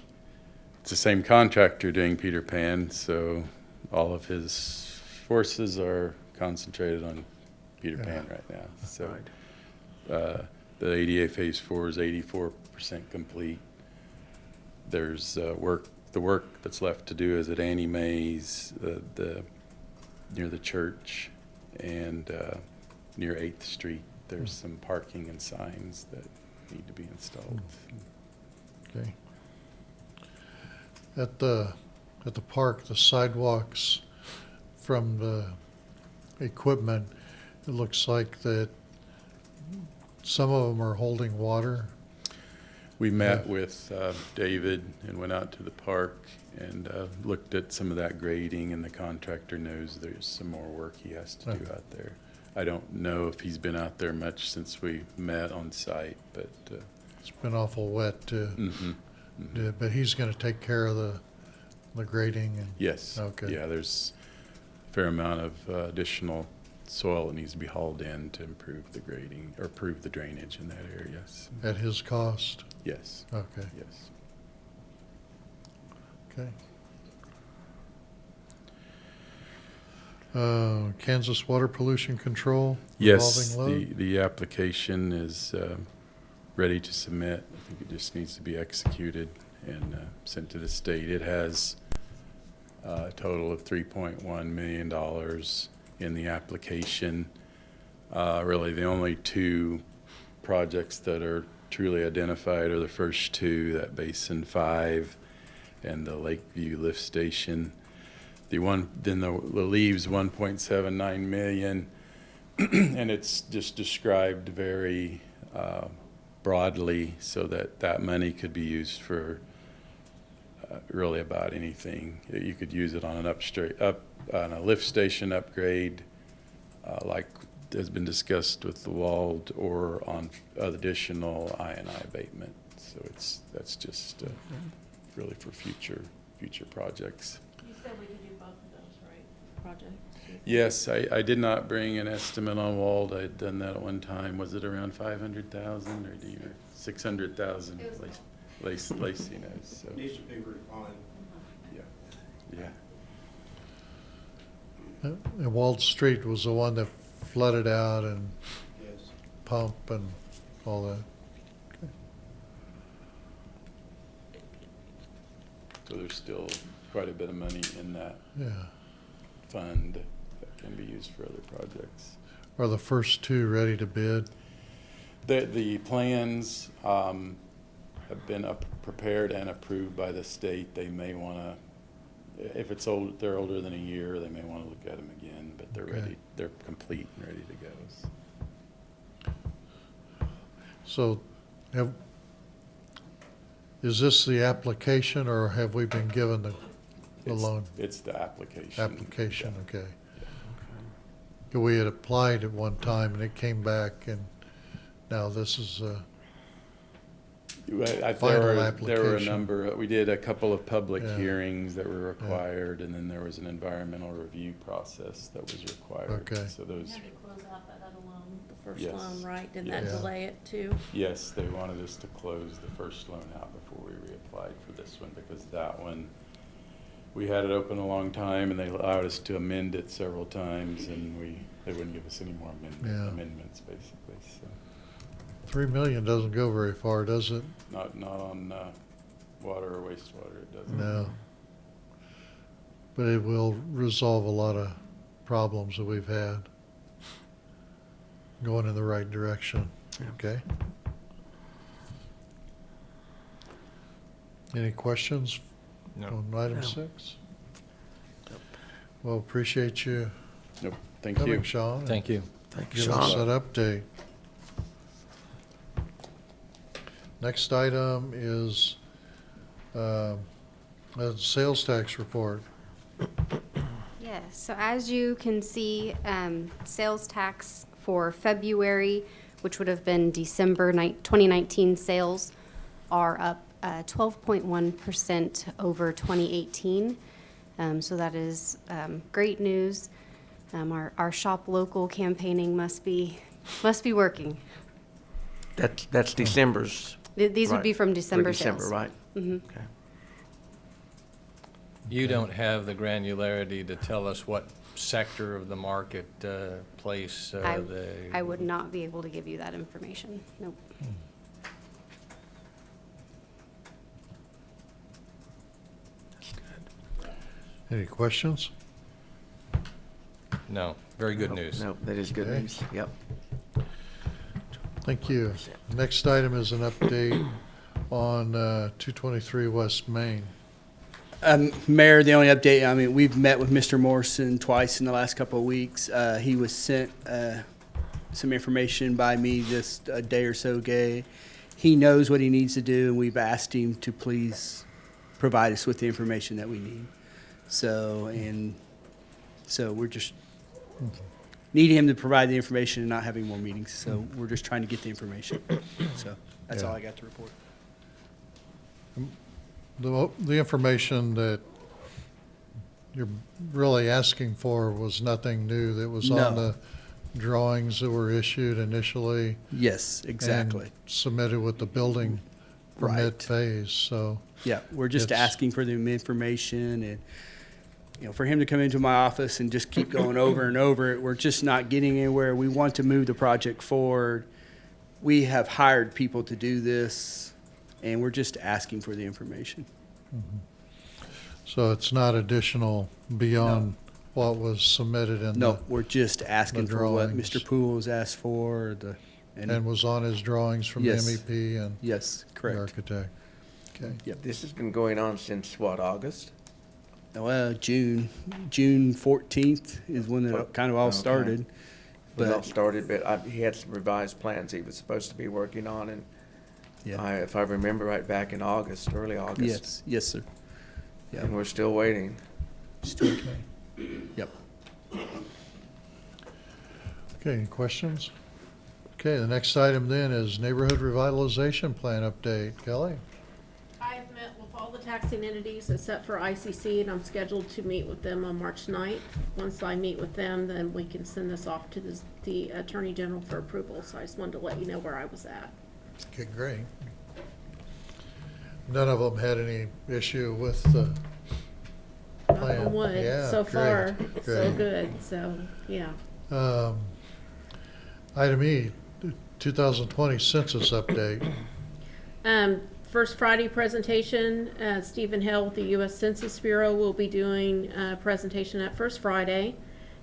same contractor doing Peter Pan, so all of his forces are concentrated on Peter Pan right now. So the ADA Phase 4 is 84% complete. There's the work that's left to do is at Annie Mae's, near the church, and near 8th Street. There's some parking and signs that need to be installed. Okay. At the park, the sidewalks from the equipment, it looks like that some of them are holding water. We met with David and went out to the park and looked at some of that grading, and the contractor knows there's some more work he has to do out there. I don't know if he's been out there much since we met on site, but It's been awful wet too. But he's gonna take care of the grading and. yes. Okay. Yeah, there's a fair amount of additional soil that needs to be hauled in to improve the grading or improve the drainage in that area. Yes. At his cost? Yes. Okay, Yes. okay. Kansas Water Pollution Control? Yes, revolving load? the application is ready to submit. I think it just needs to be executed and sent to the state. It has a total of $3.1 million in the application. Really, the only two projects that are truly identified are the first two, that Basin 5 and the Lakeview Lift Station. The leaves 1.79 million, and it's just described very broadly so that money could be used for really about anything. You could use it on on a lift station upgrade, like has been discussed with the Wald, or on additional I&I abatement. So that's just really for future projects. You said we could do both of those, right, projects? Yes, I did not bring an estimate on Wald. I had done that at one time. Was it around 500,000 or 600,000? Lacey knows. So. Needs to be refined. Yeah. And Wald Street was the one that flooded out and Yes. pump and all that. So there's still quite a bit of money in that Yeah. fund that can be used for other projects. Are the first two ready to bid? The plans have been prepared and approved by the state. They may want to, if they're older than a year, they may want to look at them again, but they're Okay. ready. They're complete and ready to go. So is this the application, or have we been given the loan? It's the application. Application, okay. We had applied at one time and it came back, and now this is, There Final were a application. number, we did a couple of public Yeah. hearings that were required, and then there was an environmental review process that was required. Okay. So You those, had to close out that other loan, the first Yes. loan, right? Didn't Yeah. that delay it too? yes, they wanted us to close the first loan out before we reapplied for this one, because that one, we had it open a long time, and they allowed us to amend it several times, and they wouldn't give us any more Yeah. amendments, basically, so. 3 million doesn't go very far, does it? Not on water or wastewater, it doesn't. No. But it will resolve a lot of problems that we've had. Going in the right direction, okay? Any questions on item 6? Well, appreciate you Nope, thank coming, you. Sean. Thank you. Thank you, Give us Sean. that update. Next item is a sales tax report. Yes, so as you can see, sales tax for February, which would have been December 2019 sales, are up 12.1% over 2018. So that is great news. Our Shop Local campaigning must be working. That's December's. These would right, be from for December December, sales. right? Mhm. Okay. You don't have the granularity to tell us what sector of the marketplace I would not be able to give you that information. Nope. Any questions? No, very good news. No, that is good Okay. news. Yep. Thank you. Next item is an update on 223 West Main. Mayor, the only update, I mean, we've met with Mr. Morrison twice in the last couple of weeks. He was sent some information by me just a day or so ago. He knows what he needs to do, and we've asked him to please provide us with the information that we need. So we're just need him to provide the information and not having more meetings. So we're just trying to get the information. So that's all Yeah. I got to report. The information that you're really asking for was nothing new. That was on No. the drawings that were issued initially. Yes, exactly. And submitted with the building permit Right. phase, so. Yeah, we're just It's- asking for the information and, for him to come into my office and just keep going over and over it. We're just not getting anywhere. We want to move the project forward. We have hired people to do this, and we're just asking for the information. So it's not additional beyond what was submitted in No, the, we're just asking the for what drawings. Mr. Poole has asked for, and was on his drawings from the Yes. MEP and yes, the correct. architect. Okay. Yep. This has been going on since what, August? Well, June 14th is when it kind of all Okay. started. It all But, started, but he had some revised plans he was supposed to be working on, and yeah, if I remember right, back in August, early August. yes, yes, sir. Yeah. And we're still waiting. Still okay. Yep. Okay, any questions? Okay, the next item then is neighborhood revitalization plan update. Kelly? I've met with all the taxing entities except for ICC, and I'm scheduled to meet with them on March 9th. Once I meet with them, then we can send this off to the Attorney General for approval, so I just wanted to let you know where I was at. Okay, great. None of them had any issue with the Knock plan? on wood, Yeah, so great, far, so great. good, so, yeah. Item E, 2020 census update. First Friday presentation, Stephen Hill with the U.S. Census Bureau will be doing a presentation at First Friday.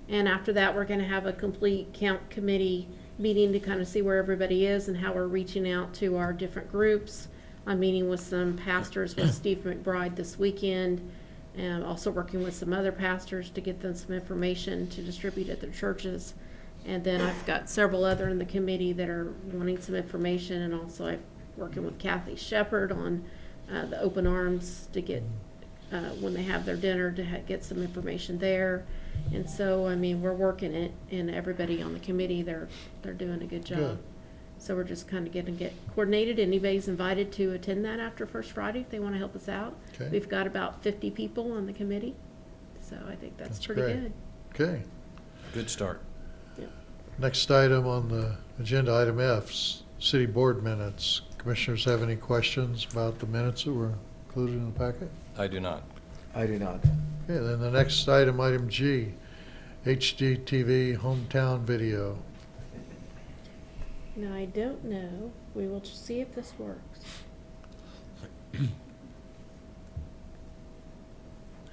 And after that, we're gonna have a complete count committee meeting to kind of see where everybody is and how we're reaching out to our different groups. I'm meeting with some pastors with Steve McBride this weekend, and also working with some other pastors to get them some information to distribute at their churches. And then I've got several other in the committee that are wanting some information, and also I'm working with Kathy Shepherd on the open arms to get, when they have their dinner, to get some information there. And so, I mean, we're working it, and everybody on the committee, they're doing a good job. Good. So we're just kind of getting coordinated. Anybody's invited to attend that after First Friday if they want to help us out. Okay. We've got about 50 people on the committee, so I think that's pretty great. good. Okay. Good start. Next item on the agenda, item F, city board minutes. Commissioners have any questions about the minutes that were included in the packet? I do not. I do not. Okay, then the next item, item G, HDTV hometown video. Now, I don't know. We will see if this works.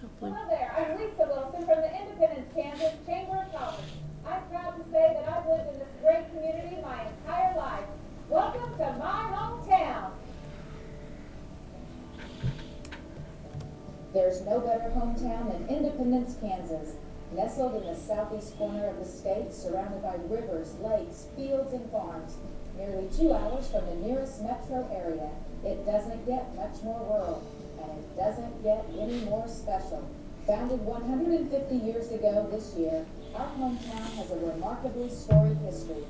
Hopefully. Hello there, I'm Lisa Wilson from the Independence, Kansas Chamber of Commerce. I'm proud to say that I've lived in this great community my entire life. Welcome to my hometown. There's no better hometown than Independence, Kansas. Nestled in the southeast corner of the state, surrounded by rivers, lakes, fields, and farms, nearly 2 hours from the nearest metro area. It doesn't get much more rural, and it doesn't get any more special. Founded 150 years ago this year, our hometown has a remarkably storied history.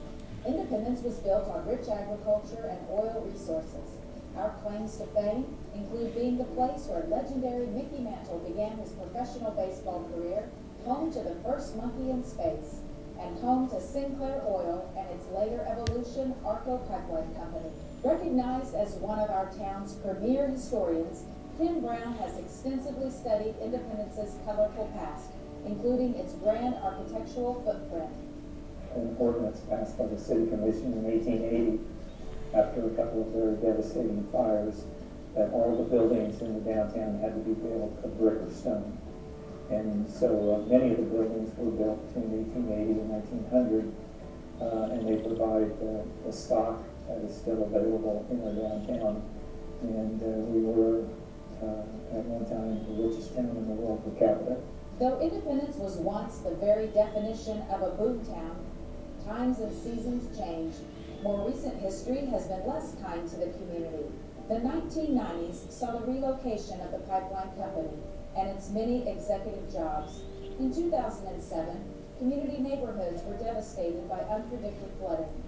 Independence was built on rich agriculture and oil resources. Our claims to fame include being the place where legendary Mickey Mantle began his professional baseball career, home to the first monkey in space, and home to Sinclair Oil and its later evolution, Arco Pipeline Company. Recognized as one of our town's premier historians, Ken Brown has extensively studied Independence's colorful past, including its grand architectural footprint. An ordinance passed by the City Commission in 1880 after a couple of very devastating fires that all the buildings in the downtown had to be built of brick or stone. And so many of the buildings were built between 1880 and 1900, and they provide the stock that is still available in our downtown. And we were at one time the richest town in the world per capita. Though Independence was once the very definition of a boom town, times and seasons change. More recent history has been less kind to the community. The 1990s saw the relocation of the pipeline company and its many executive jobs. In 2007, community neighborhoods were devastated by unpredicted flooding.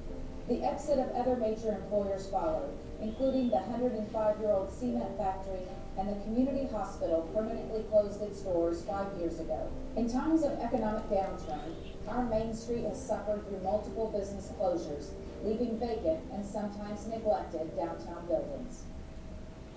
The exit of other major employers followed, including the 105-year-old cement factory and the community hospital permanently closed its doors 5 years ago. In times of economic downturn, our Main Street has suffered through multiple business closures, leaving vacant and sometimes neglected downtown buildings.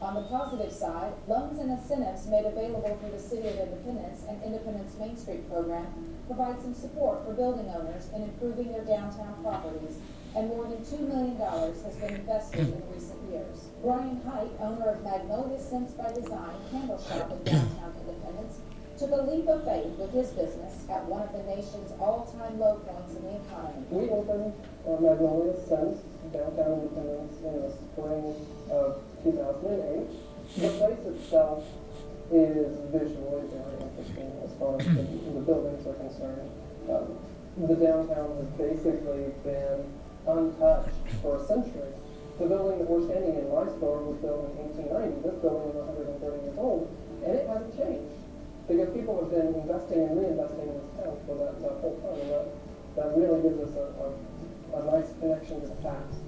On the positive side, loans and incentives made available through the City of Independence and Independence Main Street program provide some support for building owners in improving their downtown properties, and more than $2 million has been invested in recent years. Brian Height, owner of Magnolia Scents by Design candle shop in downtown Independence, took a leap of faith with his business at one of the nation's all-time low points in the economy. We opened Magnolia Scents downtown Independence in the spring of 2008. The place itself is visually very interesting as far as the buildings are concerned. The downtown has basically been untouched for a century. The building that we're standing in, my store, was built in 1890. This building is 130 years old, and it hasn't changed because people have been investing and reinvesting in this town for that whole time. And that really gives us a nice connection to the past.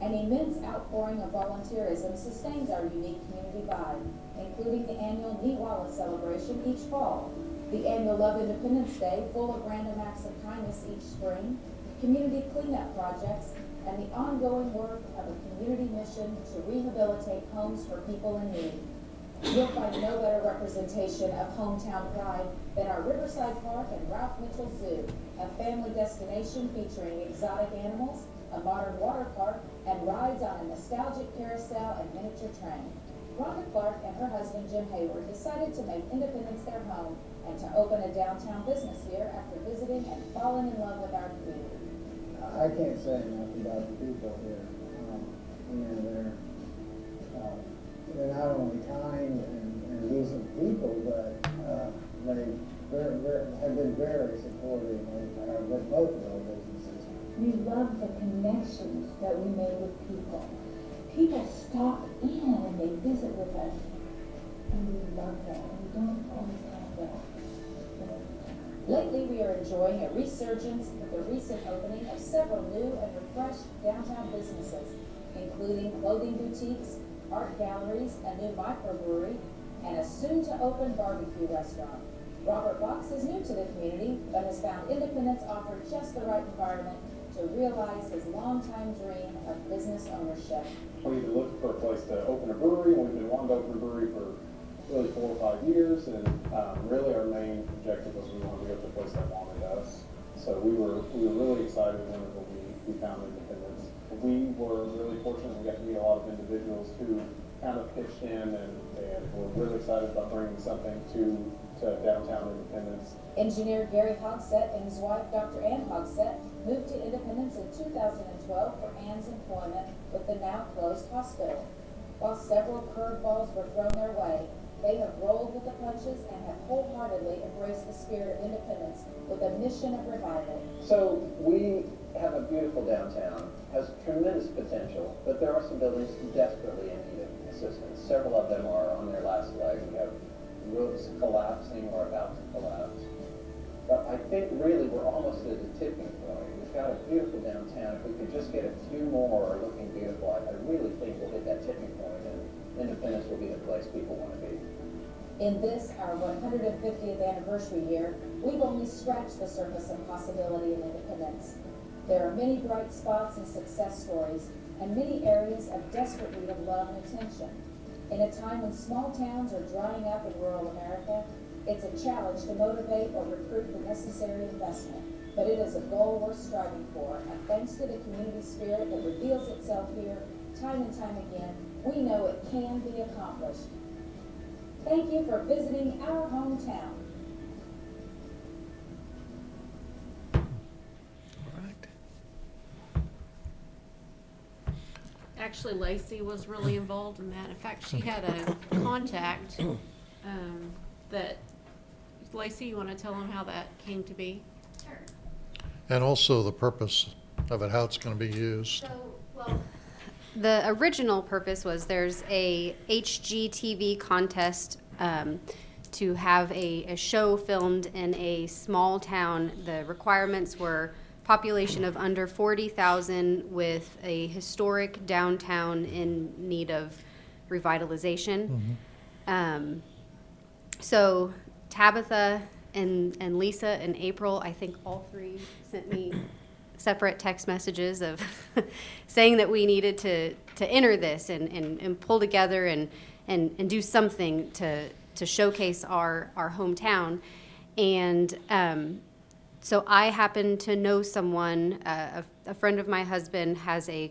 An immense outpouring of volunteerism sustains our unique community vibe, including the annual Neat Wallet celebration each fall, the annual Love Independence Day full of random acts of kindness each spring, community cleanup projects, and the ongoing work of a community mission to rehabilitate homes for people in need. You'll find no better representation of hometown pride than our Riverside Park and Ralph Mitchell Zoo, a family destination featuring exotic animals, a modern water park, and rides on a nostalgic carousel and miniature train. Rhonda Clark and her husband Jim Hayward decided to make Independence their home and to open a downtown business here after visiting and falling in love with our community. I can't say enough about the people here. They're not only kind and decent people, but they have been very supportive of both of our businesses. We love the connections that we made with people. People stop in and they visit with us, and we love that. We don't always have that. Lately, we are enjoying a resurgence with the recent opening of several new and refreshed downtown businesses, including clothing boutiques, art galleries, a new microbrewery, and a soon-to-open barbecue restaurant. Robert Box is new to the community, but has found Independence offered just the right environment to realize his longtime dream of business ownership. We've been looking for a place to open a brewery, and we've been wanting to open a brewery for really 4 or 5 years, and really our main objective was we wanted to go to a place that wanted us. So we were really excited whenever we found Independence. We were really fortunate we got to meet a lot of individuals who kind of pitched in and were really excited about bringing something to downtown Independence. Engineer Gary Hogsett and his wife, Dr. Ann Hogsett, moved to Independence in 2012 for Ann's employment with the now closed hospital. While several curveballs were thrown their way, They have rolled with the punches and have wholeheartedly embraced the spirit of independence with a mission of revival. So we have a beautiful downtown, has tremendous potential, but there are some buildings desperately in need of assistance. Several of them are on their last leg. We have roofs collapsing or about to collapse. But I think really we're almost at a tipping point. We've got a beautiful downtown. If we could just get a few more looking beautiful, I really think we'll hit that tipping point and Independence will be the place people want to be. In this, our 150th anniversary year, we've only scratched the surface of possibility and independence. There are many bright spots and success stories, and many areas of desperate need of love and attention. In a time when small towns are drying up in rural America, it's a challenge to motivate or recruit the necessary investment, but it is a goal worth striving for, and thanks to the community spirit that reveals itself here time and time again, we know it can be accomplished. Thank you for visiting our hometown. Actually, Lacey was really involved in that. In fact, she had a contact that, Lacey, you want to tell them how that came to be? Sure. And also the purpose of it, how it's going to be used. So, well, the original purpose was there's a HGTV contest to have a show filmed in a small town. The requirements were population of under 40,000 with a historic downtown in need of revitalization. So Tabitha and Lisa and April, I think all three sent me separate text messages of saying that we needed to enter this and pull together and do something to showcase our hometown. And so I happen to know someone, a friend of my husband has a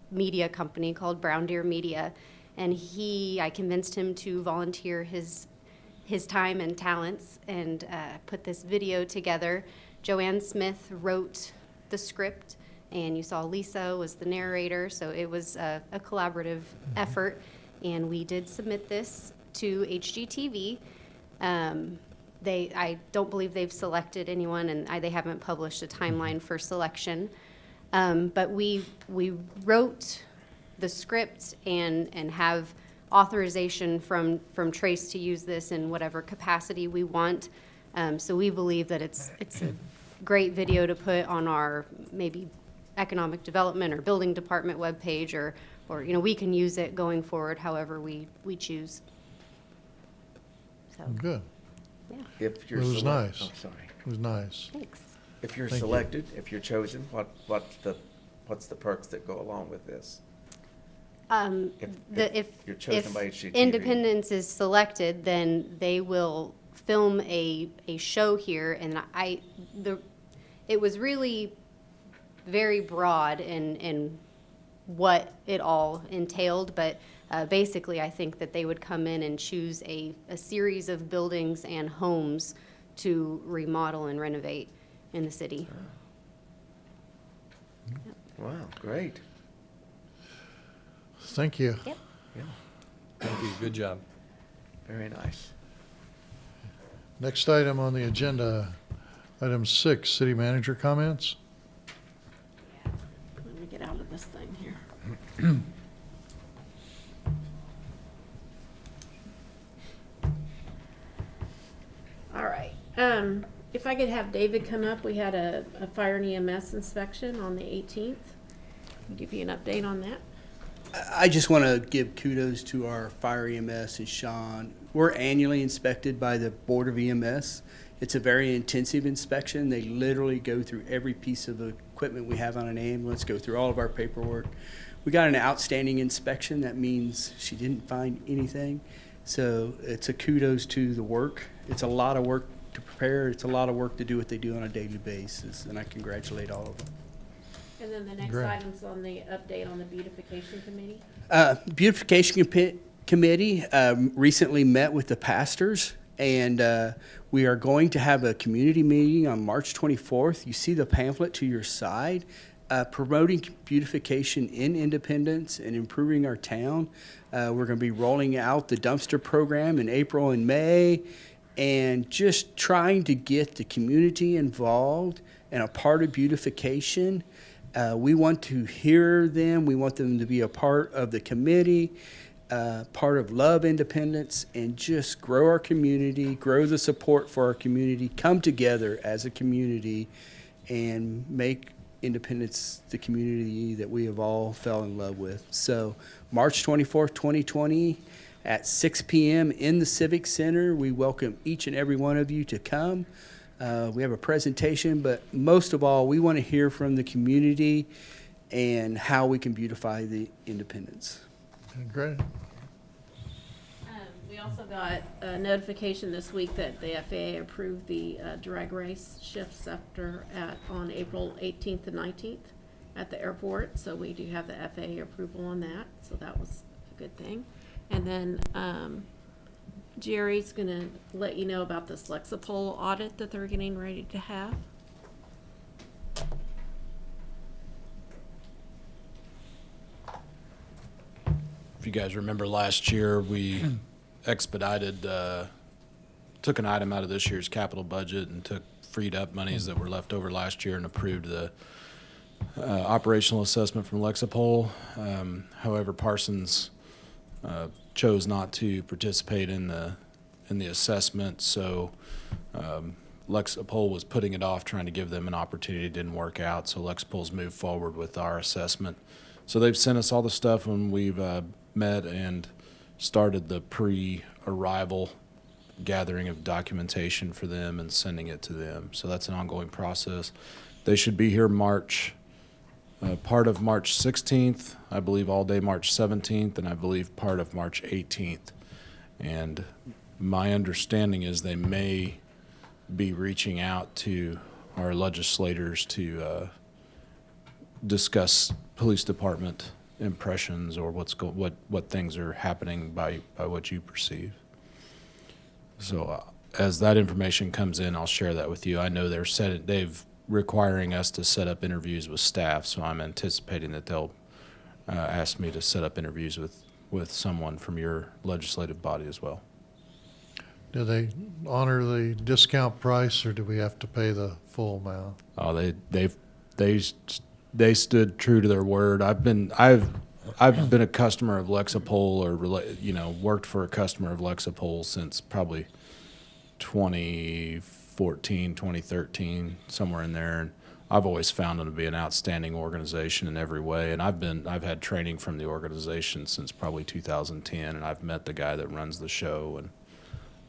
media company called Brown Deer Media, and I convinced him to volunteer his time and talents and put this video together. Joanne Smith wrote the script, and you saw Lisa was the narrator, so it was a collaborative effort, and we did submit this to HGTV. I don't believe they've selected anyone, and they haven't published a timeline for selection. But we wrote the script and have authorization from Trace to use this in whatever capacity we want. So we believe that it's a great video to put on our maybe economic development or building department webpage, or we can use it going forward however we choose. So. Good. Yeah. If you're It was nice. Oh, sorry. It was nice. Thanks. If you're Thank you. selected, if you're chosen, what's the perks that go along with this? If you're chosen by HGTV. Independence is selected, then they will film a show here, and it was really very broad in what it all entailed, but basically I think that they would come in and choose a series of buildings and homes to remodel and renovate in the city. Wow, great. Thank you. Yep. Yeah, Thank you, good job. very nice. Next item on the agenda, item 6, city manager comments. Let me get out of this thing here. All right. If I could have David come up, we had a fire and EMS inspection on the 18th. I'll give you an update on that. I just want to give kudos to our fire EMS and Sean. We're annually inspected by the Board of EMS. It's a very intensive inspection. They literally go through every piece of equipment we have on an ambulance, go through all of our paperwork. We got an outstanding inspection. That means she didn't find anything. So it's a kudos to the work. It's a lot of work to prepare. It's a lot of work to do what they do on a daily basis, and I congratulate all of them. And then the next Great. item's on the update on the beautification committee. Beautification Committee recently met with the pastors, and we are going to have a community meeting on March 24th. You see the pamphlet to your side. promoting beautification in Independence and improving our town. We're going to be rolling out the dumpster program in April and May, and just trying to get the community involved and a part of beautification. We want to hear them. We want them to be a part of the committee, part of Love Independence, and just grow our community, grow the support for our community, come together as a community, and make Independence the community that we have all fell in love with. So March 24th, 2020 at 6 p.m. in the Civic Center. We welcome each and every one of you to come. We have a presentation, but most of all, we want to hear from the community and how we can beautify the Independence. Great. We also got a notification this week that the FAA approved the drag race shifts on April 18th and 19th at the airport. So we do have the FAA approval on that. So that was a good thing. And then Jerry's going to let you know about this Lexipol audit that they're getting ready to have. If you guys remember last year, we expedited, took an item out of this year's capital budget and took freed up monies that were left over last year and approved the operational assessment from Lexipol. However, Parsons chose not to participate in the assessment, so Lexipol was putting it off, trying to give them an opportunity. It didn't work out, so Lexipol's moved forward with our assessment. So they've sent us all the stuff, and we've met and started the pre-arrival gathering of documentation for them and sending it to them. So that's an ongoing process. They should be here part of March 16th, I believe all day March 17th, and I believe part of March 18th. And my understanding is they may be reaching out to our legislators to discuss police department impressions or what things are happening by what you perceive. So as that information comes in, I'll share that with you. I know they've requiring us to set up interviews with staff, so I'm anticipating that they'll ask me to set up interviews with someone from your legislative body as well. Do they honor the discount price, or do we have to pay the full amount? Oh, they stood true to their word. I've been a customer of Lexipol, or worked for a customer of Lexipol since probably 2014, 2013, somewhere in there. And I've always found them to be an outstanding organization in every way. And I've had training from the organization since probably 2010, and I've met the guy that runs the show, and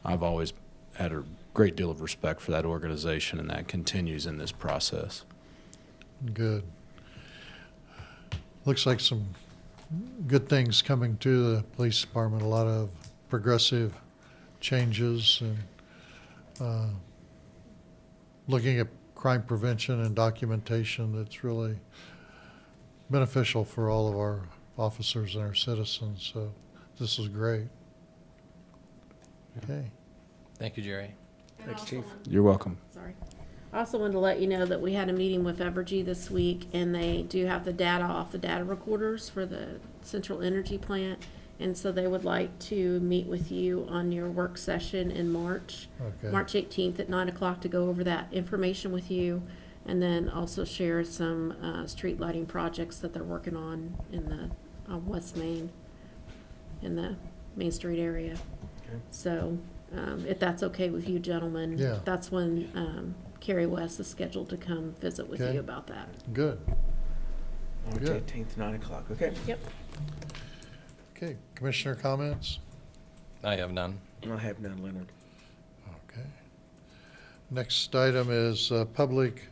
I've always had a great deal of respect for that organization, and that continues in this process. Good. Looks like some good things coming to the police department, a lot of progressive changes and looking at crime prevention and documentation that's really beneficial for all of our officers and our citizens. So this is great. Okay. Thank you, Jerry. Thanks, Chief. You're welcome. Sorry. I also wanted to let you know that we had a meeting with Evergy this week, and they do have the data off the data recorders for the central energy plant. And so they would like to meet with you on your work session in March, Okay. March 18th at 9 o'clock to go over that information with you, and then also share some street lighting projects that they're working on in the West Main, in the Main Street area. Okay. So if that's okay with you gentlemen, Yeah. that's when Carrie West is scheduled to come visit with Okay. you about that. Good. March Good. 18th, 9 o'clock, okay? Yep. Okay, Commissioner comments? I have none. I have none, Leonard. Okay. Next item is public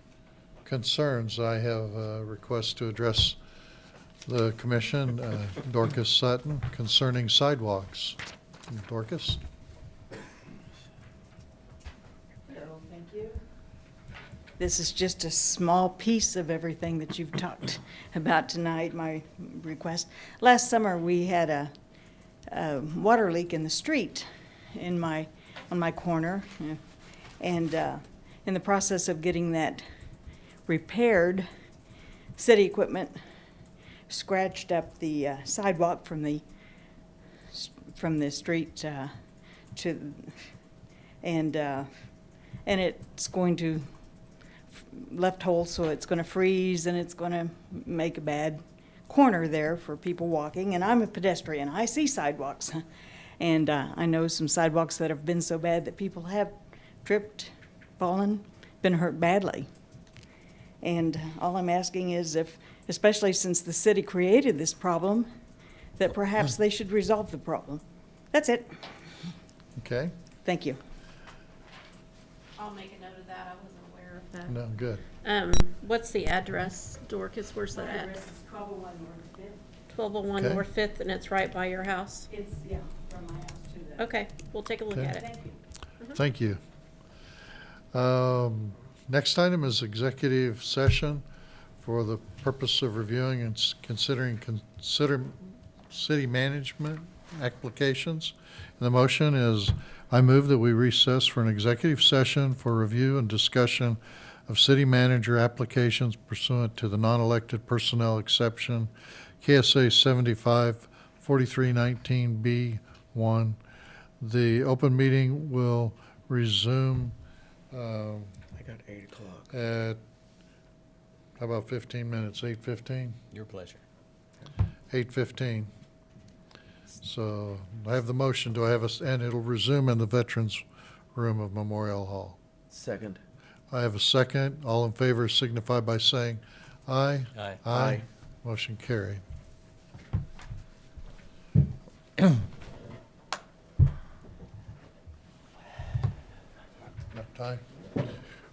concerns. I have a request to address the commission, Dorcas Sutton, concerning sidewalks. Dorcas? Thank you. This is just a small piece of everything that you've talked about tonight, my request. Last summer, we had a water leak in the street on my corner. And in the process of getting that repaired, city equipment scratched up the sidewalk from the street to, and it's going to left hole, so it's going to freeze and it's going to make a bad corner there for people walking. And I'm a pedestrian. I see sidewalks. And I know some sidewalks that have been so bad that people have tripped, fallen, been hurt badly. And all I'm asking is if, especially since the city created this problem, that perhaps they should resolve the problem. That's it. Okay? Thank you. I'll make a note of that. I wasn't aware of that. No, good. What's the address, Dorcas? Where's that at? 1201 North 5th. 1201 Okay. North Fifth, and it's right by your house? It's, yeah, from my house to the. Okay, we'll take a look Okay. at it. Thank you. Thank you. Next item is executive session for the purpose of reviewing and considering city management applications. And the motion is, I move that we recess for an executive session for review and discussion of city manager applications pursuant to the non-elected personnel exception, KSA 75-4319B1. The open meeting will resume I got 8 o'clock. at, how about 15 minutes, 8:15? Your pleasure. 8:15. So I have the motion, do I have and it'll resume in the Veterans Room of Memorial Hall. Second. I have a second. All in favor signify by saying aye. Aye. Aye. Motion carried. Enough time?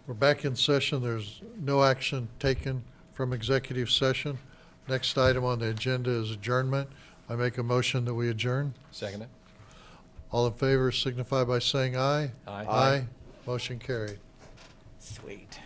We're back in session. There's no action taken from executive session. Next item on the agenda is adjournment. I make a motion that we adjourn. Second it? All in favor signify by saying aye. Aye. Aye. Motion carried. Sweet.